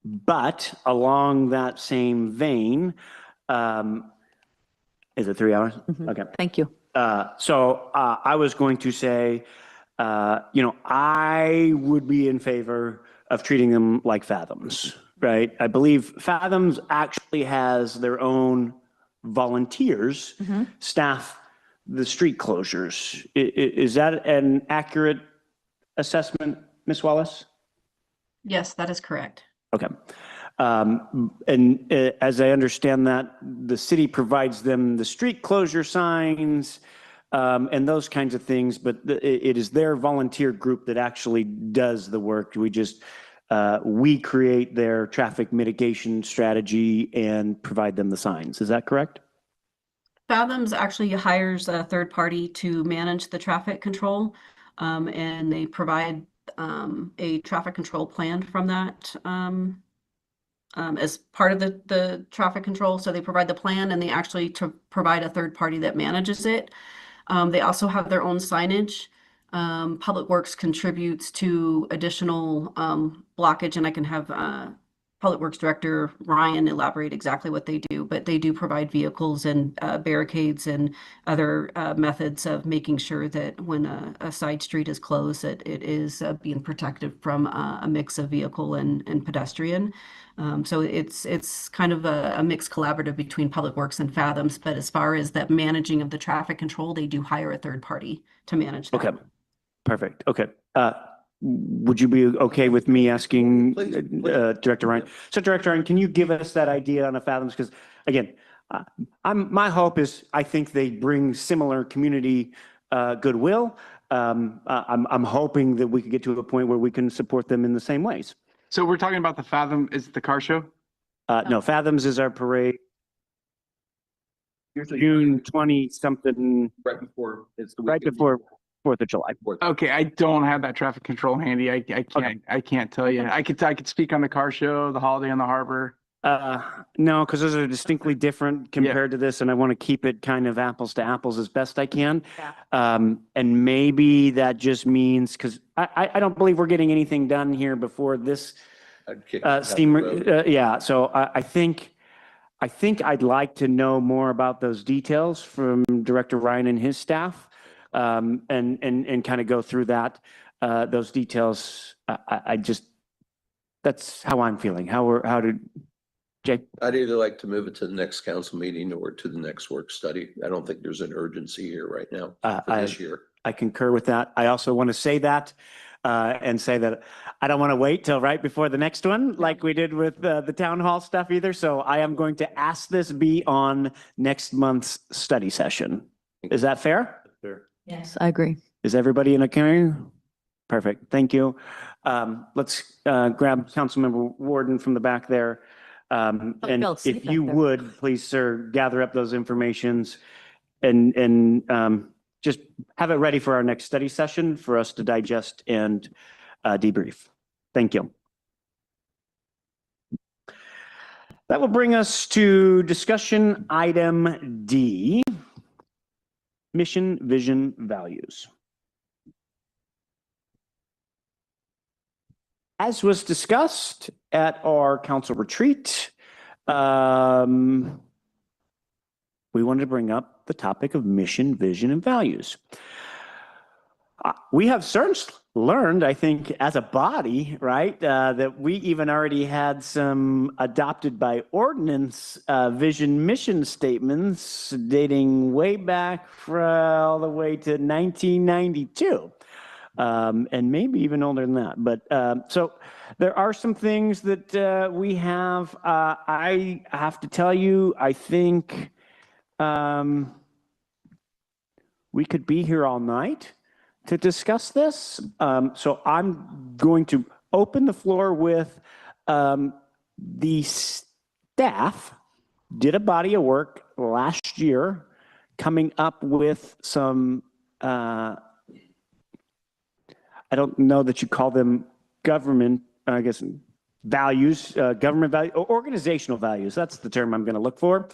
But along that same vein, is it 3 hours? Okay. Thank you. So I was going to say, I would be in favor of treating them like Fathoms, right? I believe Fathoms actually has their own volunteers staff the street closures. Is that an accurate assessment, Ms. Wallace? Yes, that is correct. Okay. And as I understand that, the city provides them the street closure signs and those kinds of things, but it is their volunteer group that actually does the work. We create their traffic mitigation strategy and provide them the signs. Is that correct? Fathoms actually hires a third party to manage the traffic control, and they provide a traffic control plan from that as part of the traffic control. So they provide the plan and they actually provide a third party that manages it. They also have their own signage. Public Works contributes to additional blockage, and I can have Public Works Director Ryan elaborate exactly what they do, but they do provide vehicles and barricades and other methods of making sure that when a side street is closed, that it is being protected from a mix of vehicle and pedestrian. So it's kind of a mixed collaborative between Public Works and Fathoms, but as far as that managing of the traffic control, they do hire a third party to manage that. Okay, perfect. Okay. Would you be okay with me asking Director Ryan? So Director Ryan, can you give us that idea on a Fathoms? Because again, my hope is I think they bring similar community goodwill. I'm hoping that we could get to a point where we can support them in the same ways. So we're talking about the Fathom, is it the car show? No, Fathoms is our parade. June 20 something. Right before, it's the Right weekend before 4th of July. Okay, I don't have that traffic control handy. I can't tell you. I could speak on the car show, the Holiday on the Harbor. No, because those are distinctly different compared to this, and I want to keep it kind of apples to apples as best I can. And maybe that just means, because I don't believe we're getting anything done here before this yeah. So I think I'd like to know more about those details from Director Ryan and his staff, and kind of go through that, those details. That's how I'm feeling. How did Jay? I'd either like to move it to the next council meeting or to the next work study. I don't think there's an urgency here right now for this year. I concur with that. I also want to say that and say that I don't want to wait till right before the next one like we did with the town hall stuff either. So I am going to ask this be on next month's study session. Is that fair? Fair. Yes, I agree. Is everybody in a queue? Perfect. Thank you. Let's grab Councilmember Warden from the back there. And fell asleep if you back there. would, please, sir, gather up those informations and just have it ready for our next study session for us to digest and debrief. Thank you. That will bring us to discussion item D, mission, vision, values. As was discussed at our council retreat, we wanted to bring up the topic of mission, vision, and values. We have learned, I think, as a body, right, that we even already had some adopted by ordinance vision, mission statements dating way back all the way to 1992. And maybe even older than that. But so there are some things that we have. I have to tell you, I think we could be here all night to discuss this. So I'm going to open the floor with the staff did a body of work last year coming up with some I don't know that you call them government, I guess, values, government value, or organizational values. That's the term I'm going to look for.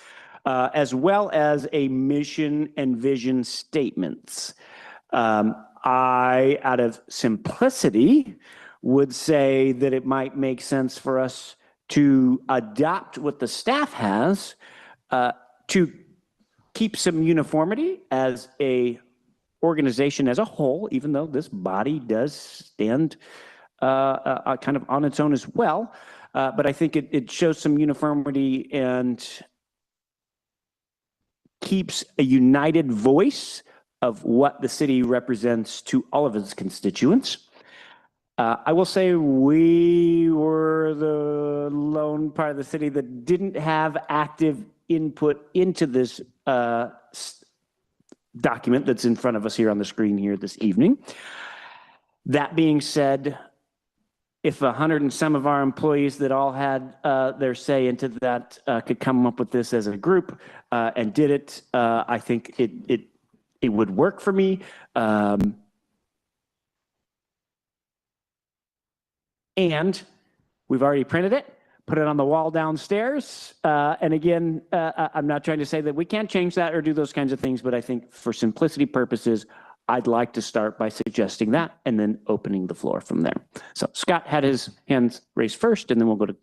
as well as a mission and vision statements. I, out of simplicity, would say that it might make sense for us to adopt what the staff has, to keep some uniformity as a organization as a whole, even though this body does stand kind of on its own as well. But I think it shows some uniformity and keeps a united voice of what the city represents to all of its constituents. I will say we were the lone part of the city that didn't have active input into this document that's in front of us here on the screen here this evening. That being said, if 100 and some of our employees that all had their say into that could come up with this as a group and did it, I think it would work for me. And we've already printed it, put it on the wall downstairs. And again, I'm not trying to say that we can't change that or do those kinds of things, but I think for simplicity purposes, I'd like to start by suggesting that and then opening the floor from there. So Scott had his hands raised first, and then we'll go to.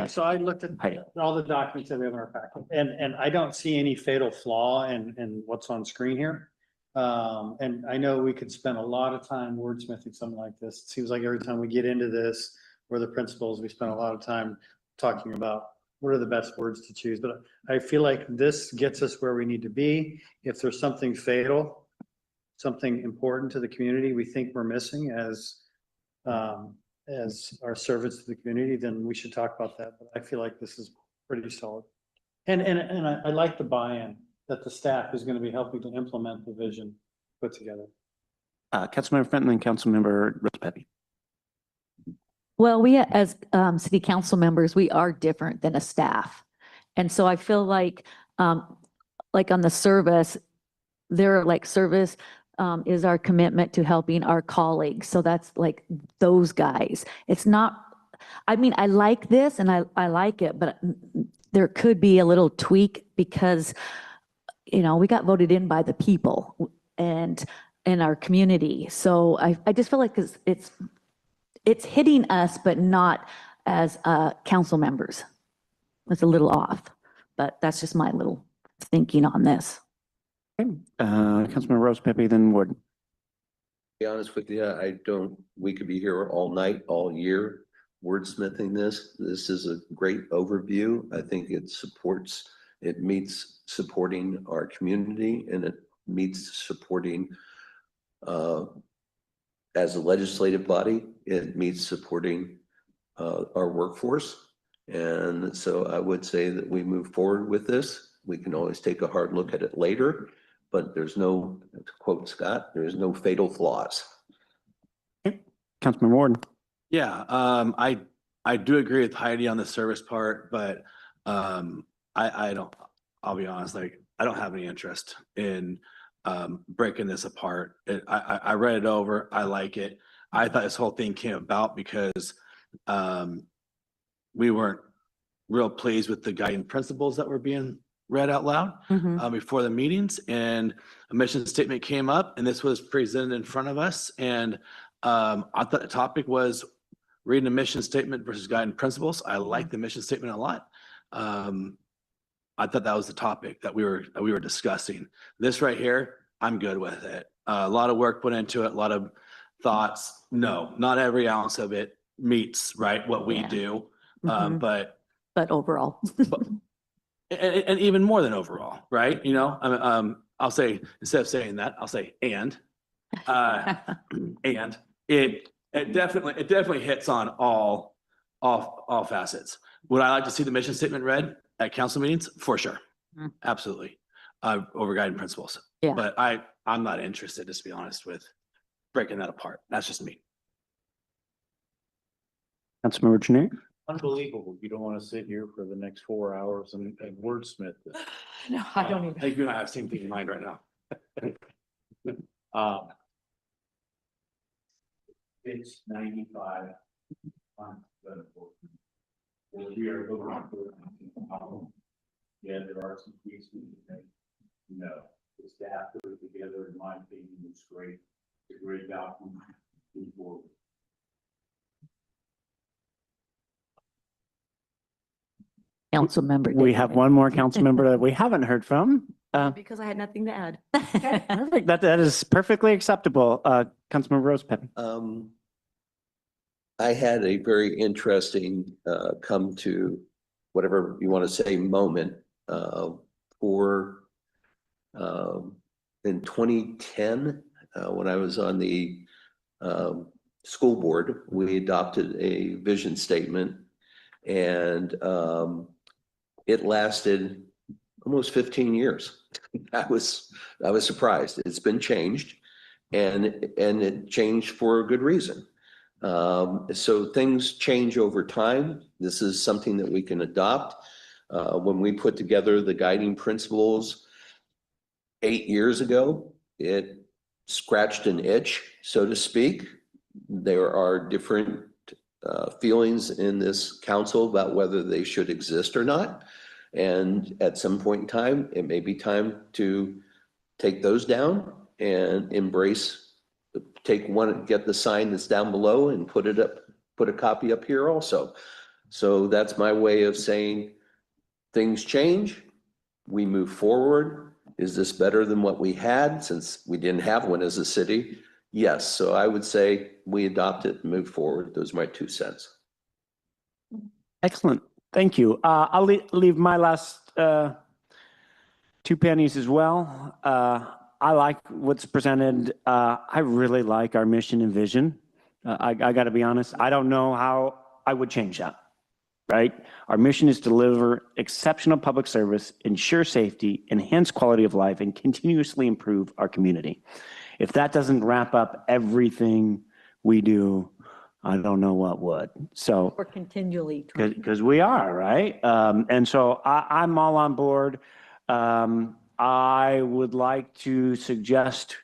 So I looked at all the documents that we have in our packet, and I don't see any fatal flaw in what's on screen here. And I know we could spend a lot of time wordsmithing something like this. It seems like every time we get into this, we're the principals, we spend a lot of time talking about what are the best words to choose. But I feel like this gets us where we need to be. If there's something fatal, something important to the community we think we're missing as our service to the community, then we should talk about that. But I feel like this is pretty solid. And I like the buy-in that the staff is going to be helping to implement the vision put together. Councilmember Fenton and Councilmember Rose Pepe. Well, we as city council members, we are different than a staff. And so I feel like on the service, they're like service is our commitment to helping our colleagues. So that's like those guys. It's not, I mean, I like this and I like it, but there could be a little tweak because, you know, we got voted in by the people and in our community. So I just feel like it's hitting us, but not as council members. It's a little off, but that's just my little thinking on this. Councilmember Rose Pepe, then Ward. To be honest with you, we could be here all night, all year, wordsmithing this. This is a great overview. I think it meets supporting our community, and it meets supporting, as a legislative body, it meets supporting our workforce. And so I would say that we move forward with this. We can always take a hard look at it later, but there's no, to quote Scott, there is no fatal flaws. Councilmember Warden. Yeah, I do agree with Heidi on the service part, but I don't, I'll be honest, like I don't have any interest in breaking this apart. I read it over, I like it. I thought this whole thing came about because we weren't real pleased with the guiding principles that were being read out loud before the meetings, and a mission statement came up, and this was presented in front of us. And I thought the topic was reading a mission statement versus guiding principles. I like the mission statement a lot. I thought that was the topic that we were discussing. This right here, I'm good with it. A lot of work put into it, a lot of thoughts. No, not every ounce of it meets what we do, but overall. and even more than overall, right? You know, I'll say, instead of saying that, I'll say and it definitely hits on all facets. Would I like to see the mission statement read at council meetings? For sure. Absolutely. Over guiding principles. Yeah. But I'm not interested, just to be honest, with breaking that apart. That's just me. Councilmember Janae. Unbelievable. You don't want to sit here for the next 4 hours and wordsmith this. No, I don't even. I think you and I have the same thing in mind right now. It's 95. We are Yeah, there are some tweaks we can make. No, the staff put it together, in my opinion, it's great. It's a great document. Move forward. Council member. We have one more council member that we haven't heard from. Because I had nothing to add. Perfect. That is perfectly acceptable. Councilmember Rose Pepin. I had a very interesting come to whatever you want to say moment for in 2010 when I was on the school board. We adopted a vision statement, and it lasted almost 15 years. I was surprised. It's been changed, and it changed for a good reason. So things change over time. This is something that we can adopt. When we put together the guiding principles 8 years ago, it scratched an itch, so to speak. There are different feelings in this council about whether they should exist or not. And at some point in time, it may be time to take those down and embrace, take one, get the sign that's down below and put it up, put a copy up here also. So that's my way of saying things change, we move forward. Is this better than what we had since we didn't have one as a city? Yes. So I would say we adopt it and move forward. Those are my 2 cents. Excellent. Thank you. I'll leave my last 2 pennies as well. I like what's presented. I really like our mission and vision. I got to be honest. I don't know how I would change that, right? Our mission is to deliver exceptional public service, ensure safety, enhance quality of life, and continuously improve our community. If that doesn't wrap up everything we do, I don't know what would. So We're continually. because we are, right? And so I'm all on board. I would like to suggest,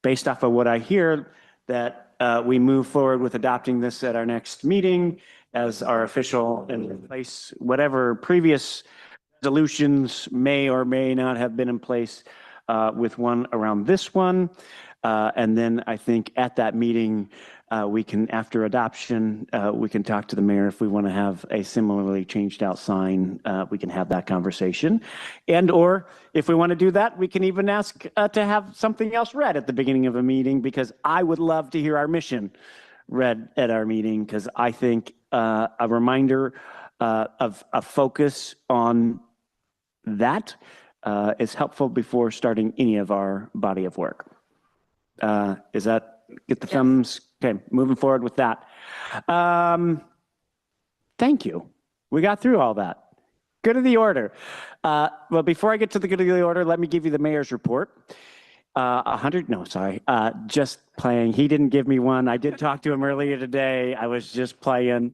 based off of what I hear, that we move forward with adopting this at our next meeting as our official and replace whatever previous resolutions may or may not have been in place with one around this one. And then I think at that meeting, we can, after adoption, we can talk to the mayor if we want to have a similarly changed out sign. We can have that conversation. And or if we want to do that, we can even ask to have something else read at the beginning of a meeting, because I would love to hear our mission read at our meeting, because I think a reminder of a focus on that is helpful before starting any of our body of work. Is that, get the thumbs? Okay, moving forward with that. Thank you. We got through all that. Good of the order. Well, before I get to the good of the order, let me give you the mayor's report. Just playing. He didn't give me one. I did talk to him earlier today. I was just playing.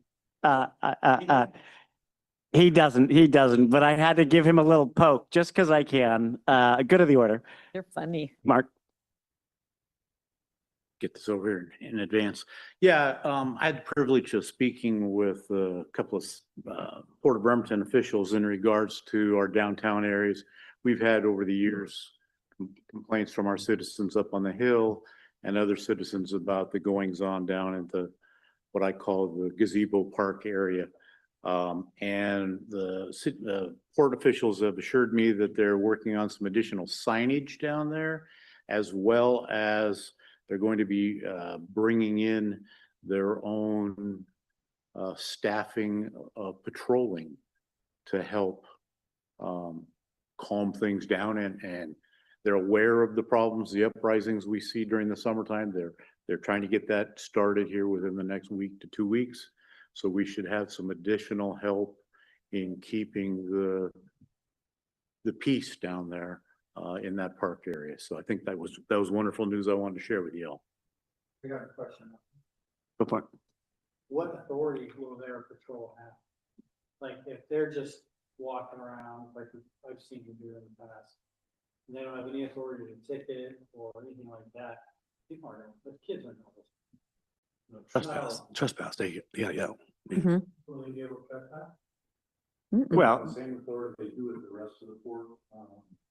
He doesn't, but I had to give him a little poke just because I can. Good of the order. They're funny. Mark. Get this over here in advance. Yeah, I had the privilege of speaking with a couple of Port of Bremerton officials in regards to our downtown areas. We've had over the years complaints from our citizens up on the Hill and other citizens about the goings on down at the, what I call the gazebo park area. And the port officials have assured me that they're working on some additional signage down there, as well as they're going to be bringing in their own staffing of patrolling to help calm things down, and they're aware of the problems, the uprisings we see during the summertime. They're trying to get that started here within the next week to 2 weeks. So we should have some additional help in keeping the peace down there in that park area. So I think that was wonderful news I wanted to share with you all. I got a question. Go for it. What authority will their patrol have? Like, if they're just walking around, like I've seen them do in the past, and they don't have any authority to ticket or anything like that, people aren't, but kids are not. Trespass, they, yeah. Will they be able to cut that? Well, Same authority they do with the rest of the port,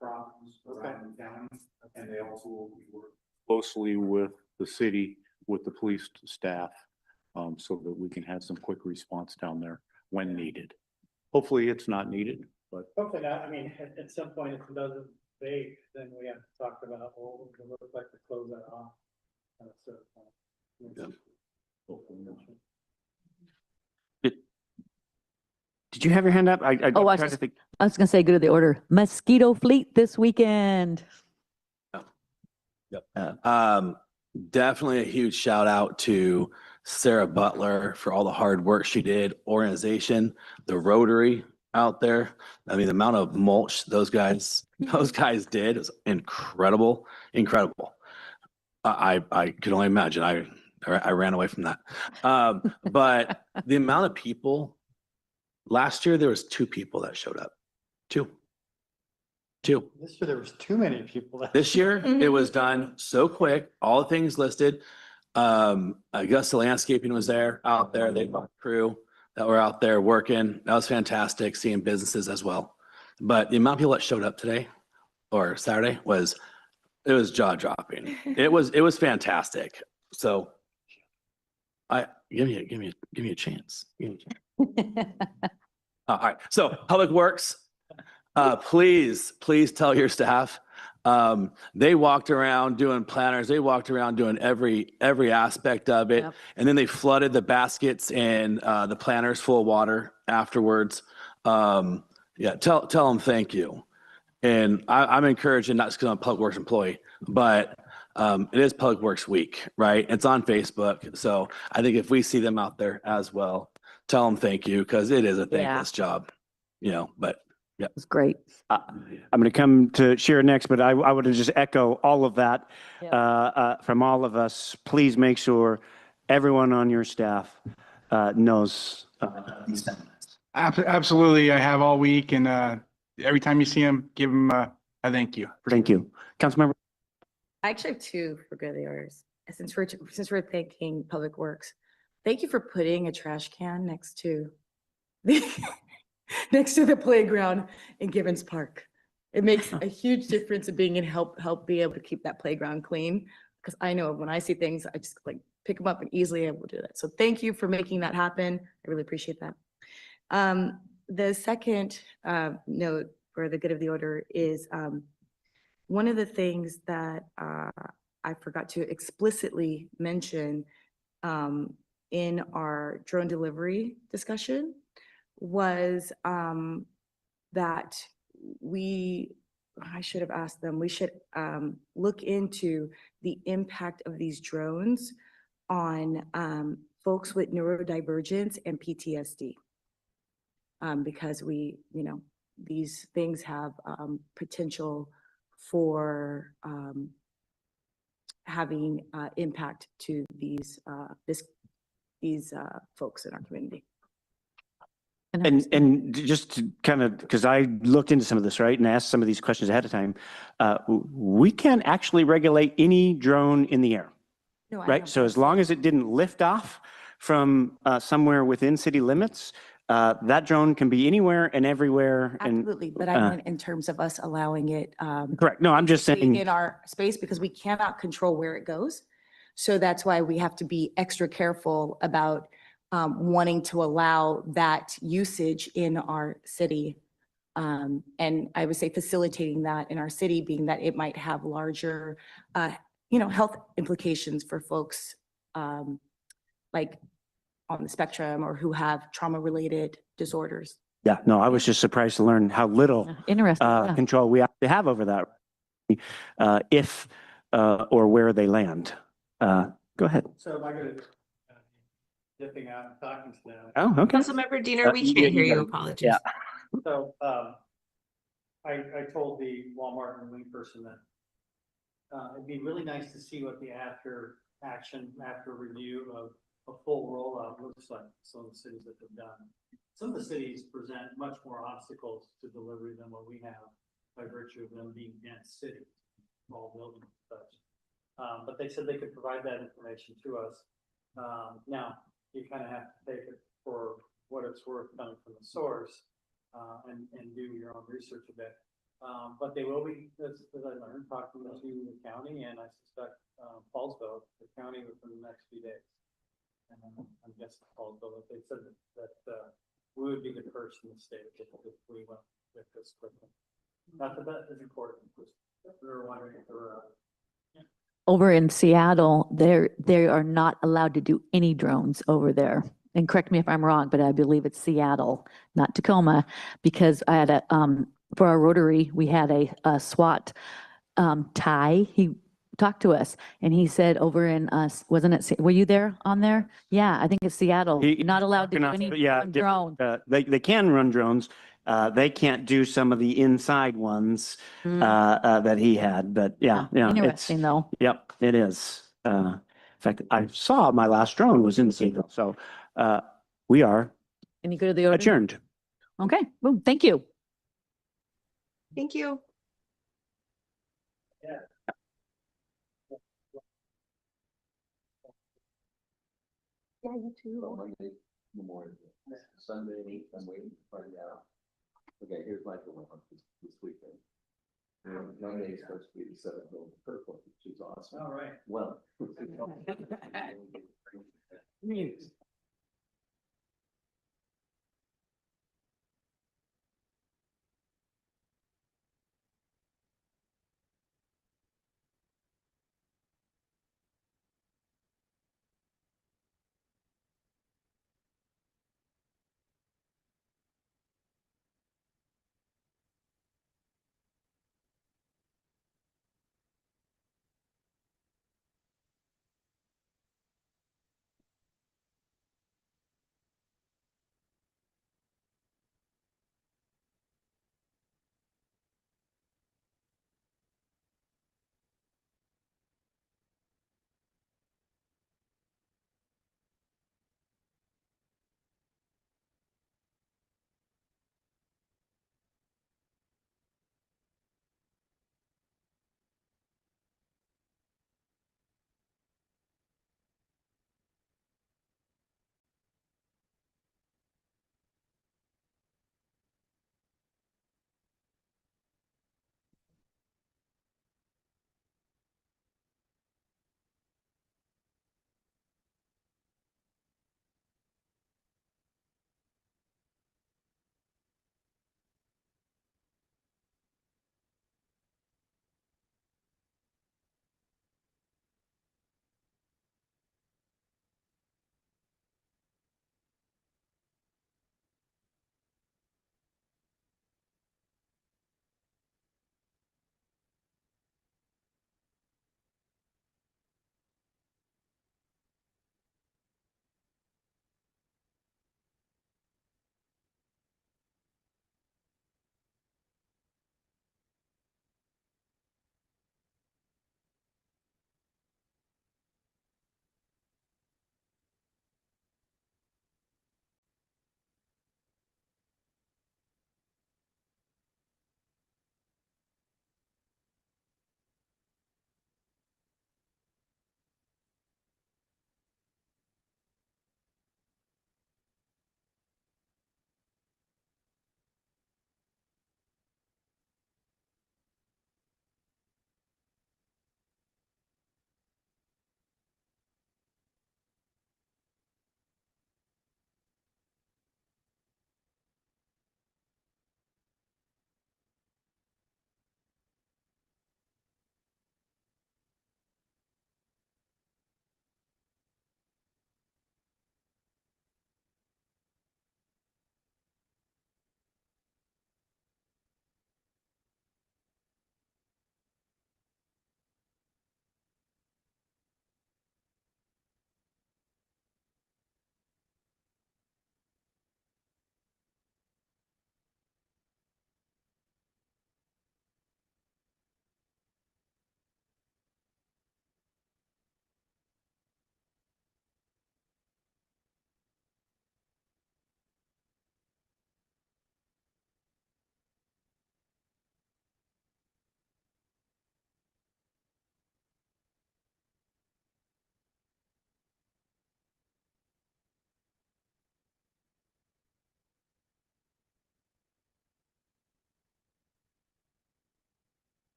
properties around the county, and they also will work closely with the city, with the police staff, so that we can have some quick response down there when needed. Hopefully, it's not needed, but Hopefully not. I mean, at some point, if it doesn't abate, then we have to talk about, well, it looks like to close that off. So, hopefully not. did you have your hand up? I Oh, I tried was to think. I was gonna say, go to the order. Mosquito Fleet this weekend. Definitely a huge shout out to Sarah Butler for all the hard work she did, organization, the Rotary out there. I mean, the amount of mulch those guys did was incredible, incredible. I could only imagine. I ran away from that. But the amount of people, last year there was 2 people that showed up. Two. This year, there was too many people. This year, it was done so quick, all the things listed. Augusta Landscaping was out there. They brought a crew that were out there working. That was fantastic, seeing businesses as well. But the amount of people that showed up today or Saturday was jaw dropping. It was fantastic. So give me a chance. All right. So Public Works, please tell your staff, they walked around doing planters. They walked around doing every aspect of it. Yep. And then they flooded the baskets and the planters full of water afterwards. Yeah, tell them thank you. And I'm encouraging, not just because I'm a Public Works employee, but it is Public Works Week, right? It's on Facebook. So I think if we see them out there as well, tell them thank you, because it is a thankless job, but yeah. It's great. I'm going to come to Shira next, but I would just echo all of that from all of us. Please make sure everyone on your staff knows these sentiments. Absolutely. I have all week, and every time you see them, give them a thank you. Thank you. Councilmember. I actually have 2 for good of the orders. Since we're thanking Public Works, thank you for putting a trash can next to the playground in Gibbons Park. It makes a huge difference in being help be able to keep that playground clean. Because I know when I see things, I just like pick them up and easily able to do that. So thank you for making that happen. I really appreciate that. The second note for the good of the order is one of the things that I forgot to explicitly mention in our drone delivery discussion was that I should have asked them, we should look into the impact of these drones on folks with neurodivergence and PTSD. Because these things have potential for having impact to these folks in our community. And just to kind of, because I looked into some of this, right, and asked some of these questions ahead of time, we can't actually regulate any drone in the air, No, I right? know. So as long as it didn't lift off from somewhere within city limits, that drone can be anywhere and everywhere. Absolutely, but I meant in terms of us allowing it. Correct. No, I'm just saying. In our space, because we cannot control where it goes. So that's why we have to be extra careful about wanting to allow that usage in our city. And I would say facilitating that in our city, being that it might have larger, health implications for folks like on the spectrum or who have trauma-related disorders. Yeah, no, I was just surprised to learn how little Interesting. control we actually have over that, if or where they land. Go ahead. So am I going to dipping out and talking to them? Oh, okay. Councilmember Diener, we can't hear you. Apologies. Yeah. So I told the Walmart and Wing person that it'd be really nice to see what the after review of a full rollout looks like. Some of the cities that have done. Some of the cities present much more obstacles to delivery than what we have by virtue of them being dense cities, small buildings and such. But they said they could provide that information to us. Now, you kind of have to take it for what it's worth coming from the source. and do your own research a bit. But they will be, as I learned, talking to the county and I suspect, Fallsville, the county within the next few days. And I'm guessing Fallsville, if they said that we would be the first in the state if we went with this quickly. Not that that is important, just we were wondering if there were. Over in Seattle, they are not allowed to do any drones over there. And correct me if I'm wrong, but I believe it's Seattle, not Tacoma, because I had for our Rotary, we had a SWAT Ty. He talked to us and he said over in wasn't it, were you there on there? Yeah, I think it's Seattle. You're not allowed to do any drone. They can run drones. They can't do some of the inside ones that he had, but yeah. Interesting though. Yep, it is. In fact, I saw my last drone was in Seattle, so we are Any good of the order? adjourned. Okay, boom, thank you. Thank you. Yeah, you too. Monday, Memorial Day. Sunday, I'm waiting to find out. Okay, here's my dilemma this weekend. Monday is supposed to be the 7th of April, which is awesome. All right. Well.